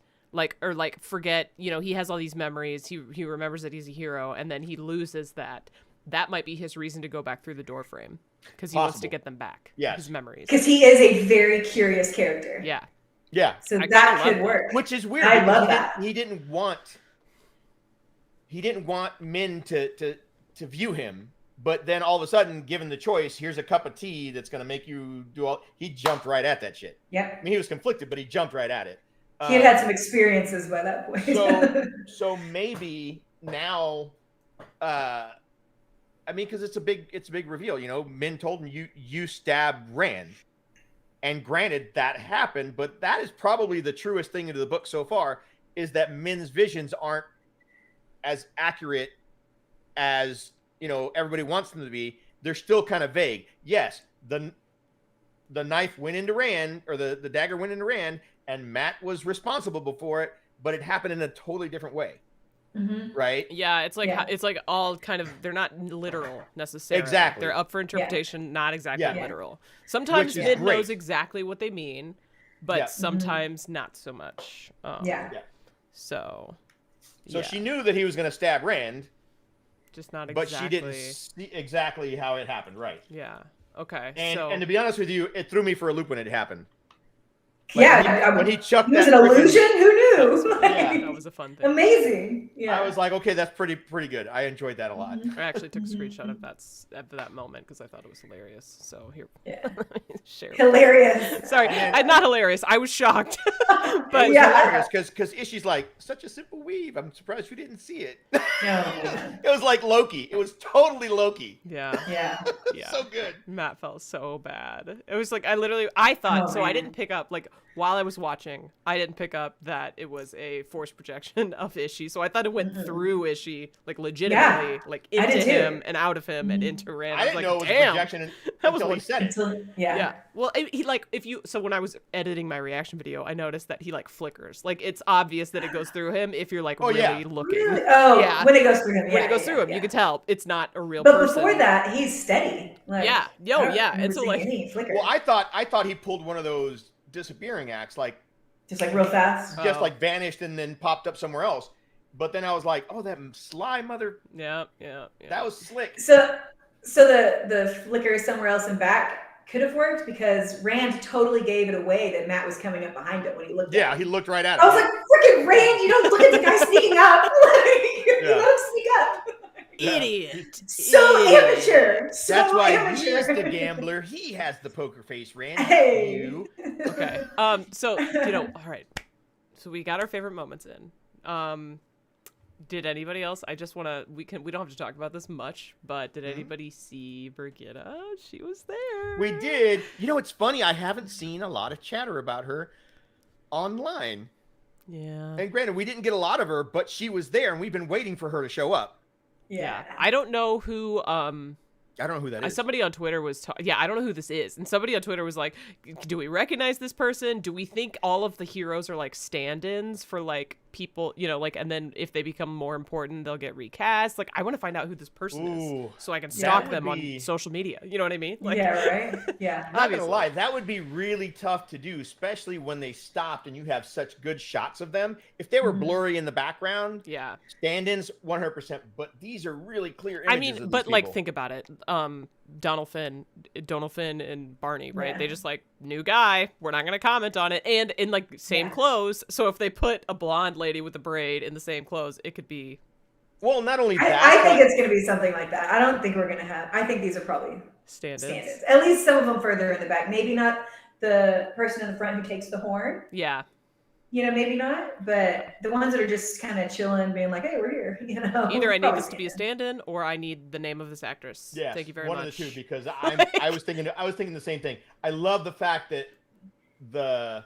Forget, you know, he has all these memories. He remembers that he's a hero, and then he loses that. That might be his reason to go back through the door frame because he wants to get them back. Yes. His memories. Because he is a very curious character. Yeah. Yeah. So that could work. Which is weird. I love that. He didn't want Min to view him, but then all of a sudden, given the choice, here's a cup of tea that's going to make you do all. He jumped right at that shit. Yep. I mean, he was conflicted, but he jumped right at it. He had some experiences by that point. so maybe now, I mean, because it's a big reveal. You know, Min told him you stabbed Rand, and granted that happened, but that is probably the truest thing into the book so far is that Min's visions aren't as accurate as everybody wants them to be. They're still kind of vague. Yes, the knife went into Rand, or the dagger went into Rand. And Matt was responsible for it, but it happened in a totally different way, right? Yeah, it's like all kind of, they're not literal necessarily. Exactly, they're up for interpretation, not exactly literal. Sometimes Mid knows exactly what they mean, but sometimes not so much. So she knew that he was going to stab Rand, just not exactly. But she didn't see exactly how it happened, right? Yeah. Okay. And to be honest with you, it threw me for a loop when it happened. When he chucked it was that an illusion. Who knew? That was a fun thing. Amazing. Yeah. I was like, okay, that's pretty good. I enjoyed that a lot. I actually took a screenshot of that moment because I thought it was hilarious. So here, share. Hilarious. Sorry, not hilarious. I was shocked. But it was hilarious because Ishi's like, such a simple weave. I'm surprised you didn't see it. It was like Loki. It was totally Loki. Yeah. So good. Matt felt so bad. It was like I thought I didn't pick up while I was watching. I didn't pick up that it was a force projection of Ishi. So I thought it went through Ishi, legitimately, into him and out of him and into Rand. I didn't know it was a projection until he said it. Yeah. Well, when I was editing my reaction video, I noticed that he flickers. It's obvious that it goes through him if you're really looking. Really? Oh, yeah. When it goes through him. When it goes through him, you can tell it's not a real person. But before that, he's steady. And so well, I thought he pulled one of those disappearing acts, just real fast, just vanished and then popped up somewhere else. But then I was like, oh, that sly mother. Yeah. That was slick. So the flicker somewhere else and back could have worked because Rand totally gave it away that Matt was coming up behind him when he looked. Yeah, he looked right at him. I was like, freaking Rand, you don't look at the guy sneaking up. You let him sneak up. Idiot. So amateur. That's why he's the gambler. He has the poker face, Rand. Hey. Okay. So, all right. So we got our favorite moments in. Did anybody else? I just want to, we don't have to talk about this much, but did anybody see Brigitta? She was there. We did. It's funny. I haven't seen a lot of chatter about her online. Yeah. And granted, we didn't get a lot of her, but she was there and we've been waiting for her to show up. Yeah. I don't know who I don't know who that is. Somebody on Twitter was I don't know who this is. And somebody on Twitter was like, do we recognize this person? Do we think all of the heroes are like stand-ins for like people, you know, like, and then if they become more important, they'll get recast. Like, I want to find out who this person is so I can stalk them on social media. You know what I mean? Like, yeah, right? Yeah. Not gonna lie, that would be really tough to do, especially when they stopped and you have such good shots of them. If they were blurry in the background, stand-ins 100%, but these are really clear images. I mean, but like, think about it. Donalfin and Barney, right? Yeah. They just like, new guy, we're not gonna comment on it, and in like same clothes. So if they put a blonde lady with a braid in the same clothes, it could be. Well, not only that, I think it's gonna be something like that. I don't think we're gonna have. I think these are probably stand-ins. At least some of them further in the back. Maybe not the person in the front who takes the horn. Yeah. You know, maybe not, but the ones that are just kind of chilling, being like, "Hey, we're here." You know, either I need this to be a stand-in, or I need the name of this actress. Yes, thank you very much. One of the two, because I was thinking the same thing. I love the fact that the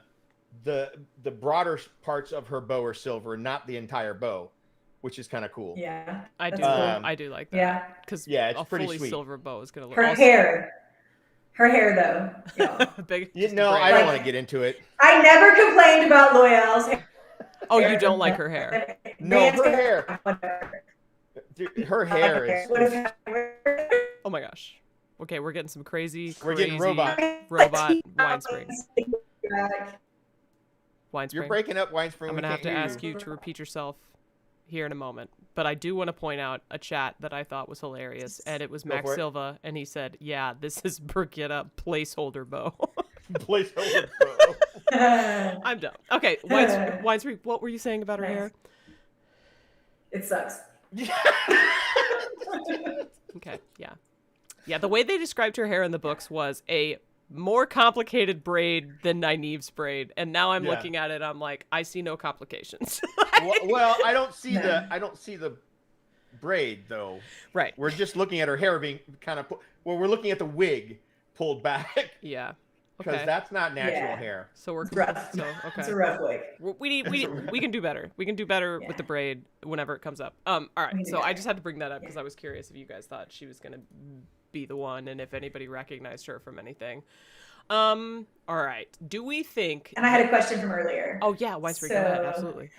broader parts of her bow are silver, not the entire bow, which is kind of cool. Yeah, I do like that. Yeah, because it's a pretty fully sweet. silver bow is gonna look. Her hair though. I don't want to get into it. I never complained about Loyal's hair. Oh, you don't like her hair? No, her hair. Dude, her hair is. Oh my gosh. Okay, we're getting some crazy. We're getting robot Winespring. Winespring. You're breaking up, Winespring. I'm gonna have to ask you to repeat yourself here in a moment, but I do want to point out a chat that I thought was hilarious, and it was Max Silva, and he said, "Yeah, this is Brigitte placeholder bow." Placeholder bow. I'm done. Okay, Winespring, what were you saying about her hair? It sucks. Okay, yeah. The way they described her hair in the books was a more complicated braid than Nynaeve's braid, and now I'm looking at it. I'm like, I see no complications. well, I don't see the braid though. Right. We're just looking at her hair being kind of. We're looking at the wig pulled back. Yeah. Because that's not natural hair. So we're rough. So okay. It's a rough wig. We can do better. We can do better with the braid whenever it comes up. All right. So I just had to bring that up because I was curious if you guys thought she was gonna be the one, and if anybody recognized her from anything. All right. Do we think? And I had a question from earlier. Oh yeah, Winespring, go ahead. Absolutely.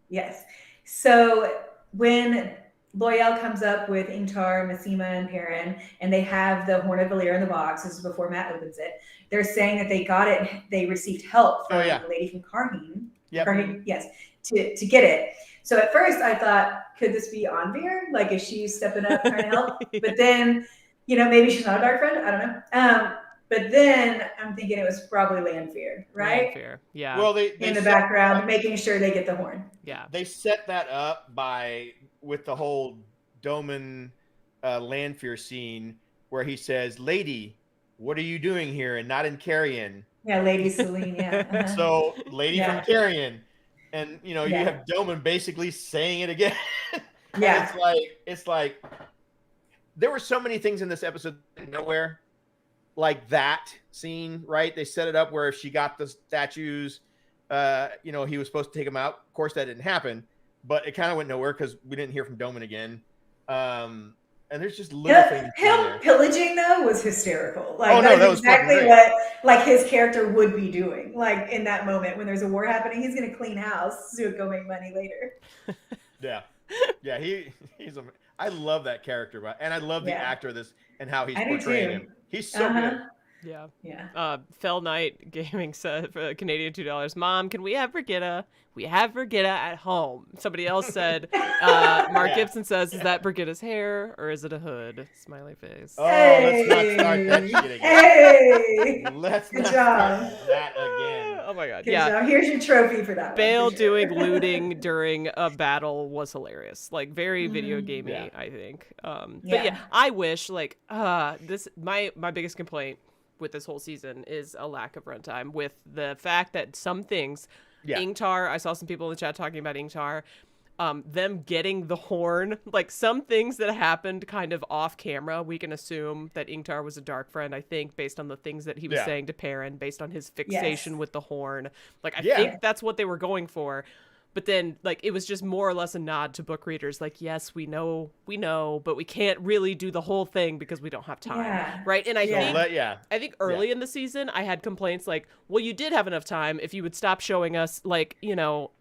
Yes. So when Loyal comes up with Ingtar, Massima, and Perrin, and they have the Horn of Valyr in the box. This is before Matt opens it. They're saying that they got it. They received help from the lady from Karheen. Yep. Karheen, yes, to get it. So at first I thought, could this be Anvir? Like, is she stepping up trying to help? But then, maybe she's not a dark friend. I don't know. But then I'm thinking it was probably Lanfear, right? Lanfear, yeah. Well, they in the background, making sure they get the horn. Yeah. They set that up with the whole Doman Lanfear scene where he says, "Lady, what are you doing here and not in Carrion?" Yeah, Lady Celine, yeah. Uh-huh. So, Lady from Carrion. And, you have Doman basically saying it again. Yeah. It's like, there were so many things in this episode nowhere. Like that scene, right? They set it up where if she got the statues, he was supposed to take them out. Of course, that didn't happen. But it kind of went nowhere because we didn't hear from Doman again. And there's just little things. Him pillaging though was hysterical. That was exactly what his character would be doing. Like in that moment when there's a war happening, he's gonna clean house to go make money later. Yeah. He's. I love that character, and I love the actor of this and how he's portraying him. He's so good. Yeah. Fell Knight Gaming said for Canadian $2, "Mom, can we have Brigitte? We have Brigitte at home." Somebody else said, Mark Gibson says, "Is that Brigitte's hair or is it a hood?" Smiley face. Oh, let's not start that shit again. Hey! Let's not start that again. Oh my god. Good job. Here's your trophy for that. Bale doing looting during a battle was hilarious. Like very video gamey, I think. But I wish this my biggest complaint with this whole season is a lack of runtime, with the fact that some things Ingtar, I saw some people in the chat talking about Ingtar, them getting the horn, like some things that happened kind of off camera, we can assume that Ingtar was a dark friend, I think, based on the things that he was saying to Perrin, based on his fixation with the horn. Like I think that's what they were going for. But then, like, it was just more or less a nod to book readers. Like, yes, we know, but we can't really do the whole thing because we don't have time, right? And I think early in the season, I had complaints like, well, you did have enough time if you would stop showing us, like, you know,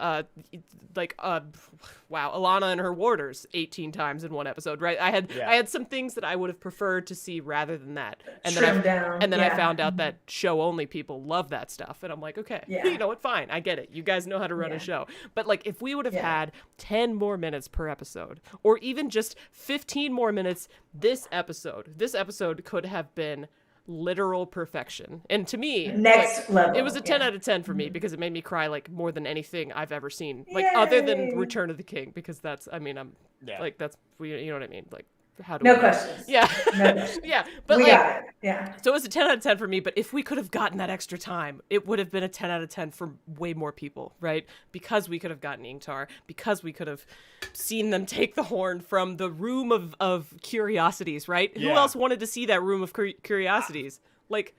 Alana and her warders 18 times in one episode, right? I had some things that I would have preferred to see rather than that. And then I found out that show only people love that stuff, and I'm like, okay, you know what? Fine, I get it. You guys know how to run a show, but like, if we would have had 10 more minutes per episode, or even just 15 more minutes this episode could have been literal perfection. And to me, next level. It was a 10 out of 10 for me because it made me cry like more than anything I've ever seen, like other than Return of the King, because that's, I mean, I'm like, that's, you know what I mean? Like, how do no questions. Yeah. No questions. Yeah. But we like, got it. Yeah. So it was a 10 out of 10 for me, but if we could have gotten that extra time, it would have been a 10 out of 10 for way more people, right? Because we could have gotten Ingtar, because we could have seen them take the horn from the room of curiosities, right? Who else wanted to see that room of curiosities? Like,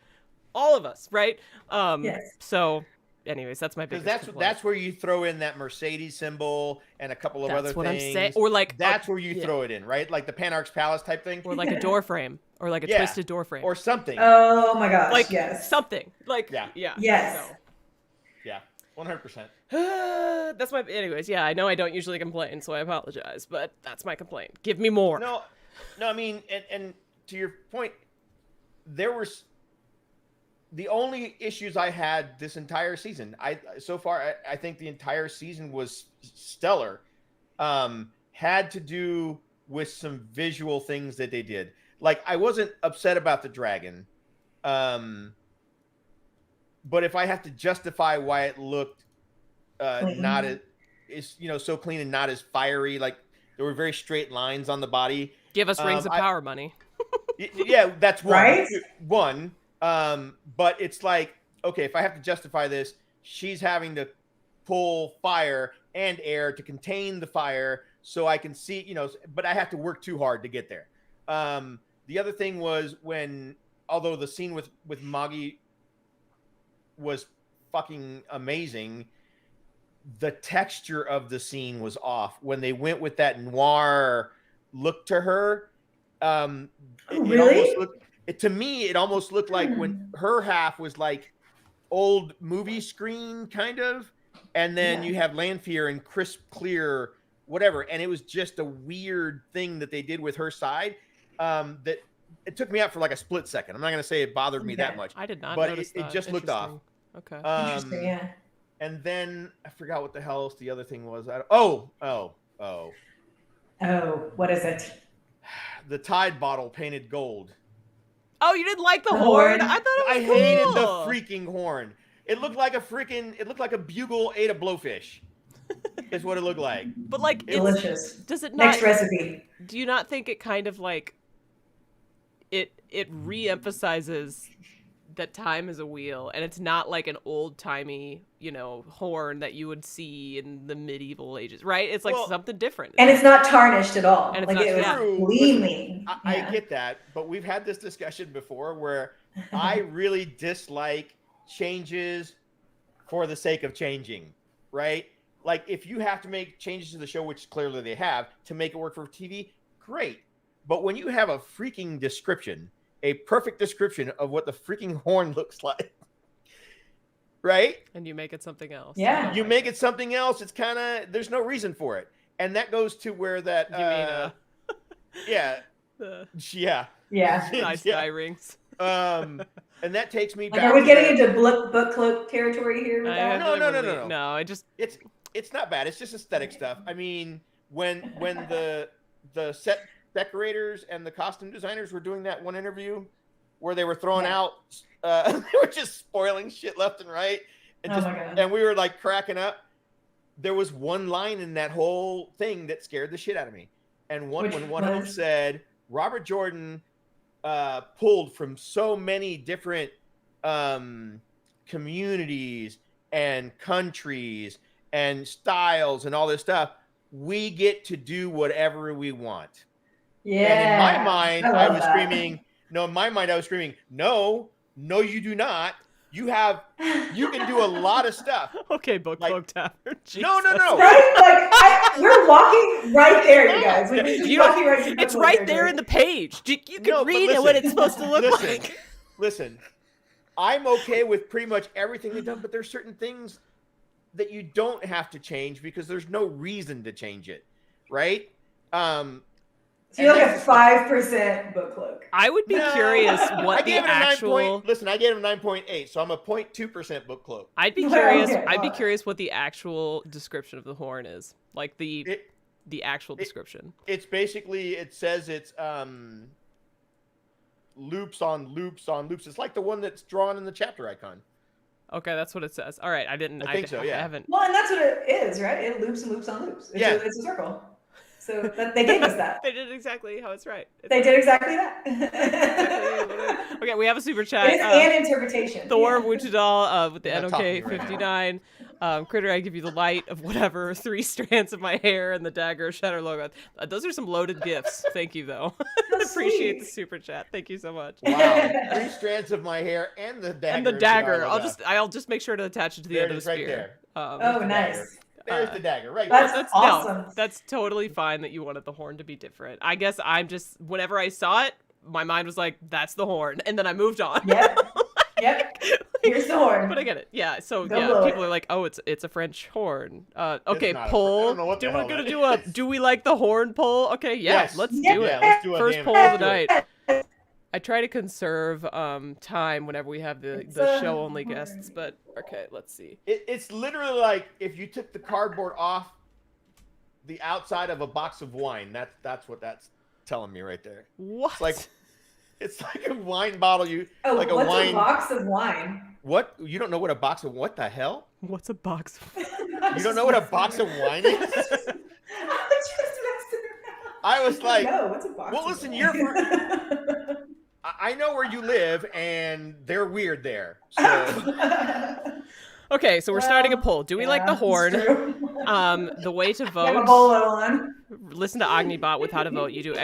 all of us, right? So anyways, that's my biggest complaint. That's where you throw in that Mercedes symbol and a couple of other things. I'm saying. Or like, that's where you throw it in, right? Like the Panarch's Palace type thing, or like a door frame, or like a twisted door frame, or something. Oh my gosh! Like something. Like yes. So. Yeah, 100%. That's my. Anyways, I know I don't usually complain, so I apologize, but that's my complaint. Give me more. No, I mean, and to your point, there was. The only issues I had this entire season, I think the entire season was stellar, had to do with some visual things that they did. Like, I wasn't upset about the dragon, but if I have to justify why it looked not as, so clean and not as fiery, like there were very straight lines on the body. Give us Rings of Power money. Yeah, that's one. Right? One. But it's like, okay, if I have to justify this, she's having to pull fire and air to contain the fire so I can see, but I have to work too hard to get there. The other thing was although the scene with Maggie was fucking amazing, the texture of the scene was off. When they went with that noir look to her, really? To me, it almost looked like when her half was like old movie screen kind of, and then you have Lanfear and crisp, clear, whatever. And it was just a weird thing that they did with her side that it took me out for like a split second. I'm not going to say it bothered me that much. I did not but notice it just looked off. Okay. Interesting, yeah. And then I forgot what the hell else the other thing was. Oh, what is it? The Tide bottle painted gold. Oh, you didn't like the horn? I thought it was cool. I hated the freaking horn. It looked like a bugle ate a blowfish. Is what it looked like. But like, delicious. Does it not? Next recipe. Do you not think it kind of like it re-emphasizes that time is a wheel, and it's not like an old-timey, horn that you would see in the medieval ages, right? It's like something different. And it's not tarnished at all. And like it's it was gleaming. I get that, but we've had this discussion before where I really dislike changes for the sake of changing, right? Like, if you have to make changes to the show, which clearly they have, to make it work for TV, great. But when you have a freaking description, a perfect description of what the freaking horn looks like, right? And you make it something else. Yeah. You make it something else. It's kind of, there's no reason for it. And that goes to where that, yeah. Nice eye rings. And that takes me back. Are we getting into book cloak territory here with that? No. It's not bad. It's just aesthetic stuff. I mean, when the set decorators and the costume designers were doing that one interview where they were throwing out, they were just spoiling shit left and right, and and we were like cracking up. There was one line in that whole thing that scared the shit out of me, and when one of them said Robert Jordan pulled from so many different communities and countries and styles and all this stuff, we get to do whatever we want. Yeah. And in my mind, I was screaming, no, you do not. You can do a lot of stuff. Okay, book Tavern. No. Right? We're walking right there, you guys. Walking right to it's right there in the page. You can read it what it's supposed to look like. Listen, I'm okay with pretty much everything they've done, but there's certain things that you don't have to change because there's no reason to change it, right? So you're like a 5% book cloak. I would be curious what the actual. Listen, I gave him 9.8, so I'm a 0.2% book cloak. I'd be curious. I'd be curious what the actual description of the horn is, like the actual description. It's basically, it says it's loops on loops on loops. It's like the one that's drawn in the chapter icon. Okay, that's what it says. All right, I think so. Yeah, I haven't. Well, and that's what it is, right? It loops and loops on loops. It's a circle. So they gave us that. They did exactly how it's right. They did exactly that. Okay, we have a super chat. It's an interpretation. Thor Wuchadal with the NOK 59. Kritter, I give you the light of whatever 3 strands of my hair and the dagger shatter logo. Those are some loaded gifts. Thank you, though. Appreciate the super chat. Thank you so much. Wow, 3 strands of my hair and the dagger. And the dagger. I'll just make sure to attach it to the end of the spear. Right there. Oh, nice. There's the dagger, right? That's awesome. No, that's totally fine that you wanted the horn to be different. I guess I'm just, whenever I saw it, my mind was like, that's the horn. And then I moved on. Yep. Here's the horn. But I get it. Yeah. So Go people are like, oh, it's a French horn. Okay, poll. I don't know what the hell We're gonna that do do we like the horn poll? Okay, Yes. let's do it. Yeah, let's do a First damn poll it. of the night. I try to conserve time whenever we have the show only guests, but okay, let's see. It's literally like if you took the cardboard off the outside of a box of wine. That's what that's telling me right there. What? It's like a wine bottle. What's a box of wine? What? You don't know what a box of what the hell? What's a box of You don't know what a box of wine is? I was like, no, what's a box well, of listen, wine? I know where you live, and they're weird there. So. Okay, so we're starting a poll. Do we like the horn? The way to vote. Have a bolo on. Listen to Ognibot with how to vote. You do !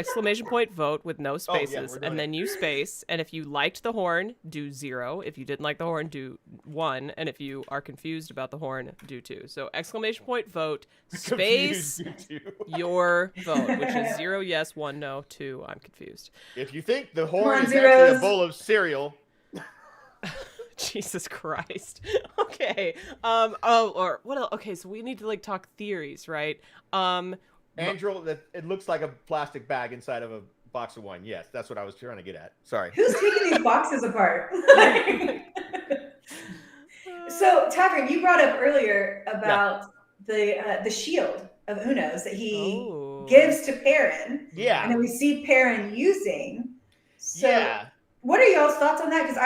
vote with no spaces, and then you space. And if you liked the horn, do 0. If you didn't like the horn, do 1. And if you are confused about the horn, do 2. So ! Vote space your vote, which is 0 yes, 1 no, 2 I'm confused. If you think the horn is actually a bowl of cereal. Jesus Christ. Okay. Or what else? Okay, so we need to like talk theories, right? Andrew, it looks like a plastic bag inside of a box of wine. Yes, that's what I was trying to get at. Sorry. Who's taking these boxes apart? So, Tavern, you brought up earlier about the shield of Uno's that he gives to Perrin. Yeah. And then we see Perrin using. So yeah. What are y'all's thoughts on that? Because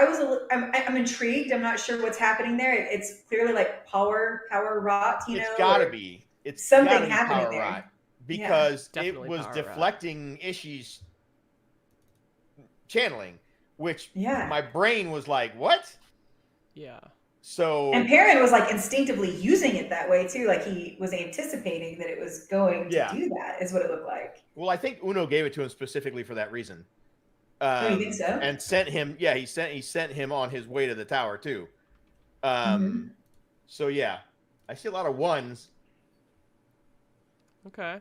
I'm intrigued. I'm not sure what's happening there. It's clearly like power rot. It's gotta be. It's something happening there. Rot because it Definitely was deflecting Ishii's channeling, which my brain was like, "What?" Yeah. So. And Perrin was like instinctively using it that way too. Like he was anticipating that it was going to do that. Is what it looked like. Well, I think Uno gave it to him specifically for that reason. You think so? And sent him. Yeah, he sent him on his way to the tower too. So yeah, I see a lot of ones. Okay,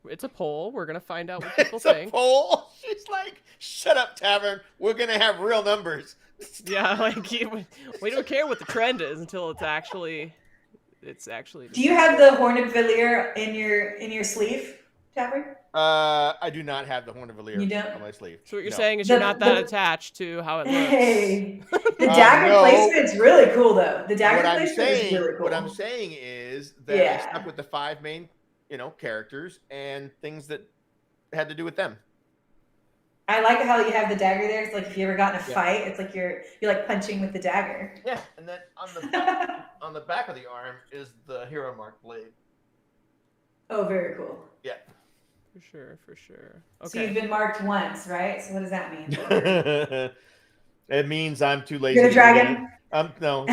it's a poll. We're gonna find out what people it's think. A poll. She's like, "Shut up, Tavern. We're gonna have real numbers." Yeah, like we don't care what the trend is until it's actually. Do you have the Horned Villier in your sleeve, Tavern? I do not have the Horn of Valyr on my sleeve. So what you're saying is you're not that attached to how it looks. Hey, the dagger placement's really cool, though. The dagger placement is really cool. What I'm saying is that I stuck with the 5 main, characters and things that had to do with them. I like how you have the dagger there. It's like if you ever got in a fight, it's like you're like punching with the dagger. Yeah, and then on the back of the arm is the hero mark blade. Oh, very cool. Yeah. For sure. Okay. So you've been marked once, right? So what does that mean? It means I'm too lazy. You're the dragon? No.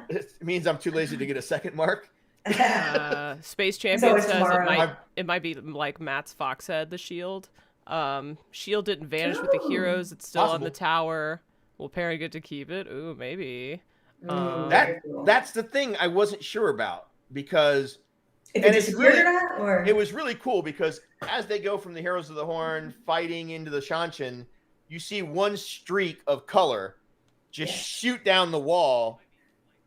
It means I'm too lazy to get a second mark. Space Champion says it might be like Matt's Foxhead, the shield. Shield didn't vanish with the heroes. It's still on the tower. Will Perrin get to keep it? Ooh, maybe. That's the thing I wasn't sure about, because it's really, or not, or? It was really cool because as they go from the Heroes of the Horn fighting into the Shanshan, you see one streak of color just shoot down the wall,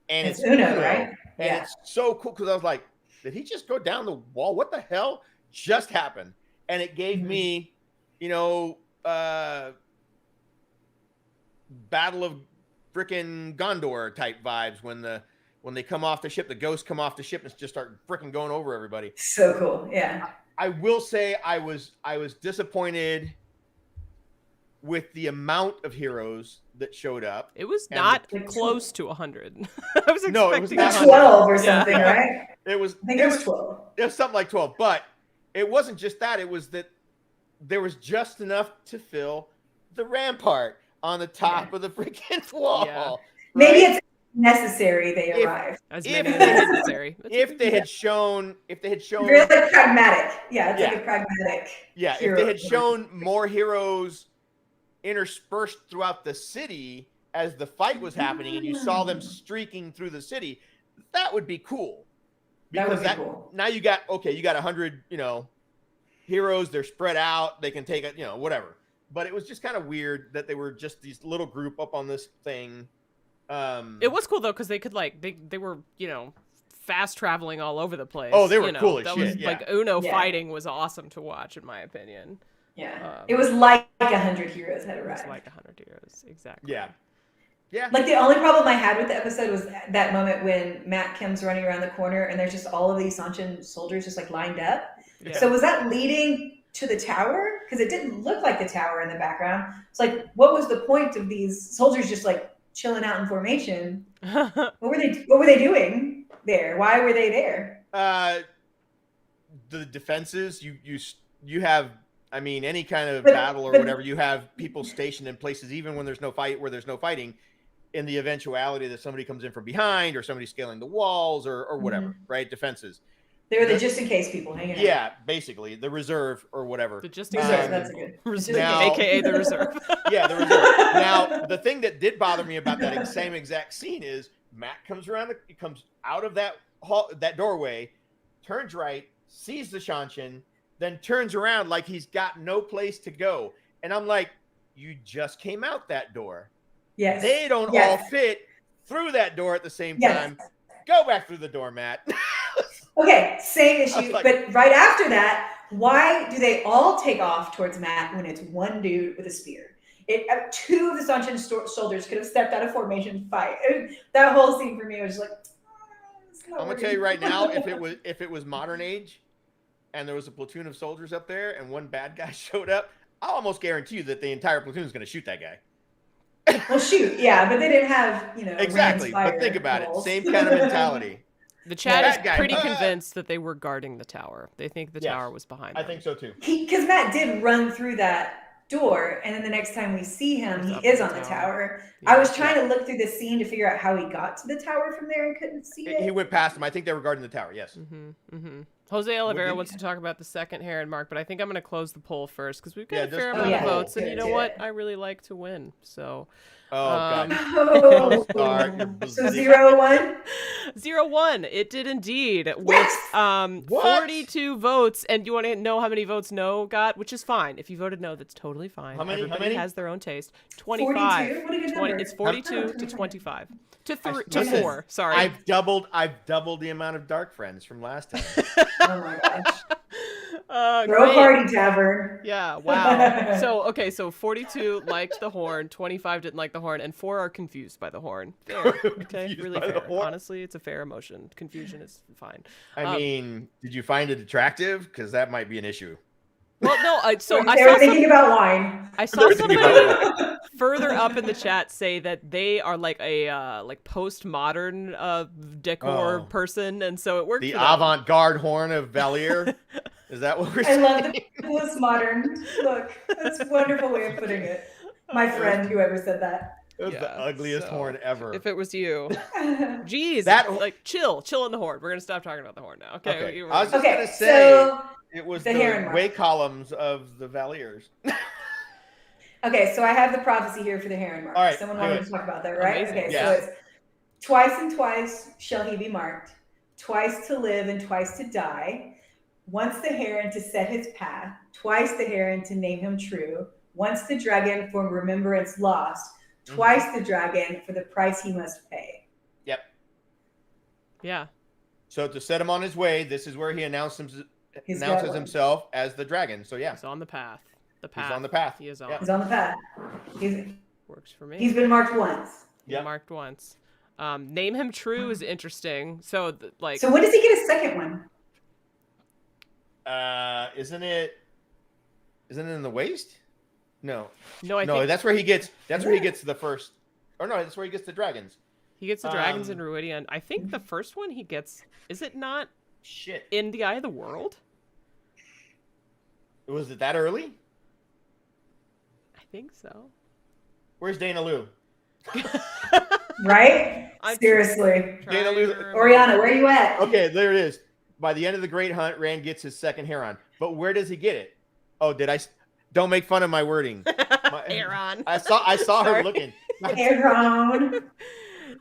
and it's Uno, right? And it's so cool because I was like, did he just go down the wall? What the hell just happened? And it gave me, Battle of frickin' Gondor type vibes when they come off the ship, the ghosts come off the ship and just start frickin' going over everybody. So cool, yeah. I will say I was disappointed with the amount of heroes that showed up. It was not close to 100. I was expecting it was not 12 or something, right? I think it was 12. It was something like 12, but it wasn't just that. It was that there was just enough to fill the rampart on the top of the freaking wall. Yeah. Right? Maybe it's necessary they arrived. Necessary. If they had shown really pragmatic. Yeah, it's like a pragmatic. Yeah, if they had shown more heroes interspersed throughout the city as the fight was happening and you saw them streaking through the city, that would be cool. Because cool. Now you got 100, heroes, they're spread out, they can take it, whatever. But it was just kind of weird that they were just these little group up on this thing. It was cool though, because they could they were, fast traveling all over the place. Oh, they were cool as shit. Was, like Uno fighting was awesome to watch, in my opinion. Yeah, it was like 100 heroes had arrived. It was like 100 heroes, exactly. Yeah. Yeah. Like the only problem I had with the episode was that moment when Matt comes running around the corner and there's just all of these Sanchin soldiers just like lined up. Yeah. So was that leading to the tower? Because it didn't look like the tower in the background. It's like, what was the point of these soldiers just like chilling out in formation? What were they doing there? Why were they there? The defenses, you have, I mean, any kind of battle or whatever, you have people stationed in places, even when there's no fight, where there's no fighting, in the eventuality that somebody comes in from behind or somebody scaling the walls or whatever, right? Defenses. They were the just in case people hanging out. Yeah, basically the reserve or whatever. The just in case. That's a good. AKA the reserve. Yeah, the reserve. Now, the thing that did bother me about that same exact scene is Matt comes out of that hall, that doorway, turns right, sees the Shanshan, then turns around like he's got no place to go. And I'm like, you just came out that door. Yes. They don't all fit through that door at the same time. Go back through the door, Matt. Okay, same issue. Like, but right after that, why do they all take off towards Matt when it's one dude with a spear? Two of the Sanchin soldiers could have stepped out of formation fight. That whole scene for me was like, I'm gonna tell you right now, if it was modern age and there was a platoon of soldiers up there and one bad guy showed up, I'll almost guarantee you that the entire platoon is gonna shoot that guy. Well, shoot, yeah, but they didn't have, exactly. But think about it, same kind of mentality. The chat is pretty convinced that they were guarding the tower. They think the tower was behind them. I think so too. Because Matt did run through that door, and then the next time we see him, he is on the tower. Yeah, I was trying to look through the scene to figure out how he got to the tower from there and couldn't see it. He went past him. I think they were guarding the tower, yes. Jose Oliveira wants to talk about the second Heron mark, but I think I'm going to close the poll first because we've got a fair amount of votes, and you know what? I really like to win, so... God. So 0-1? 0-1. It did indeed with 42 votes. And you want to know how many votes no got? Which is fine. If you voted no, that's totally fine. How many? Everybody has their own taste. 25. 42? What a good number. It's 42 to 25. To 4. Sorry. I've doubled the amount of dark friends from last time. Oh my gosh. Throw a party, Tavern. Yeah, wow. So 42 liked the horn, 25 didn't like the horn, and 4 are confused by the horn. Fair. Okay, really fair. Honestly, it's a fair emotion. Confusion is fine. I mean, did you find it attractive? Because that might be an issue. Well, no. I saw thinking about wine. I saw somebody further up in the chat say that they are like a postmodern decor person, and so it worked. The avant-garde horn of Valier. Is that what we're saying? I love the postmodern look. That's a wonderful way of putting it. My friend, whoever said that. It was the ugliest horn ever. If it was you. Jeez. Chill on the horn. We're going to stop talking about the horn now. Okay. I was just going to say, it was the way columns of the Valiers. Okay, so I have the prophecy here for the Heron mark. All right, someone wanted to talk about that, right? Amazing. Okay, so it's Twice and twice shall he be marked, twice to live and twice to die. Once the heron to set his path, twice the heron to name him true. Once the dragon for remembrance lost, twice the dragon for the price he must pay. Yep. Yeah. So to set him on his way, this is where he announces himself as the dragon. So yeah. He's on the path. He's on the path. He is on. Yep. He's on the path. Works for me. He's been marked once. Yeah. Marked once. Name him true is interesting. So So when does he get a second one? Isn't it in the waste? No. I think that's where he gets where he gets the first, or no, that's where he gets the dragons. He gets the dragons in Ruidian. I think the first one he gets, is it not in the Eye of the World? Was it that early? I think so. Where's Dana Lou? Right? Seriously. Dana Lou. Oriana, where are you at? Okay, there it is. By the end of the Great Hunt, Rand gets his second heron. But where does he get it? Oh, don't make fun of my wording. Heron. I saw her looking. Heron.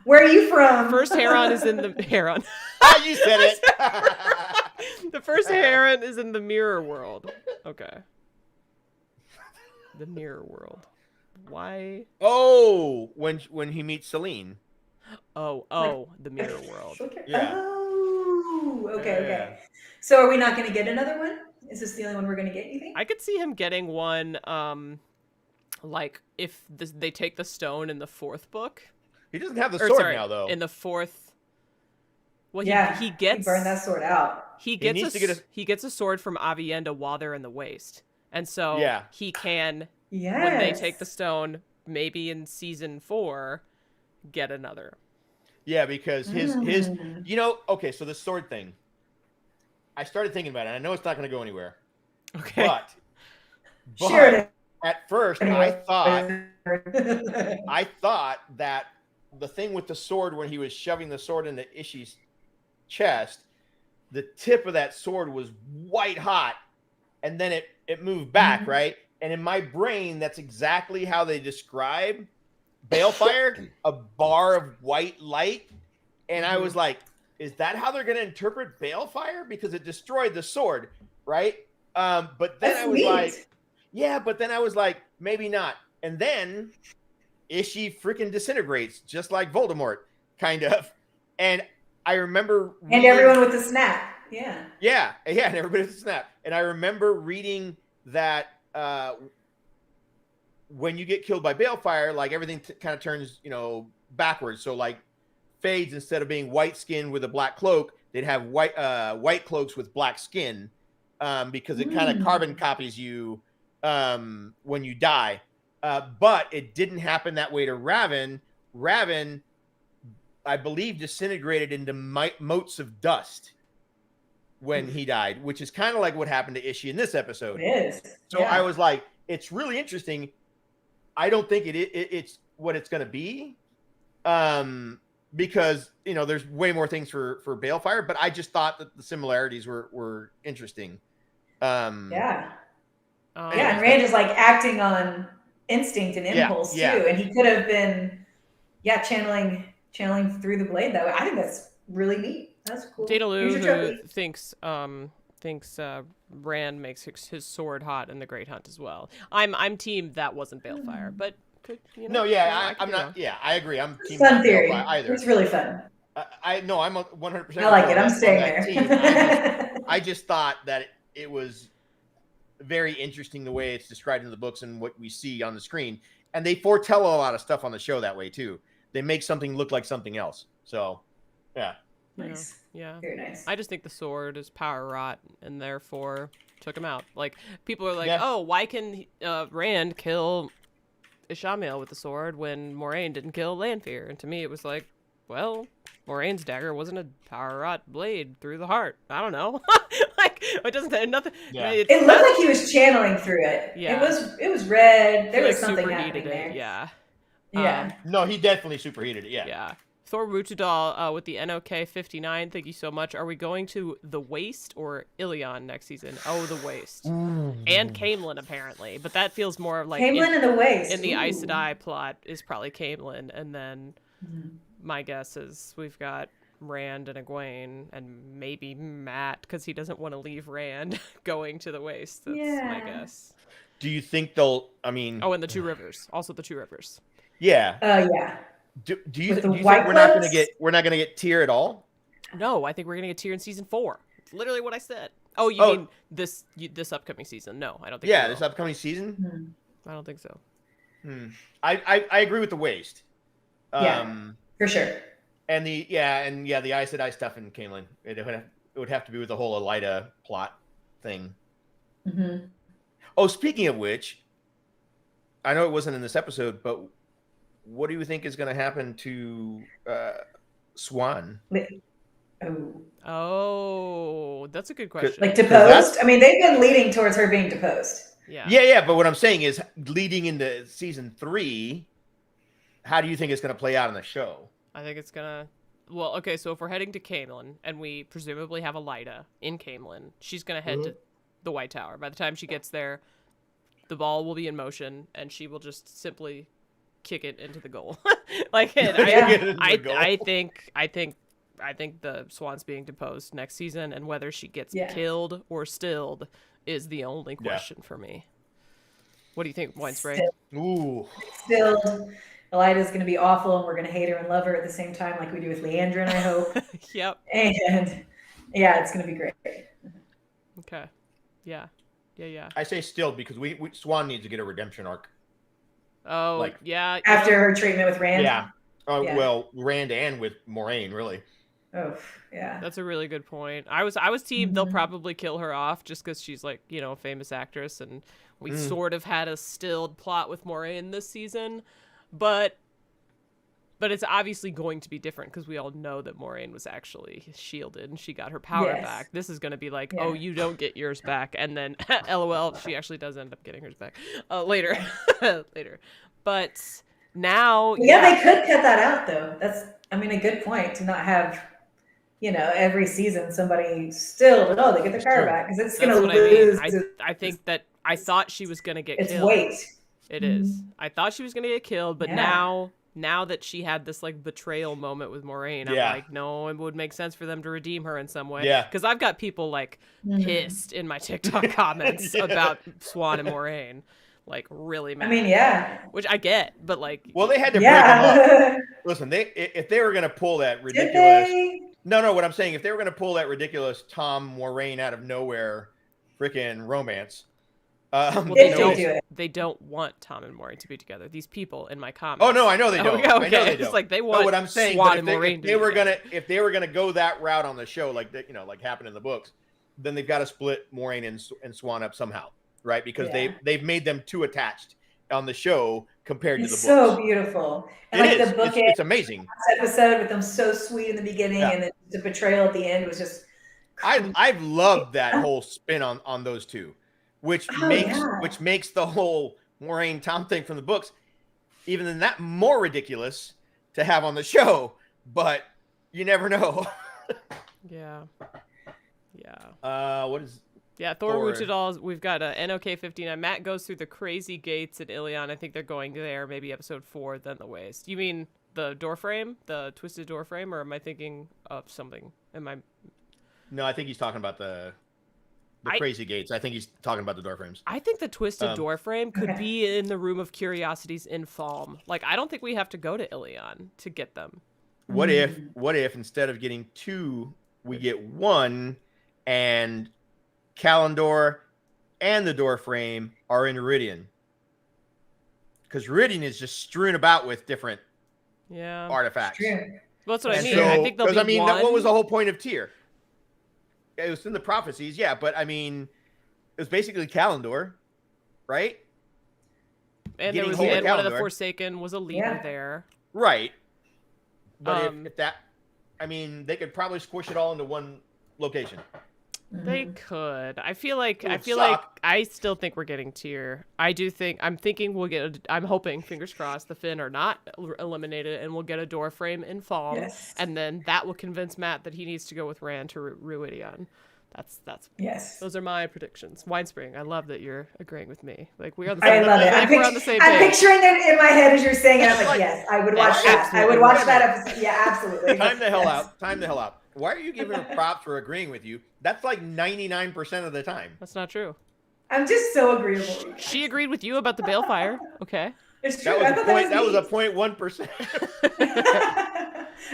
Where are you from? First heron is in the heron. You said it. The first heron is in the mirror world. Okay. The mirror world. Why? Oh, when he meets Celine. Oh, the mirror world. Yeah. Oh, okay. So are we not going to get another one? Is this the only one we're going to get, you think? I could see him getting one, like, if they take the stone in the fourth book. He doesn't have the sword now, though. In the fourth... Well, he burned that sword out. He gets a sword from Avienda while they're in the waste. And so he can, when they take the stone, maybe in season 4, get another. Yeah, because his okay, so the sword thing. I started thinking about it. I know it's not going to go anywhere. Okay. But sure. At first, I thought that the thing with the sword, when he was shoving the sword into Ishi's chest, the tip of that sword was white hot, and then it moved back, right? And in my brain, that's exactly how they describe balefire, a bar of white light. And I was like, is that how they're going to interpret balefire? Because it destroyed the sword, right? But then I was like, maybe not. And then Ishi freaking disintegrates, just like Voldemort, kind of. And I remember and everyone with the snap. Yeah, and everybody with the snap. And I remember reading that when you get killed by balefire, like everything kind of turns, backwards. So like fades, instead of being white skin with a black cloak, they'd have white cloaks with black skin, because it kind of carbon copies you when you die. But it didn't happen that way to Raven. Raven, I believe, disintegrated into motes of dust when he died, which is kind of like what happened to Ishi in this episode. It is. So I was like, it's really interesting. I don't think it's what it's going to be, because there's way more things for balefire. But I just thought that the similarities were interesting. And Rand is like acting on instinct and impulse too, and he could have been channeling through the blade that way. I think that's really neat. That's cool. Daedalus, who thinks Rand makes his sword hot in the Great Hunt as well. I'm team that wasn't balefire, but I'm not. Yeah, I agree. I'm team fun theory. Either. It's really fun. I'm 100%. I like it. I'm staying there. I just thought that it was very interesting the way it's described in the books and what we see on the screen, and they foretell a lot of stuff on the show that way too. They make something look like something else. So, yeah. Nice. Yeah. Very nice. I just think the sword is power rot, and therefore took him out. Like, people are like, oh, why can Rand kill Ishamael with the sword when Moraine didn't kill Lanfear? And to me, it was like, well, Moraine's dagger wasn't a power rot blade through the heart. I don't know. Like, it doesn't have nothing. Yeah. It looked like he was channeling through it. Yeah. It was red. There was like something happening there. Yeah. Yeah. No, he definitely superheated it. Yeah. Yeah. Thor Rutudal with the NOK 59. Thank you so much. Are we going to the Waste or Ilion next season? Oh, the Waste. And Camelin, apparently. But that feels more like Camelin and the Waste. In the Aes Sedai plot is probably Camelin, and then my guess is we've got Rand and Iguaine and maybe Matt, because he doesn't want to leave Rand, going to the waste. That's my guess. Do you think they'll? I mean, and the Two Rivers, also the Two Rivers. Yeah. Yeah. Do you think White we're not Cliffs? we're not gonna get Tyr at all? No, I think we're gonna get Tyr in season 4. It's literally what I said. Oh, you mean this upcoming season? No, I don't think. Yeah, this upcoming season. I don't think so. I agree with the waste. For sure. And the Aes Sedai stuff in Camelin. It would have to be with the whole Elida plot thing. Mm-hmm. Oh, speaking of which, I know it wasn't in this episode, but what do you think is going to happen to Swan? Oh, that's a good question. Like deposed? I mean, they've been leading towards her being deposed. Yeah. But what I'm saying is, leading into season 3, how do you think it's going to play out in the show? I think it's gonna. Well, okay. So if we're heading to Camelin, and we presumably have Elida in Camelin, she's gonna head to the White Tower. By the time she gets there, the ball will be in motion, and she will just simply kick it into the goal. I think the Swan's being deposed next season, and whether she gets killed or stilled is the only question for me. What do you think, Wine Spray? Ooh. Stilled. Elida's going to be awful, and we're going to hate her and love her at the same time, like we do with Leandrin, I hope. Yep. And yeah, it's going to be great. Okay. Yeah. I say still because we Swan needs to get a redemption arc. Oh, yeah. After her treatment with Rand. Yeah. Well, Rand and with Moraine, really. Oh, yeah. That's a really good point. I was team they'll probably kill her off just because she's like, a famous actress, and we sort of had a stilled plot with Moraine this season, but it's obviously going to be different because we all know that Moraine was actually shielded and she got her power back. This is going to be like, oh, you don't get yours back, and then LOL, she actually does end up getting hers back later. But now, they could cut that out though. That's, a good point to not have, every season somebody still, they get their power back, because it's going to lose. I think that I thought she was going to get killed. It's weight. It is. I thought she was going to get killed, but now that she had this like betrayal moment with Moraine, I'm like, no, it would make sense for them to redeem her in some way. Yeah. Because I've got people like pissed in my TikTok comments about Swan and Moraine. Like really mad. Which I get, but like. Well, they had to break them up. Listen, if they were going to pull that ridiculous. No, what I'm saying, if they were going to pull that ridiculous Tom Moraine out of nowhere freaking romance. They don't want Tom and Moraine to be together. These people in my comments. Oh no, I know they don't. Okay. I know they don't. It's like they want. What I'm saying, Swan and Moraine if they were gonna go that route on the show, like like happened in the books, then they've got to split Moraine and Swan up somehow, right? Because they've made them too attached on the show compared to the books. So beautiful, and the book it's amazing. Episode with them so sweet in the beginning, and then the betrayal at the end was just. I've loved that whole spin on those two. Which makes the whole Moraine Tom thing from the books even than that more ridiculous to have on the show, but you never know. Yeah. What is? Yeah, Thor Wuchedal. We've got a NOK 59. Matt goes through the crazy gates at Ilion. I think they're going there. Maybe episode 4, then the waste. You mean the door frame, the twisted door frame, or am I thinking of something? No, I think he's talking about the crazy gates. I think he's talking about the door frames. I think the twisted door frame could be in the Room of Curiosities in Falm. Like, I don't think we have to go to Ilion to get them. What if instead of getting 2, we get 1, and Kalendor and the door frame are in Iridian? Because Iridian is just strewn about with different artifacts. Well, that's what I mean. I think they'll be one. What was the whole point of Tyr? It was in the prophecies, but it was basically Kalendor, right? And there was one of the Forsaken was a leader there, right? But if that, they could probably squish it all into one location. They could. I still think we're getting Tyr. I'm hoping, fingers crossed, the Finn are not eliminated, and we'll get a door frame in Falm, and then that will convince Matt that he needs to go with Rand to Ruidion. That's yes. Those are my predictions. Winespring, I love that you're agreeing with me. Like we are the I same. love it. We're on the same I'm page. picturing it in my head as you're saying it. I'm like, yes, I would watch that. I would watch that episode. Yeah, absolutely. Time the hell out. Time the hell out. Why are you giving her props for agreeing with you? That's like 99% of the time. That's not true. I'm just so agreeable. She agreed with you about the balefire. Okay. It's true. That was a 0.1%.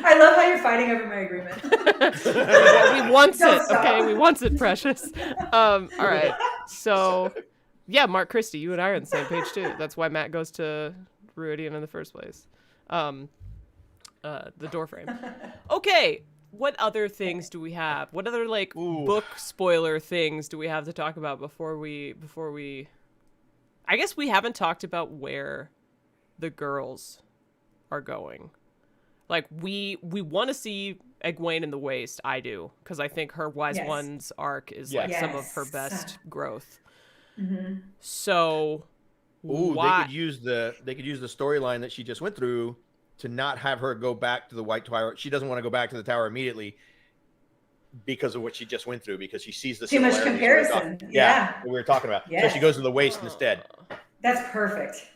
I love how you're fighting over my agreement. We want it, okay? We want it, precious. All right. So, yeah, Mark Christie, you and I are on the same page too. That's why Matt goes to Ruidian in the first place. The door frame. Okay. What other things do we have? What other book spoiler things do we have to talk about before we I guess we haven't talked about where the girls are going. Like we want to see Iguaine in the Waste. I do, because I think her Wise Ones arc is some of her best growth. Mm-hmm. So, they could use the storyline that she just went through to not have her go back to the White Tower. She doesn't want to go back to the tower immediately because of what she just went through, because she sees the too much comparison. We were talking about. Yes. So she goes to the Waste instead. That's perfect.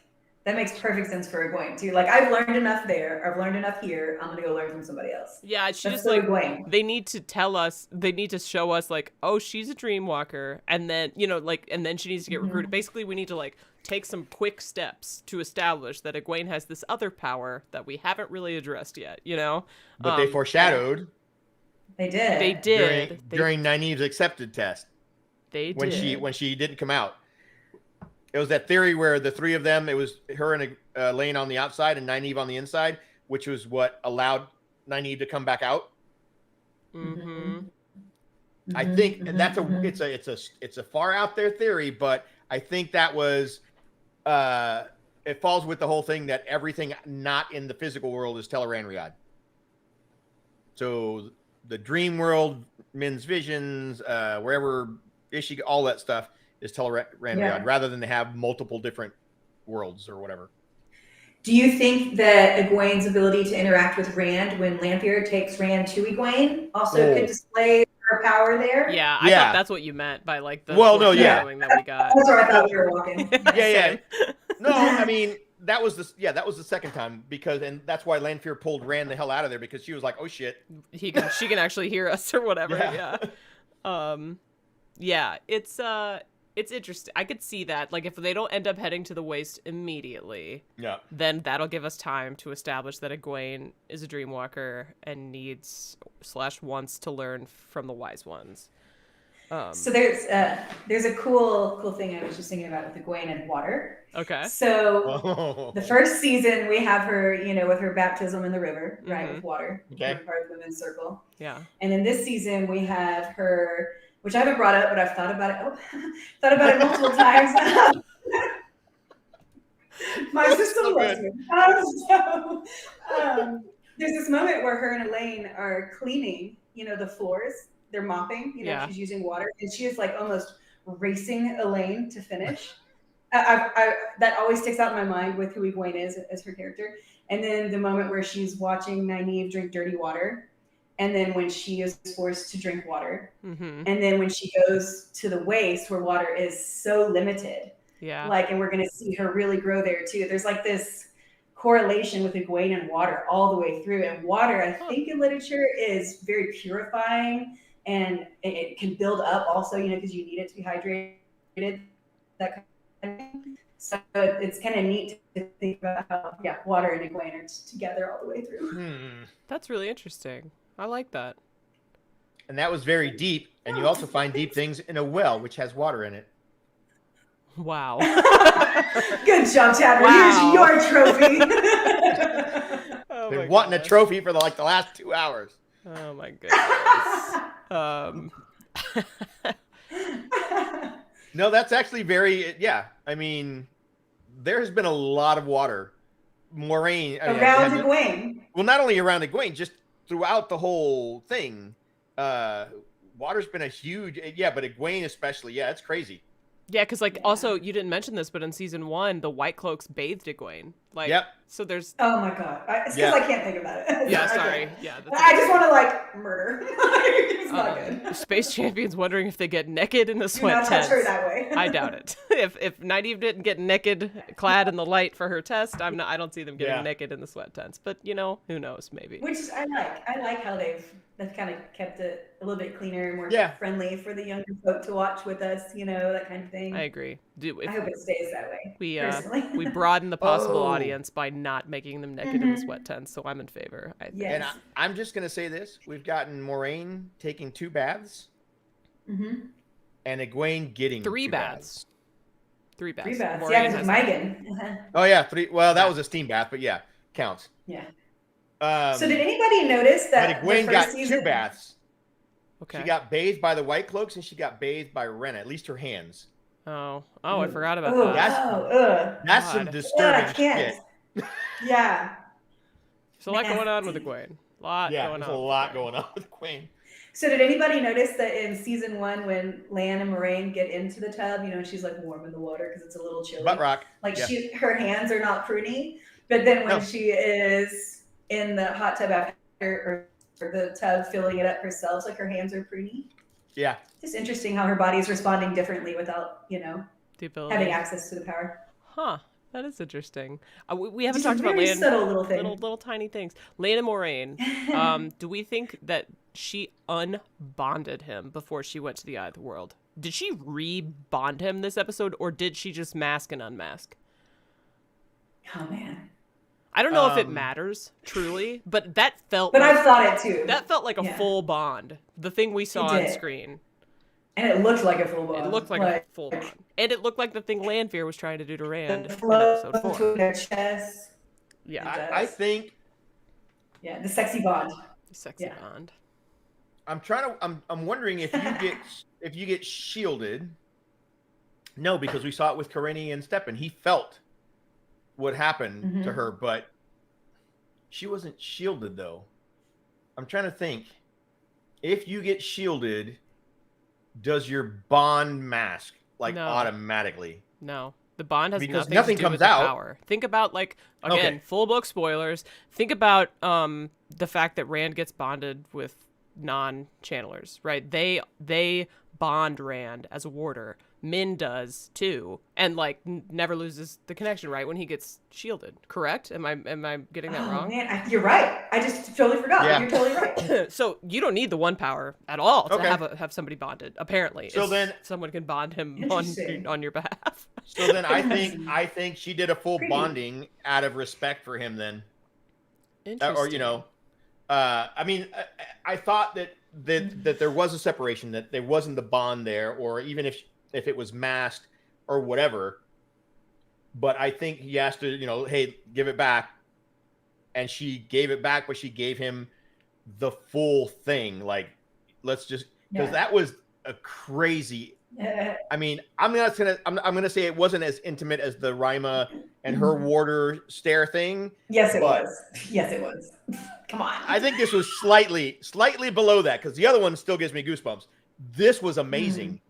That makes perfect sense for Iguaine too. Like, I've learned enough there. I've learned enough here. I'm gonna go learn from somebody else. Yeah, That's just so like Iguaine. they need to tell us. They need to show us like, oh, she's a dreamwalker, and then and then she needs to get recruited. Basically, we need to take some quick steps to establish that Iguaine has this other power that we haven't really addressed yet. But they foreshadowed. They did. They did during Nynaeve's accepted test. They when did when she didn't come out. It was that theory where the three of them, it was her and Elaine on the outside and Nynaeve on the inside, which was what allowed Nynaeve to come back out. Mm-hmm. I think and that's it's a far out there theory, but I think that was it falls with the whole thing that everything not in the physical world is Tel'aran'rhiod. So the dream world, men's visions, wherever Ishig, all that stuff is Tel'aran'rhiod, rather than they have multiple different worlds or whatever. Do you think that Egwene's ability to interact with Rand when Lanfear takes Rand to Iguaine also could display her power there? Yeah, I thought that's what you meant by the foreshadowing that we got. That's where I thought we were walking. No, I mean that was the second time, and that's why Lanfear pulled Rand the hell out of there, because she was like, oh shit, she can actually hear us or whatever. It's interesting. I could see that. Like, if they don't end up heading to the Waste immediately, then that'll give us time to establish that Iguaine is a Dreamwalker and needs/wants to learn from the Wise Ones. So there's a cool thing I was just thinking about with Iguaine and water. Okay. So the first season we have her, with her baptism in the river, right, with water. Okay. Part of the women's circle. Yeah. And then this season we have her, which I haven't brought up, but I've thought about it multiple times. My system loves me. There's this moment where her and Elaine are cleaning, the floors. They're mopping, she's using water, and she is like almost racing Elaine to finish. That always sticks out in my mind with who Iguaine is as her character. And then the moment where she's watching Nynaeve drink dirty water, and then when she is forced to drink water, and then when she goes to the Waste where water is so limited, and we're going to see her really grow there too. There's like this correlation with Iguaine and water all the way through. And water, I think in literature, is very purifying, and it can build up also, because you need it to be hydrated, that kind of thing. So it's kind of neat to think about how, water and Iguaine are together all the way through. That's really interesting. I like that. And that was very deep. And you also find deep things in a well, which has water in it. Wow. Good job, Tavern. Wow. Here's your trophy. Been wanting a trophy for the last 2 hours. Oh my goodness. No, that's actually very, I mean, there has been a lot of water. Moraine. Around Iguaine. Well, not only around Iguaine, just throughout the whole thing. Water's been a huge, but Iguaine especially. Yeah, it's crazy. Yeah, because also you didn't mention this, but in season 1, the White Cloaks bathed Iguaine. So there's. Oh my god! It's because I can't think about it. Yeah, sorry. Yeah. I just want to murder. It's not good. Space champions wondering if they get naked in the Do sweat not touch tents. her that way. I doubt it. If Nynaeve didn't get naked, clad in the light for her test, I don't see them getting naked in the sweat tents. But who knows? Maybe. Which I like. I like how they've kind of kept it a little bit cleaner and more friendly for the younger folk to watch with us. That kind of thing. I agree. I hope it stays that way. We broaden the possible audience by not making them naked in the sweat tents, so I'm in favor. I think. And I'm just gonna say this: we've gotten Moraine taking 2 baths, and Iguaine getting 3 baths. 3 baths. 3 baths. Moraine Yeah, because Megan. Oh yeah, 3. Well, that was a steam bath, but yeah, counts. Yeah. So did anybody notice that Iguaine the got first season 2 baths? Okay. She got bathed by the White Cloaks, and she got bathed by Ren. At least her hands. Oh, I forgot about that. That's some disturbing shit. Yeah. There's a lot going on with Iguaine. There's a lot going on with Iguaine. So did anybody notice that in season 1, when Lan and Moraine get into the tub, she's like warm in the water because it's a little chilly. Butt rock. Like her hands are not pruny, but then when she is in the hot tub after, or the tub filling it up herself, like her hands are pruny. Yeah. Just interesting how her body is responding differently without, the ability. having access to the power. Huh. That is interesting. We haven't Just talked about very Lan. subtle little thing. Little tiny things. Lan and Moraine. Do we think that she unbonded him before she went to the Eye of the World? Did she re-bond him this episode, or did she just mask and unmask? Oh man. I don't know if it matters, truly, but that felt But I thought it too. That felt like a full bond. The thing we saw on screen. And it looked like a full bond. It looked like a full bond. And it looked like the thing Lanfear was trying to do to Rand in flow episode 4. between their chests. Yeah. I think. Yeah, the sexy bond. The sexy bond. I'm wondering if you get shielded. No, because we saw it with Karenni and Steppen. He felt what happened to her, but she wasn't shielded though. I'm trying to think. If you get shielded, does your bond mask automatically? No. The bond has because nothing to do comes with out. The power. Think about full book spoilers. Think about the fact that Rand gets bonded with non-channelers, right? They bond Rand as a warder. Min does too, and never loses the connection, right? When he gets shielded, correct? Am I getting that wrong? Man, you're right. I just totally forgot. Yeah. You're totally right. So you don't need the 1 power at all to have somebody bonded. Apparently, so then someone can bond him on your behalf. So then I think she did a full bonding out of respect for him. Then, interesting. I mean, I thought that there was a separation, that there wasn't the bond there, or even if it was masked or whatever. But I think he asked her, hey, give it back. And she gave it back, but she gave him the full thing. Let's just, because that was a crazy. I mean, I'm gonna say it wasn't as intimate as the Rima and her warder stare thing. Yes, it was. Yes, it was. Come on. I think this was slightly below that, because the other one still gives me goosebumps. This was amazing,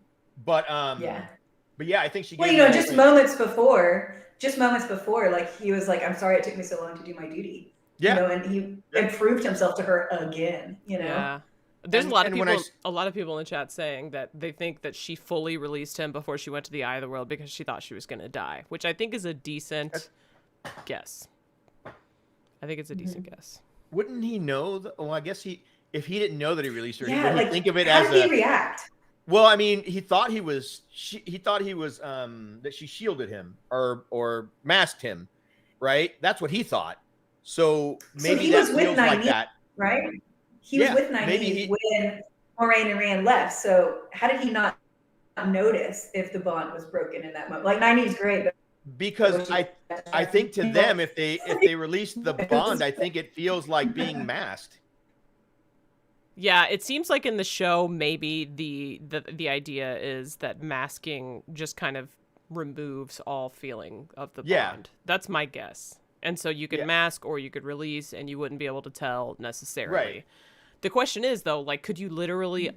but yeah, I think she. Well, just moments before, he was like, "I'm sorry it took me so long to do my duty." Yeah, and he improved himself to her again. Yeah. There's a lot of people in the chat saying that they think that she fully released him before she went to the Eye of the World because she thought she was going to die, which I think is a decent guess. I think it's a decent guess. Wouldn't he know? I guess if he didn't know that he released her, he would think of it how as did he react? Well, I mean, he thought he was that she shielded him or masked him, right? That's what he thought. So maybe he that was with feels like that, right? He was with Nynaeve when Moraine and Rand left. So how did he not notice if the bond was broken in that moment? Nynaeve's great, but because I think to them, if they release the bond, I think it feels like being masked. Yeah, it seems like in the show, maybe the idea is that masking just kind of removes all feeling of the bond. That's my guess. And so you could mask or you could release, and you wouldn't be able to tell necessarily. Right. The question is, though, could you literally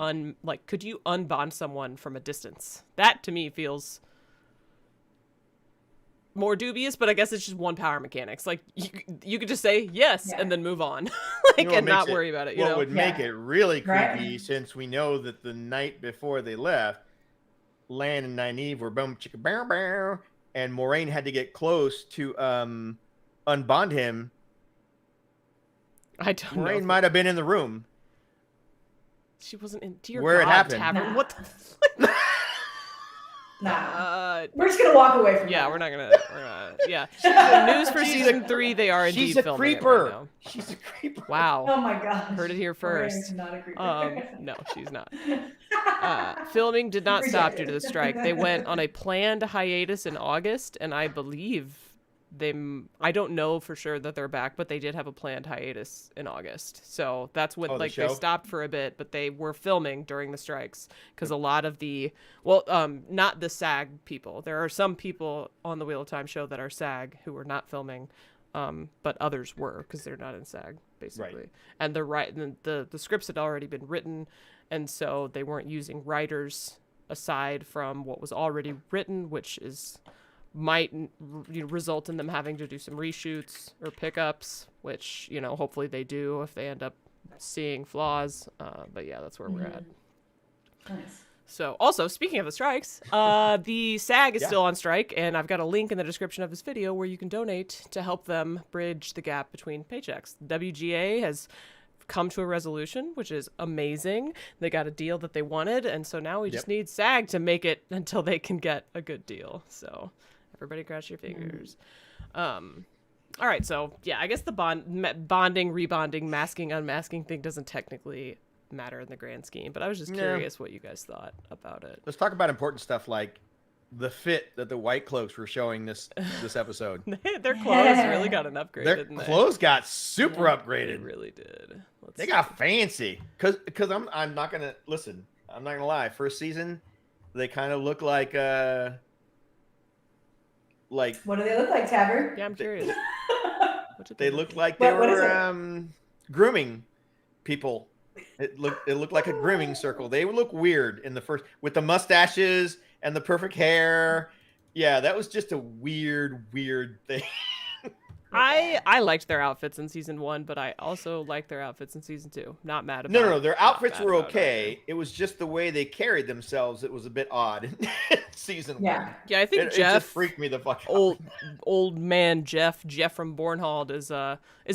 could you unbond someone from a distance? That to me feels more dubious, but I guess it's just one power mechanics. Like you could just say yes and then move on, and not worry about it. What would make it really creepy, since we know that the night before they left, Lan and Nynaeve were boom chicka bow bow, and Moraine had to get close to unbond him. I don't know. Moraine might have been in the room. She wasn't in. Dear where God, it happened. Tavern. Nah. What the Nah. We're just gonna walk away from Yeah, that. we're not gonna. Yeah. The news for season 3, they are indeed She's a filming it creeper. right now. She's a creeper. Wow. Oh my gosh. Heard it here Moraine's first. not a creeper. No, she's not. Filming did not stop due to the strike. They went on a planned hiatus in August, and I believe I don't know for sure that they're back, but they did have a planned hiatus in August. So that's when they stopped for a bit, but they were filming during the strikes because a lot of not the SAG people. There are some people on the Wheel of Time show that are SAG who were not filming, but others were because they're not in SAG basically. Right. And the scripts had already been written, and so they weren't using writers aside from what was already written, which might result in them having to do some reshoots or pickups, which hopefully they do if they end up seeing flaws. But yeah, that's where we're at. Nice. So also, speaking of the strikes, the SAG is still on strike, and I've got a link in the description of this video where you can donate to help them bridge the gap between paychecks. WGA has come to a resolution, which is amazing. They got a deal that they wanted, and so now we just need SAG to make it until they can get a good deal. So everybody cross your fingers. All right, so yeah, I guess the bonding, rebonding, masking, unmasking thing doesn't technically matter in the grand scheme, but I was just curious what you guys thought about it. Let's talk about important stuff like the fit that the White Cloaks were showing this episode. Their clothes really got an upgrade, didn't they? Their clothes got super upgraded. They really did. They got fancy. Because I'm not gonna listen. I'm not gonna lie. First season, they kind of look like what do they look like, Tavern? Yeah, I'm curious. They look like they were grooming people. It looked like a grooming circle. They look weird in the first with the mustaches and the perfect hair. Yeah, that was just a weird thing. I liked their outfits in season 1, but I also liked their outfits in season 2. Not mad about it. No, their outfits were okay. It was just the way they carried themselves that was a bit odd in season 1. Yeah, I think Jeff it just freaked me the fuck out. Old man Jeff from Bornhold is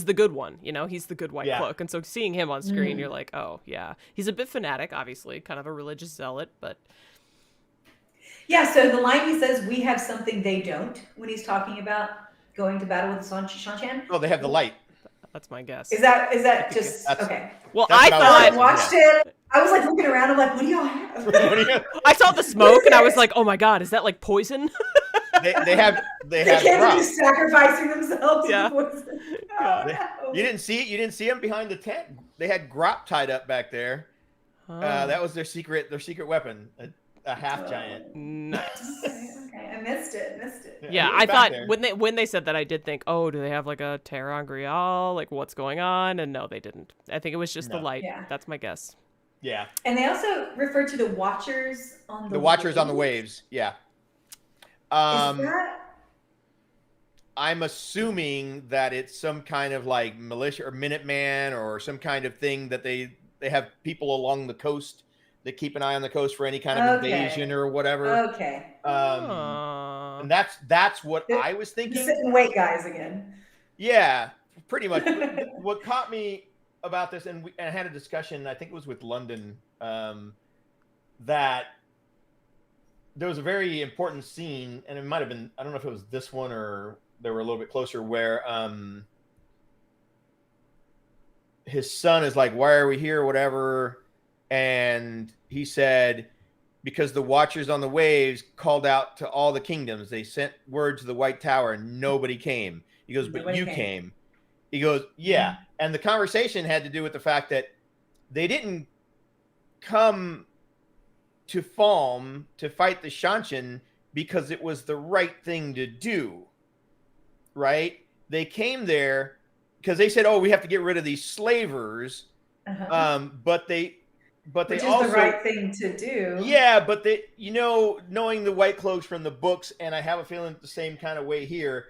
the good one. He's the good White Cloak, and so seeing him on screen, you're like, oh yeah, he's a bit fanatic, obviously, kind of a religious zealot, but. Yeah, so the line he says, "We have something they don't," when he's talking about going to battle with Shan-Chan. Oh, they have the light. That's my guess. Is that just okay? Well, I thought I watched it. I was like looking around. I'm like, what do y'all have? I saw the smoke and I was like, oh my god, is that like poison? they have can't just sacrificing themselves. Yeah. You didn't see them behind the tent. They had grop tied up back there. That was their secret weapon. A half giant. Nice. Okay, I missed it. Yeah, I thought when they said that, I did think, oh, do they have like a Terra Grial? Like, what's going on? And no, they didn't. I think it was just the light. Yeah. That's my guess. Yeah. And they also referred to the Watchers on the Watchers on the waves. Yeah. Is that? I'm assuming that it's some kind of like militia or Minuteman or some kind of thing that they have people along the coast. They keep an eye on the coast for any kind of invasion or whatever. Okay. And that's what I was thinking. Sit and wait, guys, again. Yeah, pretty much. What caught me about this, and I had a discussion, I think it was with London, that there was a very important scene, and it might have been, I don't know if it was this one or they were a little bit closer, where his son is like, why are we here, whatever. And he said, because the Watchers on the waves called out to all the kingdoms. They sent word to the White Tower and nobody came. He goes, but you came. He goes, yeah. Mm-hmm. And the conversation had to do with the fact that they didn't come to Falm to fight the Shan-Chan because it was the right thing to do. Right? They came there because they said, oh, we have to get rid of these slavers. But but they Which is also the right thing to do. Yeah, but they, knowing the White Cloaks from the books, and I have a feeling the same kind of way here.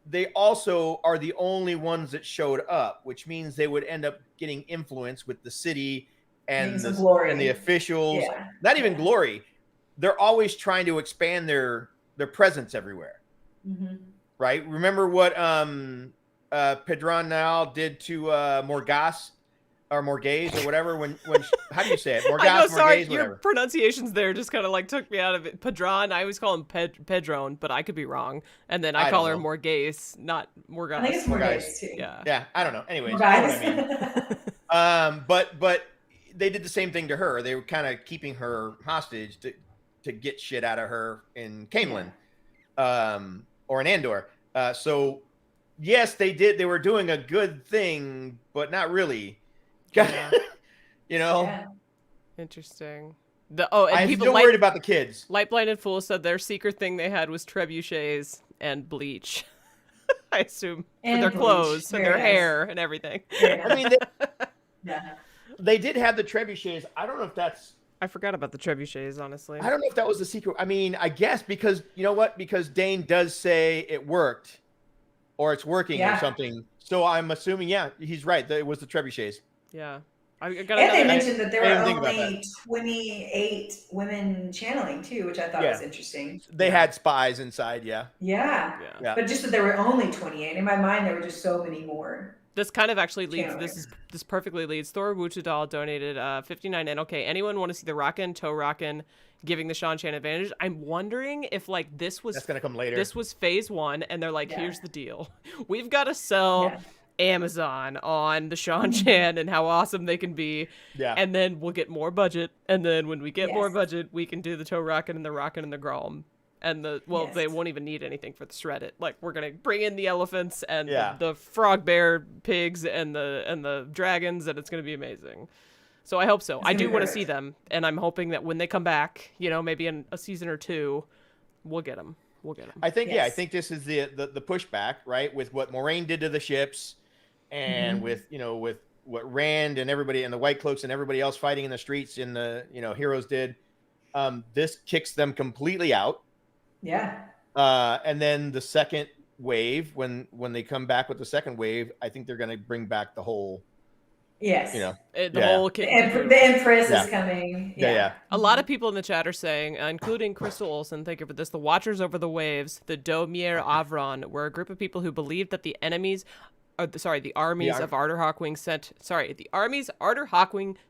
They also are the only ones that showed up, which means they would end up getting influence with the city and the officials. Yeah. Not even glory. They're always trying to expand their presence everywhere. Mm-hmm. Right? Remember what Pedronal did to Morgas or Morgaze or whatever when how do you say it? Morgas, I know, sorry, Morgaze, whatever. your pronunciations there just kind of like took me out of it. Pedron, I always call him Pedron, but I could be wrong. And then I call her Morgaze, not Morgas. I think it's Morgaze too. Yeah, I don't know. Anyways, you know Morgaze. what I mean. But they did the same thing to her. They were kind of keeping her hostage to get shit out of her in Camelin, or in Andor. So yes, they did. They were doing a good thing, but not really. Yeah. Yeah. Interesting. I'm still worried about the kids. Light Blinded Fool said their secret thing they had was trebuchets and bleach. I assume And for their bleach. clothes and Very their nice. hair and everything. I mean, Yeah. they did have the trebuchets. I don't know if that's. I forgot about the trebuchets, honestly. I don't know if that was the secret. I mean, I guess because you know what? Because Dane does say it worked, or it's working or something. So I'm assuming, he's right. That it was the trebuchets. Yeah. I got And they another. mentioned that there were think about only 28 women channeling too, which I thought was interesting. They had spies inside. Yeah. But just that there were only 28. In my mind, there were just so many more. This kind of actually leads. Channeling. This perfectly leads. Thor Wuchedal donated 59 NLK. Anyone want to see the Rockin' Toe Rockin' giving the Sean Chan advantage? I'm wondering if this was that's gonna come later. This was phase 1, and they're like, here's the deal: we've got to sell Amazon on the Sean Chan and how awesome they can be. Yeah. And then we'll get more budget, and then when we get more budget, we can do the Toe Rockin' and the Rockin' and the Grom. And they won't even need anything for the shred it. Like, we're gonna bring in the elephants and the frog bear pigs and the dragons, and it's gonna be amazing. So I hope so. I do want to see them, and I'm hoping that when they come back, maybe in a season or 2, we'll get them. I think I think this is the pushback, right? With what Moraine did to the ships, and with what Rand and everybody and the White Cloaks and everybody else fighting in the streets in the heroes did. This kicks them completely out. Yeah. And then the second wave, when they come back with the second wave, I think they're going to bring back the whole. Yes. The whole the Empress is coming. Yeah. A lot of people in the chat are saying, including Crystal Olsen, thank you for this, the Watchers Over the Waves, the Domier Avron, were a group of people who believed that the armies Arder Hawkwing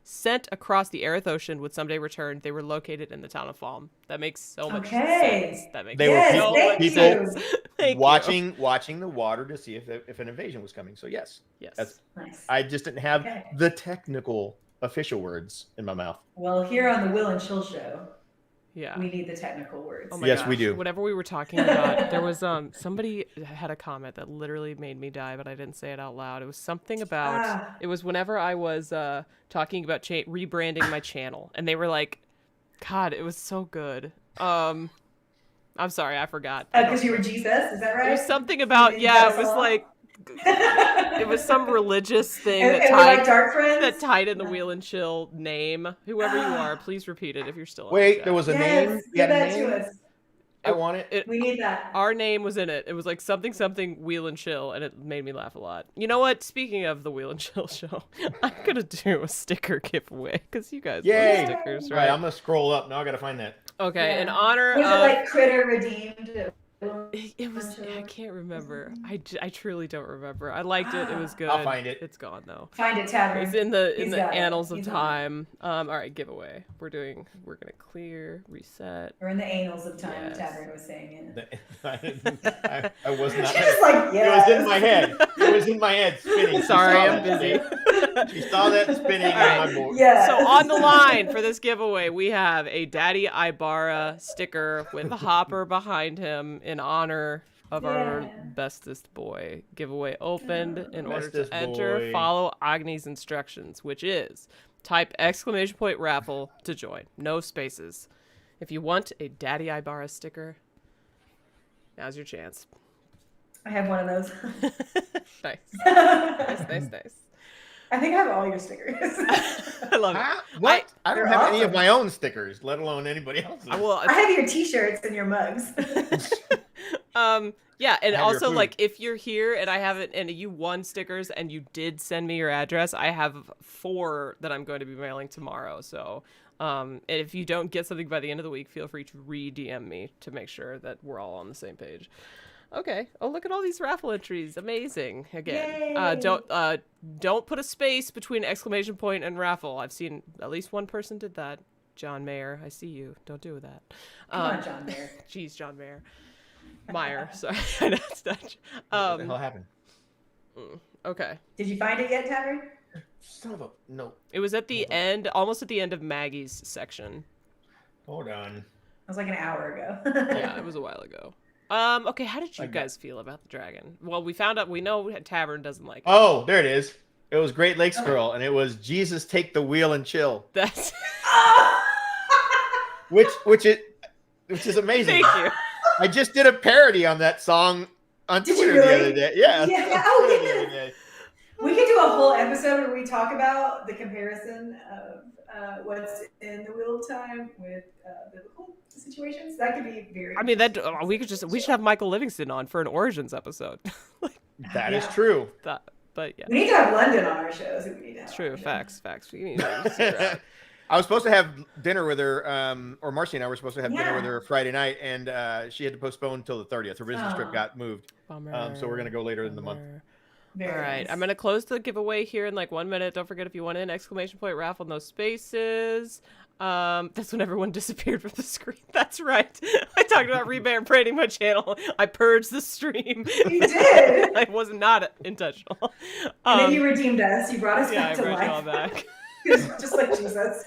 sent across the Aerith Ocean would someday return. They were located in the town of Falm. That makes so much sense. That makes so much sense. watching the water to see if an invasion was coming. So yes. That's nice. I just didn't have the technical official words in my mouth. Well, here on the Will and Chill show, yeah, we need the technical words. Oh my gosh. We do. Whatever we were talking about, there was somebody had a comment that literally made me die, but I didn't say it out loud. It was something about it was whenever I was talking about rebranding my channel, and they were like, God, it was so good. I'm sorry, I forgot. Because you were Jesus, is that right? It was something about it was like it was some religious thing that tied in the Wheel and Chill name. Whoever you are, please repeat it if you're still. Wait, there was a name. Give that to us. I want it. We need that. Our name was in it. It was like something Wheel and Chill, and it made me laugh a lot. You know what? Speaking of the Wheel and Chill show, I'm gonna do a sticker giveaway because you guys love stickers, right? I'm gonna scroll up now. I gotta find that. Okay, in honor was of. it like Kritter redeemed? It was. I can't remember. I truly don't remember. I liked it. It was good. I'll find it. It's gone though. Find it, Tavern. It's in the annals of time. All right, giveaway. We're gonna clear, reset. Or in the annals of time. Yes. Tavern was saying it. I was not. She was like, It was in my head. It was in my head spinning. Sorry, I'm busy. She saw that spinning on my board. Yeah. So on the line for this giveaway, we have a Daddy Ibarra sticker with a hopper behind him in honor of our bestest boy. Giveaway opened. In order to enter, follow Agni's instructions, which is type !Raffle to join. No spaces. If you want a Daddy Ibarra sticker, now's your chance. I have one of those. Nice. Nice. I think I have all your stickers. I love it. What? I don't They're have any awesome. of my own stickers, let alone anybody else's. I have your T-shirts and your mugs. Yeah, and Have your also food. like if you're here and I haven't, and you won stickers and you did send me your address, I have 4 that I'm going to be mailing tomorrow. So, and if you don't get something by the end of the week, feel free to re-DM me to make sure that we're all on the same page. Okay. Oh, look at all these raffle entries. Amazing. Again, don't put a space between exclamation point and raffle. I've seen at least one person did that. John Mayer, I see you. Don't do that. Come on, John Mayer. Jeez, John Mayer. Meyer, sorry. I know it's Dutch. What the hell happened? Okay. Did you find it yet, Tavern? Son of a no. It was at the end, almost at the end of Maggie's section. Hold on. It was like an hour ago. Yeah, it was a while ago. Okay, how did you guys feel about the dragon? Well, we found out, we know Tavern doesn't like it. Oh, there it is. It was Great Lakes Girl, and it was Jesus Take the Wheel and Chill. That's which is amazing. Thank you. I just did a parody on that song on Twitter the other day. Yeah. Yeah. Oh, yeah. We could do a whole episode where we talk about the comparison of what's in the Wheel of Time with biblical situations. That could be very. I mean, we should have Michael Livingston on for an Origins episode. That is true. But yeah. We need to have London on our shows. If we need to have It's true. London. Facts. We need to sit around. I was supposed to have dinner with her, or Marcy and I were supposed to have dinner with her Friday night, and she had to postpone until the 30th. Her business trip got moved. Bummer. So we're going to go later in the month. Very All right, nice. I'm going to close the giveaway here in like 1 minute. Don't forget, if you want in, exclamation point raffle, no spaces. That's when everyone disappeared from the screen. That's right. I talked about rebranding my channel. I purged the stream. You did. I was not intentional. And then you redeemed us. You brought us Yeah, back I to brought life. you all back. Just like Jesus.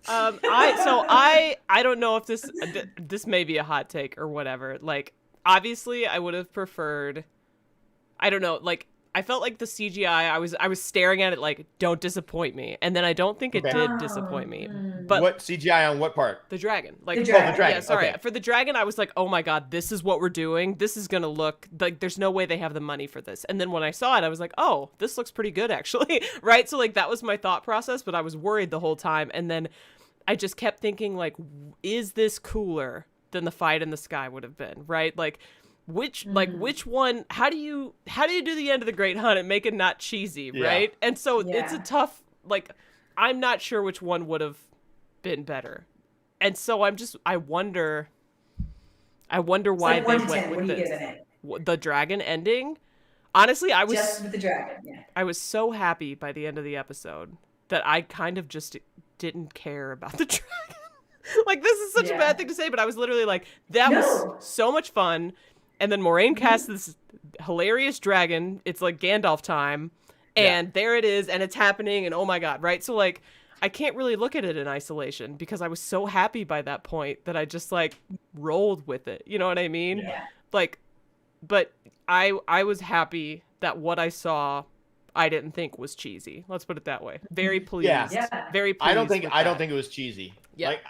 I don't know if this may be a hot take or whatever. Like, obviously, I would have preferred. I don't know. Like, I felt like the CGI. I was staring at it like, don't disappoint me, and then I don't think it did disappoint me. But what CGI on what part? The dragon. Like, The dragon. Oh, the dragon. Yeah, sorry. Okay. For the dragon, I was like, oh my god, this is what we're doing. This is gonna look like there's no way they have the money for this. And then when I saw it, I was like, oh, this looks pretty good actually. Right? So like that was my thought process, but I was worried the whole time. And then I just kept thinking, like, is this cooler than the fight in the sky would have been? Right? Like which one, how do you do the end of the Great Hunt and make it not cheesy, right? And so it's a tough, like, I'm not sure which one would have been better. And so I wonder why they went with this. The dragon ending. Honestly, I was just with the dragon. Yeah. I was so happy by the end of the episode that I kind of just didn't care about the dragon. Like, this is such a bad thing to say, but I was literally like, that was so much fun. And then Moraine casts this hilarious dragon. It's like Gandalf time. And there it is, and it's happening, and oh my god, right? So like, I can't really look at it in isolation because I was so happy by that point that I just like rolled with it. You know what I mean? Yeah. Like, but I was happy that what I saw, I didn't think was cheesy. Let's put it that way. Very pleased. Yeah. Very pleased. I don't think with it was cheesy. Yeah. Like,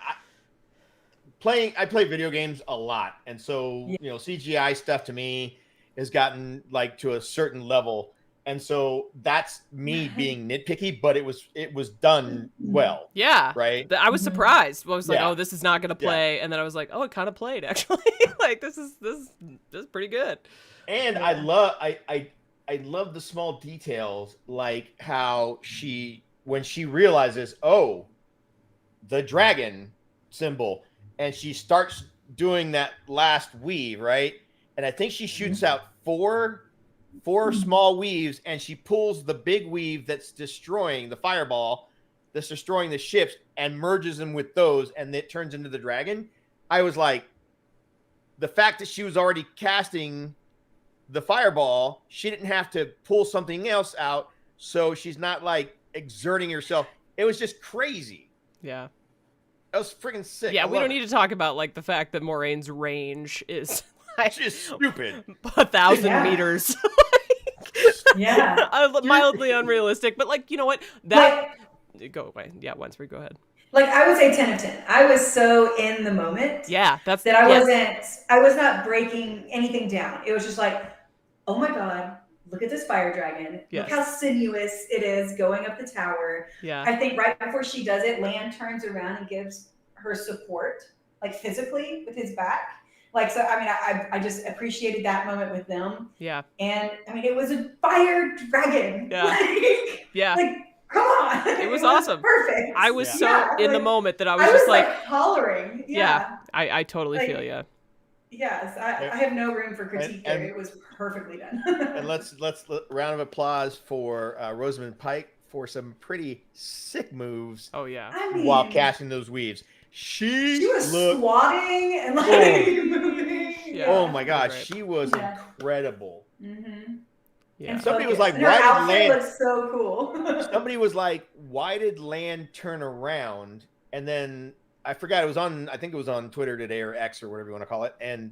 I play video games a lot, and so CGI stuff to me has gotten like to a certain level. And so that's me being nitpicky, but it was done well. Yeah. Right. I was surprised. I was like, oh, this is not gonna play, and then I was like, oh, it kind of played actually. Like this is pretty good. And I love the small details, like how when she realizes, oh, the dragon symbol, and she starts doing that last weave, right? And I think she shoots out four small weaves, and she pulls the big weave that's destroying the fireball, that's destroying the ships, and merges them with those, and it turns into the dragon. I was like, the fact that she was already casting the fireball, she didn't have to pull something else out, so she's not like exerting herself. It was just crazy. Yeah. That was freaking sick. Yeah, we don't need to talk about like the fact that Moraine's range is like just stupid. 1,000 meters. Mildly unrealistic, but like, you know what? Go away. Yeah, Wensford, go ahead. Like, I would say 10 of 10. I was so in the moment. Yeah, that I was not breaking anything down. It was just like, oh my God, look at this fire dragon. Yes. Look how sinuous it is going up the tower. Yeah. I think right before she does it, Lan turns around and gives her support, like physically with his back. Like, so, I mean, I just appreciated that moment with them. Yeah. And, I mean, it was a fire dragon. Yeah. Like, yeah. Like, come on. It was awesome. Perfect. I was so in the moment that I was I just was like hollering. Yeah. I totally like, feel you. Yes. I have no room for critique there. It was perfectly done. And let's round of applause for Rosamund Pike for some pretty sick moves. Oh, yeah. I mean, while casting those weaves. She was looked squatting and like moving. Yeah. Oh my gosh, she was incredible. Mm-hmm. Yeah. And somebody was like, her "Why did outfit Lan?" looks so cool. Somebody was like, "Why did Lan turn around?" And then I forgot, it was on, I think it was on Twitter today or X or whatever you want to call it, and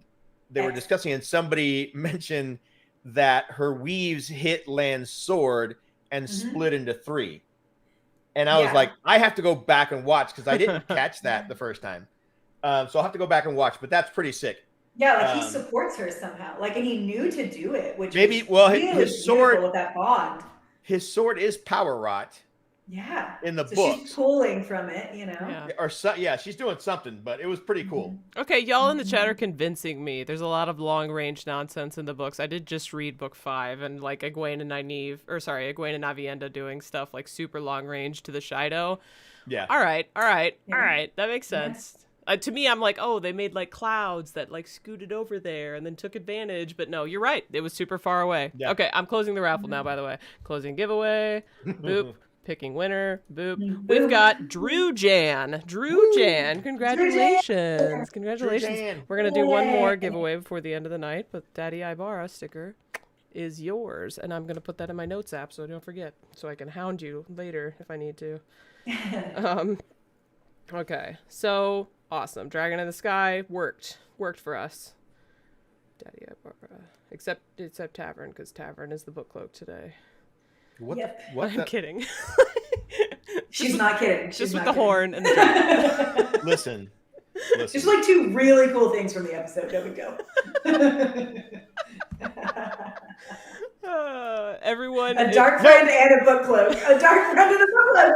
they were discussing, and somebody mentioned that her weaves hit Lan's sword and split into 3. And I was like, I have to go back and watch because I didn't catch that the first time. So I'll have to go back and watch, but that's pretty sick. Yeah, like he supports her somehow. Like, and he knew to do it, which maybe, was well, really his sword with that bond. His sword is power wrought. Yeah. In the so book. She's pulling from it, you know. Yeah. Or she's doing something, but it was pretty cool. Okay, y'all in the chat are convincing me. There's a lot of long range nonsense in the books. I did just read book 5 and like Iguaine and Avienda doing stuff like super long range to the Shido. Yeah. All right. That makes sense. To me, I'm like, oh, they made like clouds that like scooted over there and then took advantage. But no, you're right. It was super far away. Yeah. Okay, I'm closing the raffle now, by the way. Closing giveaway. Boop. Picking winner. Boop. We've got Drew Jan. Congratulations. Congratulations. We're going to do one more giveaway before the end of the night, but Daddy Ibarra sticker is yours. And I'm going to put that in my notes app so I don't forget, so I can hound you later if I need to. Okay, so awesome. Dragon in the Sky worked for us. Daddy Ibarra. Except Tavern, because Tavern is the book cloak today. What? Yep. I'm kidding. She's not kidding. Just with the horn and the dragon. Listen. Just like 2 really cool things from the episode. There we go. Everyone. A dark friend and a book cloak. A dark friend and a book cloak.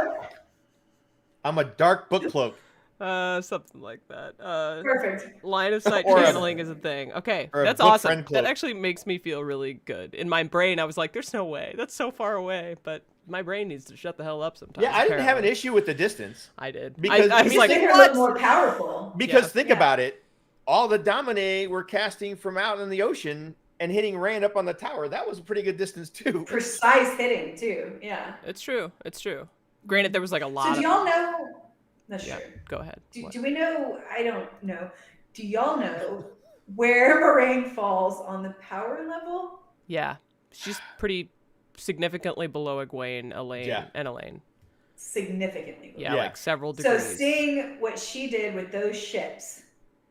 I'm a dark book cloak. Something like that. Perfect. Line of sight channeling is a thing. Okay, that's awesome. That actually makes me feel really good. In my brain, I was like, "There's no way. That's so far away." But my brain needs to shut the hell up sometimes. Yeah, I didn't have an issue with the distance. I did. Because I was like, "What?" More powerful. Because think about it, all the Domine were casting from out in the ocean and hitting Rand up on the tower. That was a pretty good distance too. Precise hitting too. Yeah. It's true. Granted, there was like a lot. So do y'all know? That's true. Go ahead. Do we know? I don't know. Do y'all know where Moraine falls on the power level? Yeah, she's pretty significantly below Iguaine, and Elaine. Significantly below. Yeah, like several degrees. So seeing what she did with those ships,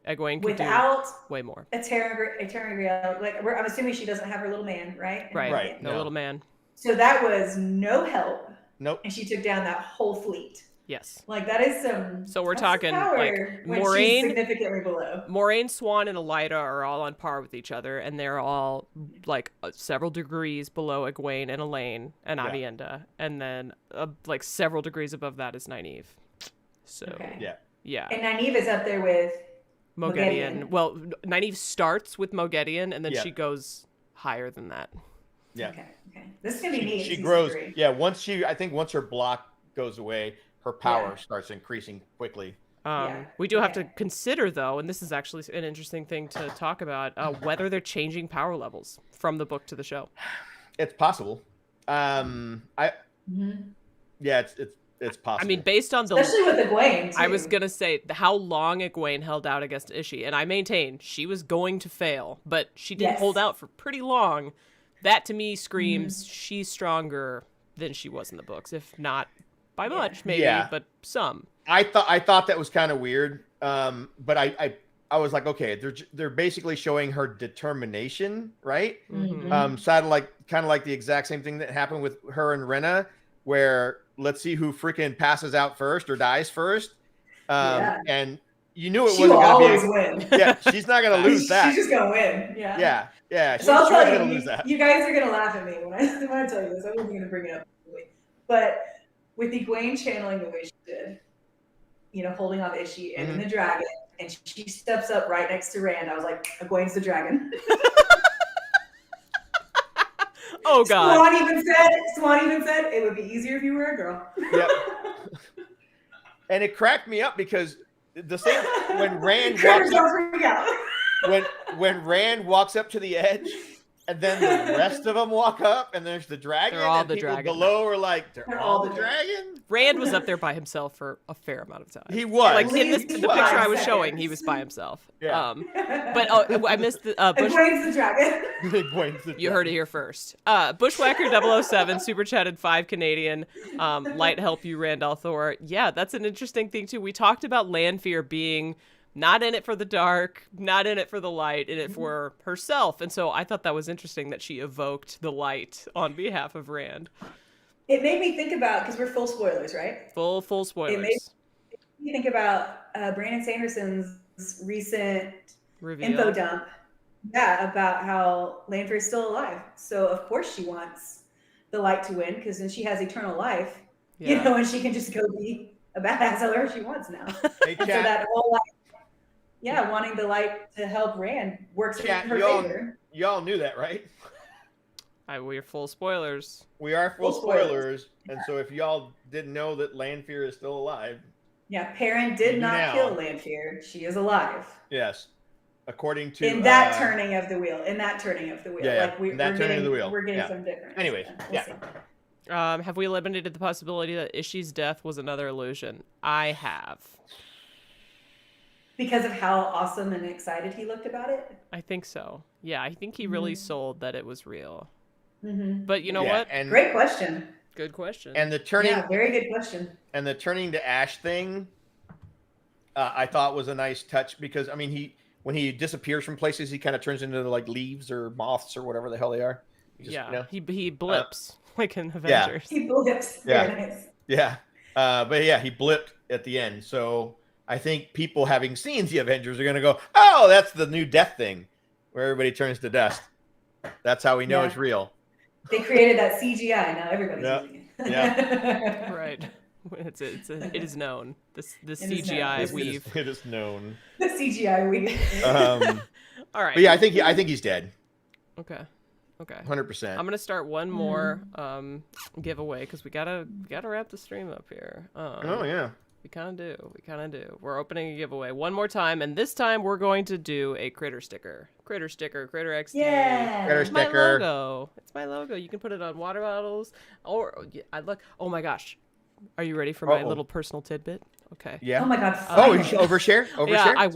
Iguaine could without do way more. A Terran, like I'm assuming she doesn't have her little man, right? Right. No little man. So that was no help. Nope. And she took down that whole fleet. Yes. Like that is some. So we're talking like Moraine, significantly below. Moraine, Swan, and Elida are all on par with each other, and they're all like several degrees below Iguaine and Elaine and Avienda, and then like several degrees above that is Nynaeve. So yeah. And Nynaeve is up there with Moghedien. Well, Nynaeve starts with Moghedien, and then she goes higher than that. Yeah. Okay. This is gonna be neat. She grows. Yeah. Once her block goes away, her power starts increasing quickly. We do have to consider, though, and this is actually an interesting thing to talk about, whether they're changing power levels from the book to the show. It's possible. It's possible. I mean, based on especially with Iguaine, too. I was gonna say how long Iguaine held out against Ishii, and I maintain she was going to fail, but she did hold out for pretty long. That to me screams she's stronger than she was in the books, if not by much, maybe, but some. I thought that was kind of weird, but I was like, okay, they're basically showing her determination, right? Mm-hmm. Sounded kind of like the exact same thing that happened with her and Rena, where let's see who freaking passes out first or dies first, and You knew it She wasn't will going always to be. win. Yeah, she's not going to lose that. She's just going to win. Yeah. Yeah. Yeah. So I'll tell going to you, lose that. you guys are going to laugh at me when I tell you this. I wasn't going to bring it up, but with Iguaine channeling the way she did, holding on to Ishi and the dragon, and she steps up right next to Rand. I was like, Egwene's the dragon. Oh God. Swan even said it would be easier if you were a girl. Yep. And it cracked me up because the same when Rand walks up, when Rand walks up to the edge, and then the rest of them walk up, and there's the dragon. They're all and the people dragon. below are like, they're all the dragon. Rand was up there by himself for a fair amount of time. He was. Like in the picture I was showing, he was by himself. Yeah. But I missed the Egwene's the dragon. Egwene's the You heard it here first. Bushwhacker 007 super chatted 5 Canadian. Light help you, Randall Thor. Yeah, that's an interesting thing too. We talked about Lanfear being not in it for the dark, not in it for the light, in it for herself. And so I thought that was interesting that she evoked the light on behalf of Rand. It made me think about, because we're full spoilers, right? Full spoilers. It made me think about Brandon Sanderson's recent Reveal. info dump. Yeah, about how Lanfear is still alive. So of course she wants the light to win, because then she has eternal life, and she can just go be a badass however she wants now. Hey, so that whole wanting the light to help Rand works in her favor. Y'all knew that, right? We're full spoilers. We are full spoilers. And so if y'all didn't know that Lanfear is still alive. Yeah, Perrin did not kill Lanfear. She is alive. Yes. According to in that turning of the wheel. Yeah, like we're turning of the wheel. We're getting some different. Anyways, have we eliminated the possibility that Ishi's death was another illusion? I have. Because of how awesome and excited he looked about it? I think so. Yeah, I think he really sold that it was real. Mm-hmm. But you know what? And great question. Good question. And the turning. Yeah, very good question. And the turning to ash thing, I thought was a nice touch because when he disappears from places, he kind of turns into like leaves or moths or whatever the hell they are. He blips like in Avengers. He blips. Yeah. Very nice. Yeah. But yeah, he blipped at the end. So I think people having seen the Avengers are going to go, oh, that's the new death thing where everybody turns to dust. That's how we know it's real. They created that CGI. Now everybody's using it. Yeah. Right. It is known. The CGI weave. It is known. The CGI weave. All right. But yeah, I think he's dead. Okay. 100%. I'm gonna start one more giveaway because we gotta wrap the stream up here. Oh yeah. We kind of do. We're opening a giveaway one more time, and this time we're going to do a Kritter sticker. Kritter XD. Yeah. Kritter sticker. It's my logo. You can put it on water bottles, or oh my gosh, are you ready for my little personal tidbit? Okay. Yeah. Oh my God. You should overshare. Yeah, I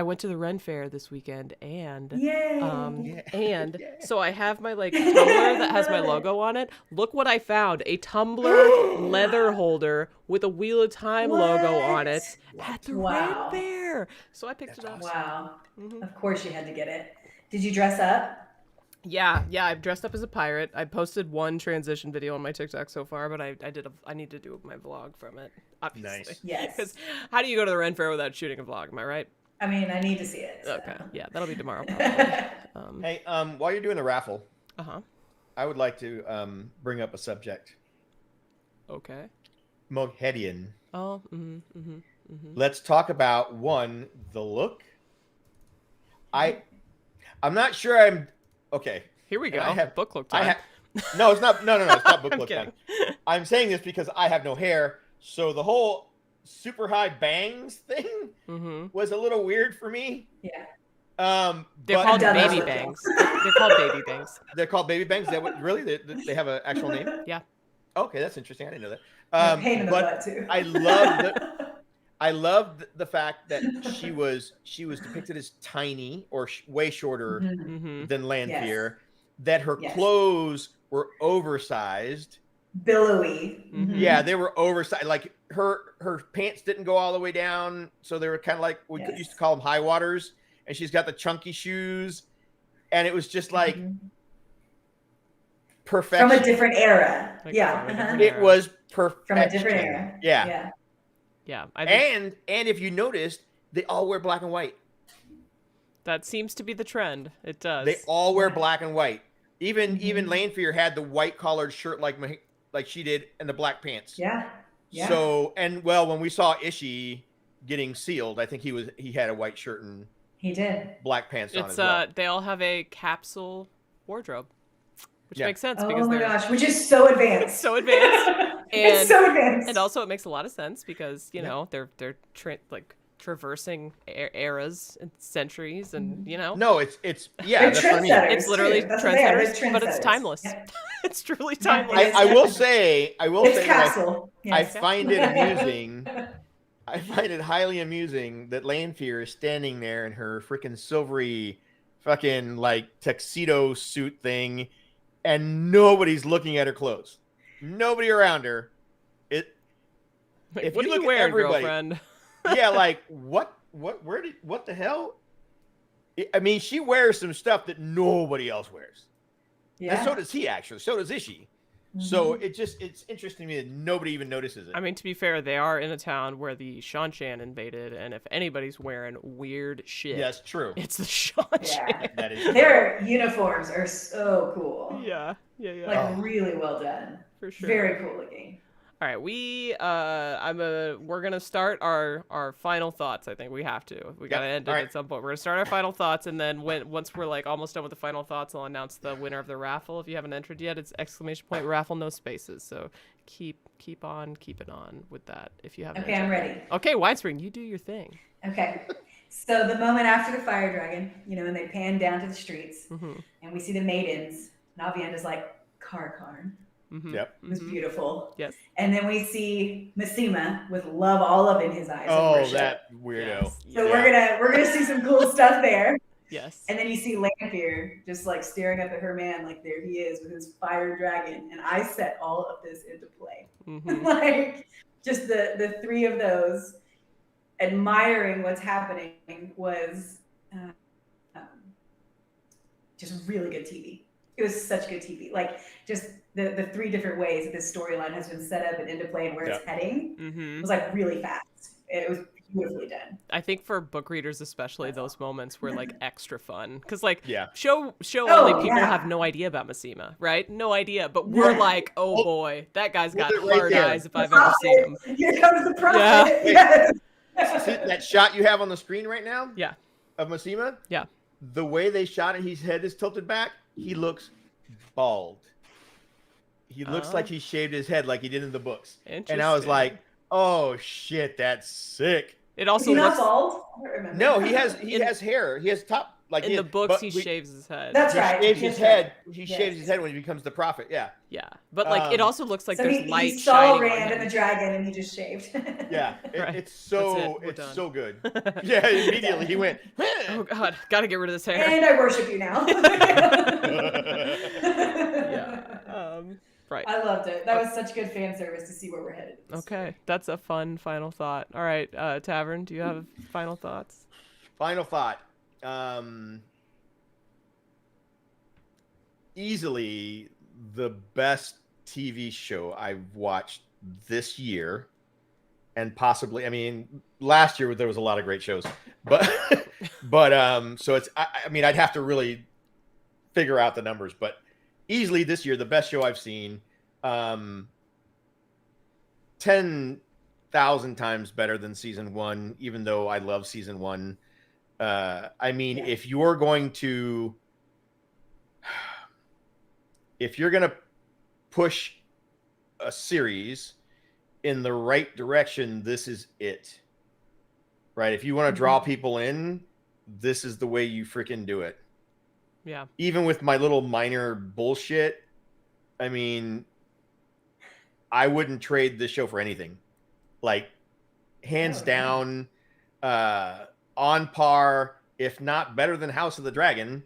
went to the Ren Fair this weekend, and so I have my tumbler that has my logo on it. Look what I found: a tumbler leather holder with a Wheel of Time logo on it at the Ren Fair. So I picked it up. Wow. Mm-hmm. Of course you had to get it. Did you dress up? Yeah, I've dressed up as a pirate. I posted one transition video on my TikTok so far, but I need to do my vlog from it. Obviously. Nice. Yes. Because how do you go to the Ren Fair without shooting a vlog? Am I right? I mean, I need to see it. So. Okay. Yeah, that'll be tomorrow. Probably. Hey, while you're doing the raffle, I would like to bring up a subject. Okay. Mohedian. Oh. Let's talk about the look. I'm not sure I'm. Okay. Here we go. I have book look time. No, it's not. No, it's not book look time. I'm saying this because I have no hair, so the whole super high bangs thing was a little weird for me. Yeah. They're called baby bangs. They're called baby bangs. They're called baby bangs. Is that what really? They have an actual name? Yeah. Okay, that's interesting. I didn't know that. Pain in the butt too. I love the fact that she was depicted as tiny or way shorter than Lanfear. Yes. That her clothes were oversized, billowy. Yeah, they were oversized. Like her pants didn't go all the way down, so they were kind of like we used to call them high waters. And she's got the chunky shoes, and it was just like perfection from a different era. It was perfection from a different era. Yeah. And if you noticed, They all wear black and white. That seems to be the trend. It does. They all wear black and white. Even Lanefear had the white collared shirt like she did and the black pants. Yeah. Yeah. So when we saw Ishii getting sealed, I think he had a white shirt and he did black pants on as well. They all have a capsule wardrobe, which makes sense because which is so advanced. It's so advanced. It's so advanced. And also it makes a lot of sense because they're traversing eras and centuries, and No, it's They're that's what I mean. It's literally trendsetters, but it's timeless. Yeah. It's truly timeless. I will say capsule. I find it amusing. I find it highly amusing that Lanefear is standing there in her freaking silvery fucking like tuxedo suit thing, and nobody's looking at her clothes. Nobody around her. If what you are look you wearing, at everybody, girlfriend? yeah, like what the hell? I mean, she wears some stuff that nobody else wears. Yeah. And so does he, actually. So does Ishii. So it's interesting to me that nobody even notices it. I mean, to be fair, they are in a town where the Shanshan invaded, and if anybody's wearing weird shit, yeah, it's true. It's the Shanshan. Yeah. That is true. Their uniforms are so cool. Yeah. Like really well done. For sure. Very cool looking. All right, we're gonna start our final thoughts. I think we have to. We gotta end it at some point. We're gonna start our final thoughts, and then once we're like almost done with the final thoughts, I'll announce the winner of the raffle. If you haven't entered yet, it's !raffle no spaces. So keep on keeping on with that. If you haven't. Okay, I'm ready. Okay, Winespring, you do your thing. Okay. So the moment after the fire dragon, and they pan down to the streets, and we see the maidens, and Avienda's like, Karn. Yep. It was beautiful. Yes. And then we see Massima with love all up in his eyes. Oh, that weirdo. Yes. So we're gonna see some cool stuff there. Yes. And then you see Lanefear just like staring up at her man, like there he is with his fire dragon. And I set all of this into play. Like just the three of those admiring what's happening was just really good TV. It was such good TV. Like just the three different ways that this storyline has been set up and into play and where it's heading was like really fast. It was beautifully done. I think for book readers especially, those moments were like extra fun because like show Oh, only people have no idea about Massima, right? No idea, but we're like, oh boy, that guy's got hard eyes if I've ever seen him. Here comes the prophet. Yeah. Yes. See that shot you have on the screen right now? Yeah. Of Massima? Yeah. The way they shot it, his head is tilted back. He looks bald. He looks like he shaved his head like he did in the books. And I was like, oh shit, that's sick. It also looks looks bald. I don't remember. No, he has hair. He has top like in the books. He shaves his head. That's he right. Shaves his head. He shaves his head when he becomes the prophet. Yeah. Yeah, but like it also looks like So there's light he saw shining on Rand him. and the dragon, and he just shaved. Yeah, Right. it's so That's it. We're done. so good. Yeah, immediately he went. Oh god, gotta get rid of this hair. And I worship you now. Yeah. Right. I loved it. That was such good fan service to see where we're headed. Okay, that's a fun final thought. All right, Tavern, do you have final thoughts? Final thought. Easily the best TV show I've watched this year, and possibly, I mean, last year there was a lot of great shows, but so it's, I mean, I'd have to really figure out the numbers, but easily this year the best show I've seen, 10,000 times better than season one, even though I love season one. I mean, if you're going to push a series in the right direction, this is it. Right? If you want to draw people in, this is the way you freaking do it. Yeah. Even with my little minor bullshit, I mean, I wouldn't trade this show for anything. Like, hands down, on par, if not better than House of the Dragon.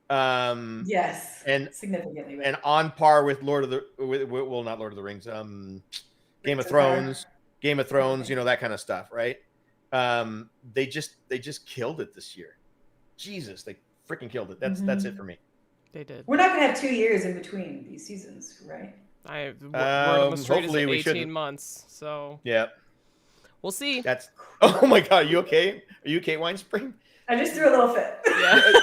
Yes, and significantly better. and on par with not Lord of the Rings, Game of Thrones, you know, that kind of stuff, right? They just killed it this year. Jesus, they freaking killed it. That's it for me. They did. We're not gonna have 2 years in between these seasons, right? Word on the street is hopefully we 18 shouldn't. months. So yeah. We'll see. Oh my God, you okay? Are you okay, Wine Spring? I just threw a little fit.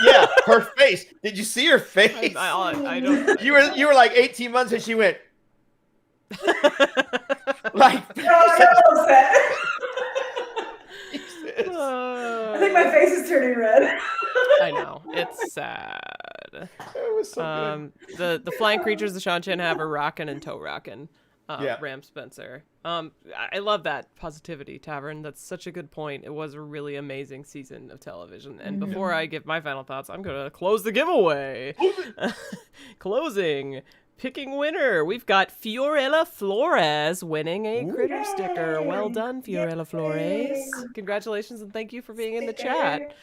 Yeah, her face. Did you see her face? I don't. You were like 18 months and she went. Like. I think my face is turning red. I know. It's sad. It was so good. The flying creatures the Shan-Chan have are rockin' and toe rockin'. Yeah. Ram Spencer. I love that positivity, Tavern. That's such a good point. It was a really amazing season of television. And before I give my final thoughts, I'm going to close the giveaway. Closing. Picking winner. We've got Fiorella Flores winning a Kritter sticker. Well done, Fiorella Flores. Congratulations and thank you for being in the chat.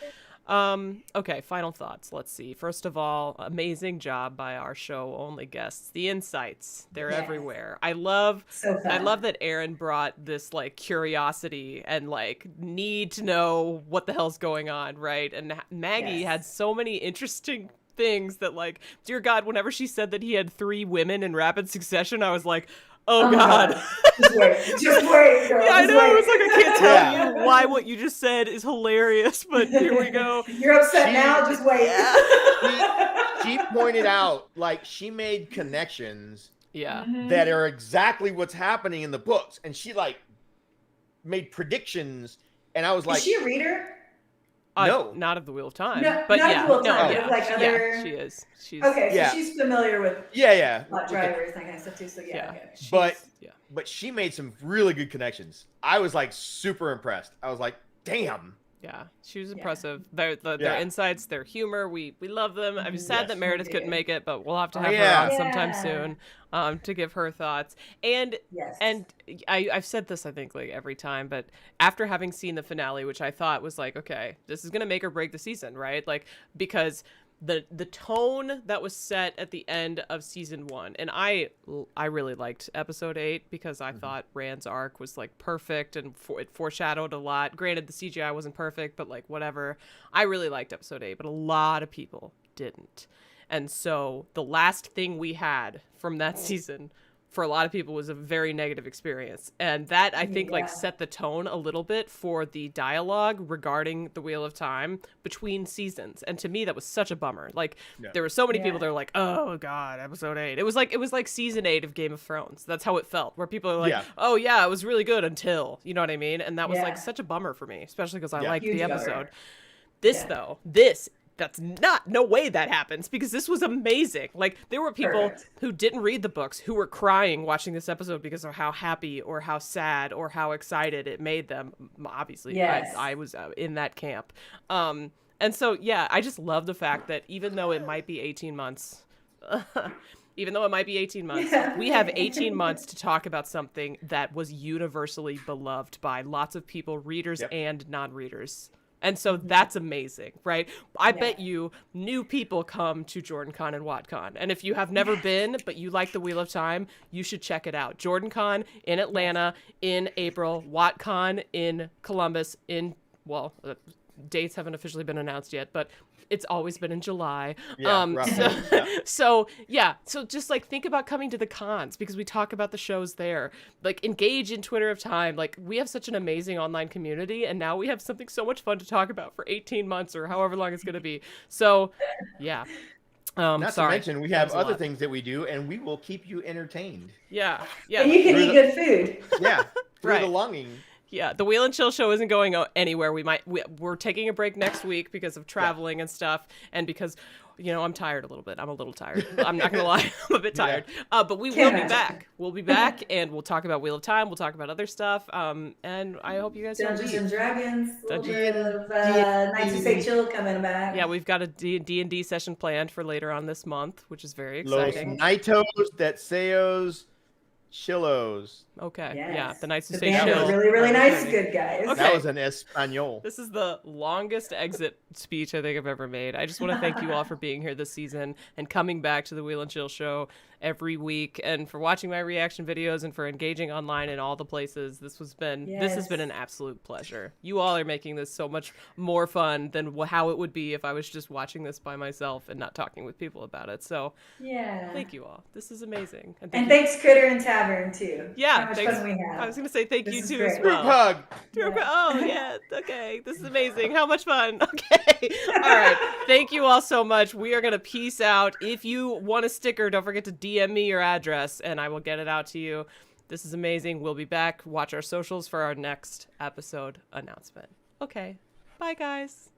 Okay, final thoughts. Let's see. First of all, amazing job by our show only guests. The insights, they're everywhere. I love that Erin brought this like curiosity and like need to know what the hell's going on, right? And Maggie had so many interesting things that like, dear God, whenever she said that he had 3 women in rapid succession, I was like, oh God. Just wait, girl. Yeah, I know. It's like I can't tell you why what you just said is hilarious, but here we go. You're upset now. Just wait. She pointed out like she made connections. Yeah. That are exactly what's happening in the books, and she like made predictions, and I was like, is she a reader? No, not of the Wheel of Time. No, but not yeah, the Wheel of no, Time, yeah, but like other... yeah, she is. She's okay, so she's familiar with plot drivers and that kind of stuff too. So okay. But she made some really good connections. I was like super impressed. I was like, damn. Yeah, she was impressive. Their insights, their humor, we love them. I'm sad that Meredith couldn't make it, but we'll have to have her on sometime soon to give her thoughts. And I've said this I think like every time, but after having seen the finale, which I thought was like, okay, this is gonna make or break the season, right? Like because the tone that was set at the end of season 1, and I really liked episode 8 because I thought Rand's arc was like perfect and it foreshadowed a lot. Granted, the CGI wasn't perfect, but like whatever. I really liked episode 8, but a lot of people didn't. And so the last thing we had from that season for a lot of people was a very negative experience. And that I think like set the tone a little bit for the dialogue regarding the Wheel of Time between seasons. And to me, that was such a bummer. Like there were so many people that were like, oh God, episode 8. It was like season 8 of Game of Thrones. That's how it felt, where people are like, oh yeah, it was really good until, you know what I mean? And that was like such a bummer for me, especially because I liked the episode. That's no way that happens, because this was amazing. Like there were people who didn't read the books who were crying watching this episode because of how happy or how sad or how excited it made them. Obviously, I was in that camp. And so, I just love the fact that even though it might be 18 months, we have 18 months to talk about something that was universally beloved by lots of people, readers and non-readers. And so that's amazing, right? I bet you new people come to JordanCon and WotCon. And if you have never been, but you like the Wheel of Time, you should check it out. JordanCon in Atlanta in April, WotCon in Columbus dates haven't officially been announced yet, but it's always been in July. So just like think about coming to the cons, because we talk about the shows there. Like engage in Twitter of Time. Like we have such an amazing online community, and now we have something so much fun to talk about for 18 months or however long it's going to be. So not to mention we have other things that we do, and we will keep you entertained. And you can eat good food. Through the longing. Yeah, the Wheel and Chill show isn't going anywhere. We're taking a break next week because of traveling and stuff, and because, I'm tired a little bit. I'm a little tired. I'm not gonna lie, I'm a bit tired. But we will be back. We'll be back, and we'll talk about Wheel of Time. We'll talk about other stuff. And I hope you guys Dungeons and Dragons. A little bit of Nights You Say Chill coming back. Yeah, we've got a D&D session planned for later on this month, which is very exciting. Los Nightos, Deseos, Chillos. Okay, the Nights You Say Chill. Really, really nice, good guys. Okay. That was an Espanol. This is the longest exit speech I think I've ever made. I just want to thank you all for being here this season and coming back to the Wheel and Chill show every week, and for watching my reaction videos and for engaging online in all the places. This has been an absolute pleasure. You all are making this so much more fun than how it would be if I was just watching this by myself and not talking with people about it. So thank you all. This is amazing. And thanks Kritter and Tavern too. Yeah, how much fun we had. I was going to say thank This you is too great. as well. Group hug. Oh, yeah. Okay. This is amazing. How much fun. Okay. All right. Thank you all so much. We are going to peace out. If you want a sticker, don't forget to DM me your address and I will get it out to you. This is amazing. We'll be back. Watch our socials for our next episode announcement. Okay. Bye, guys.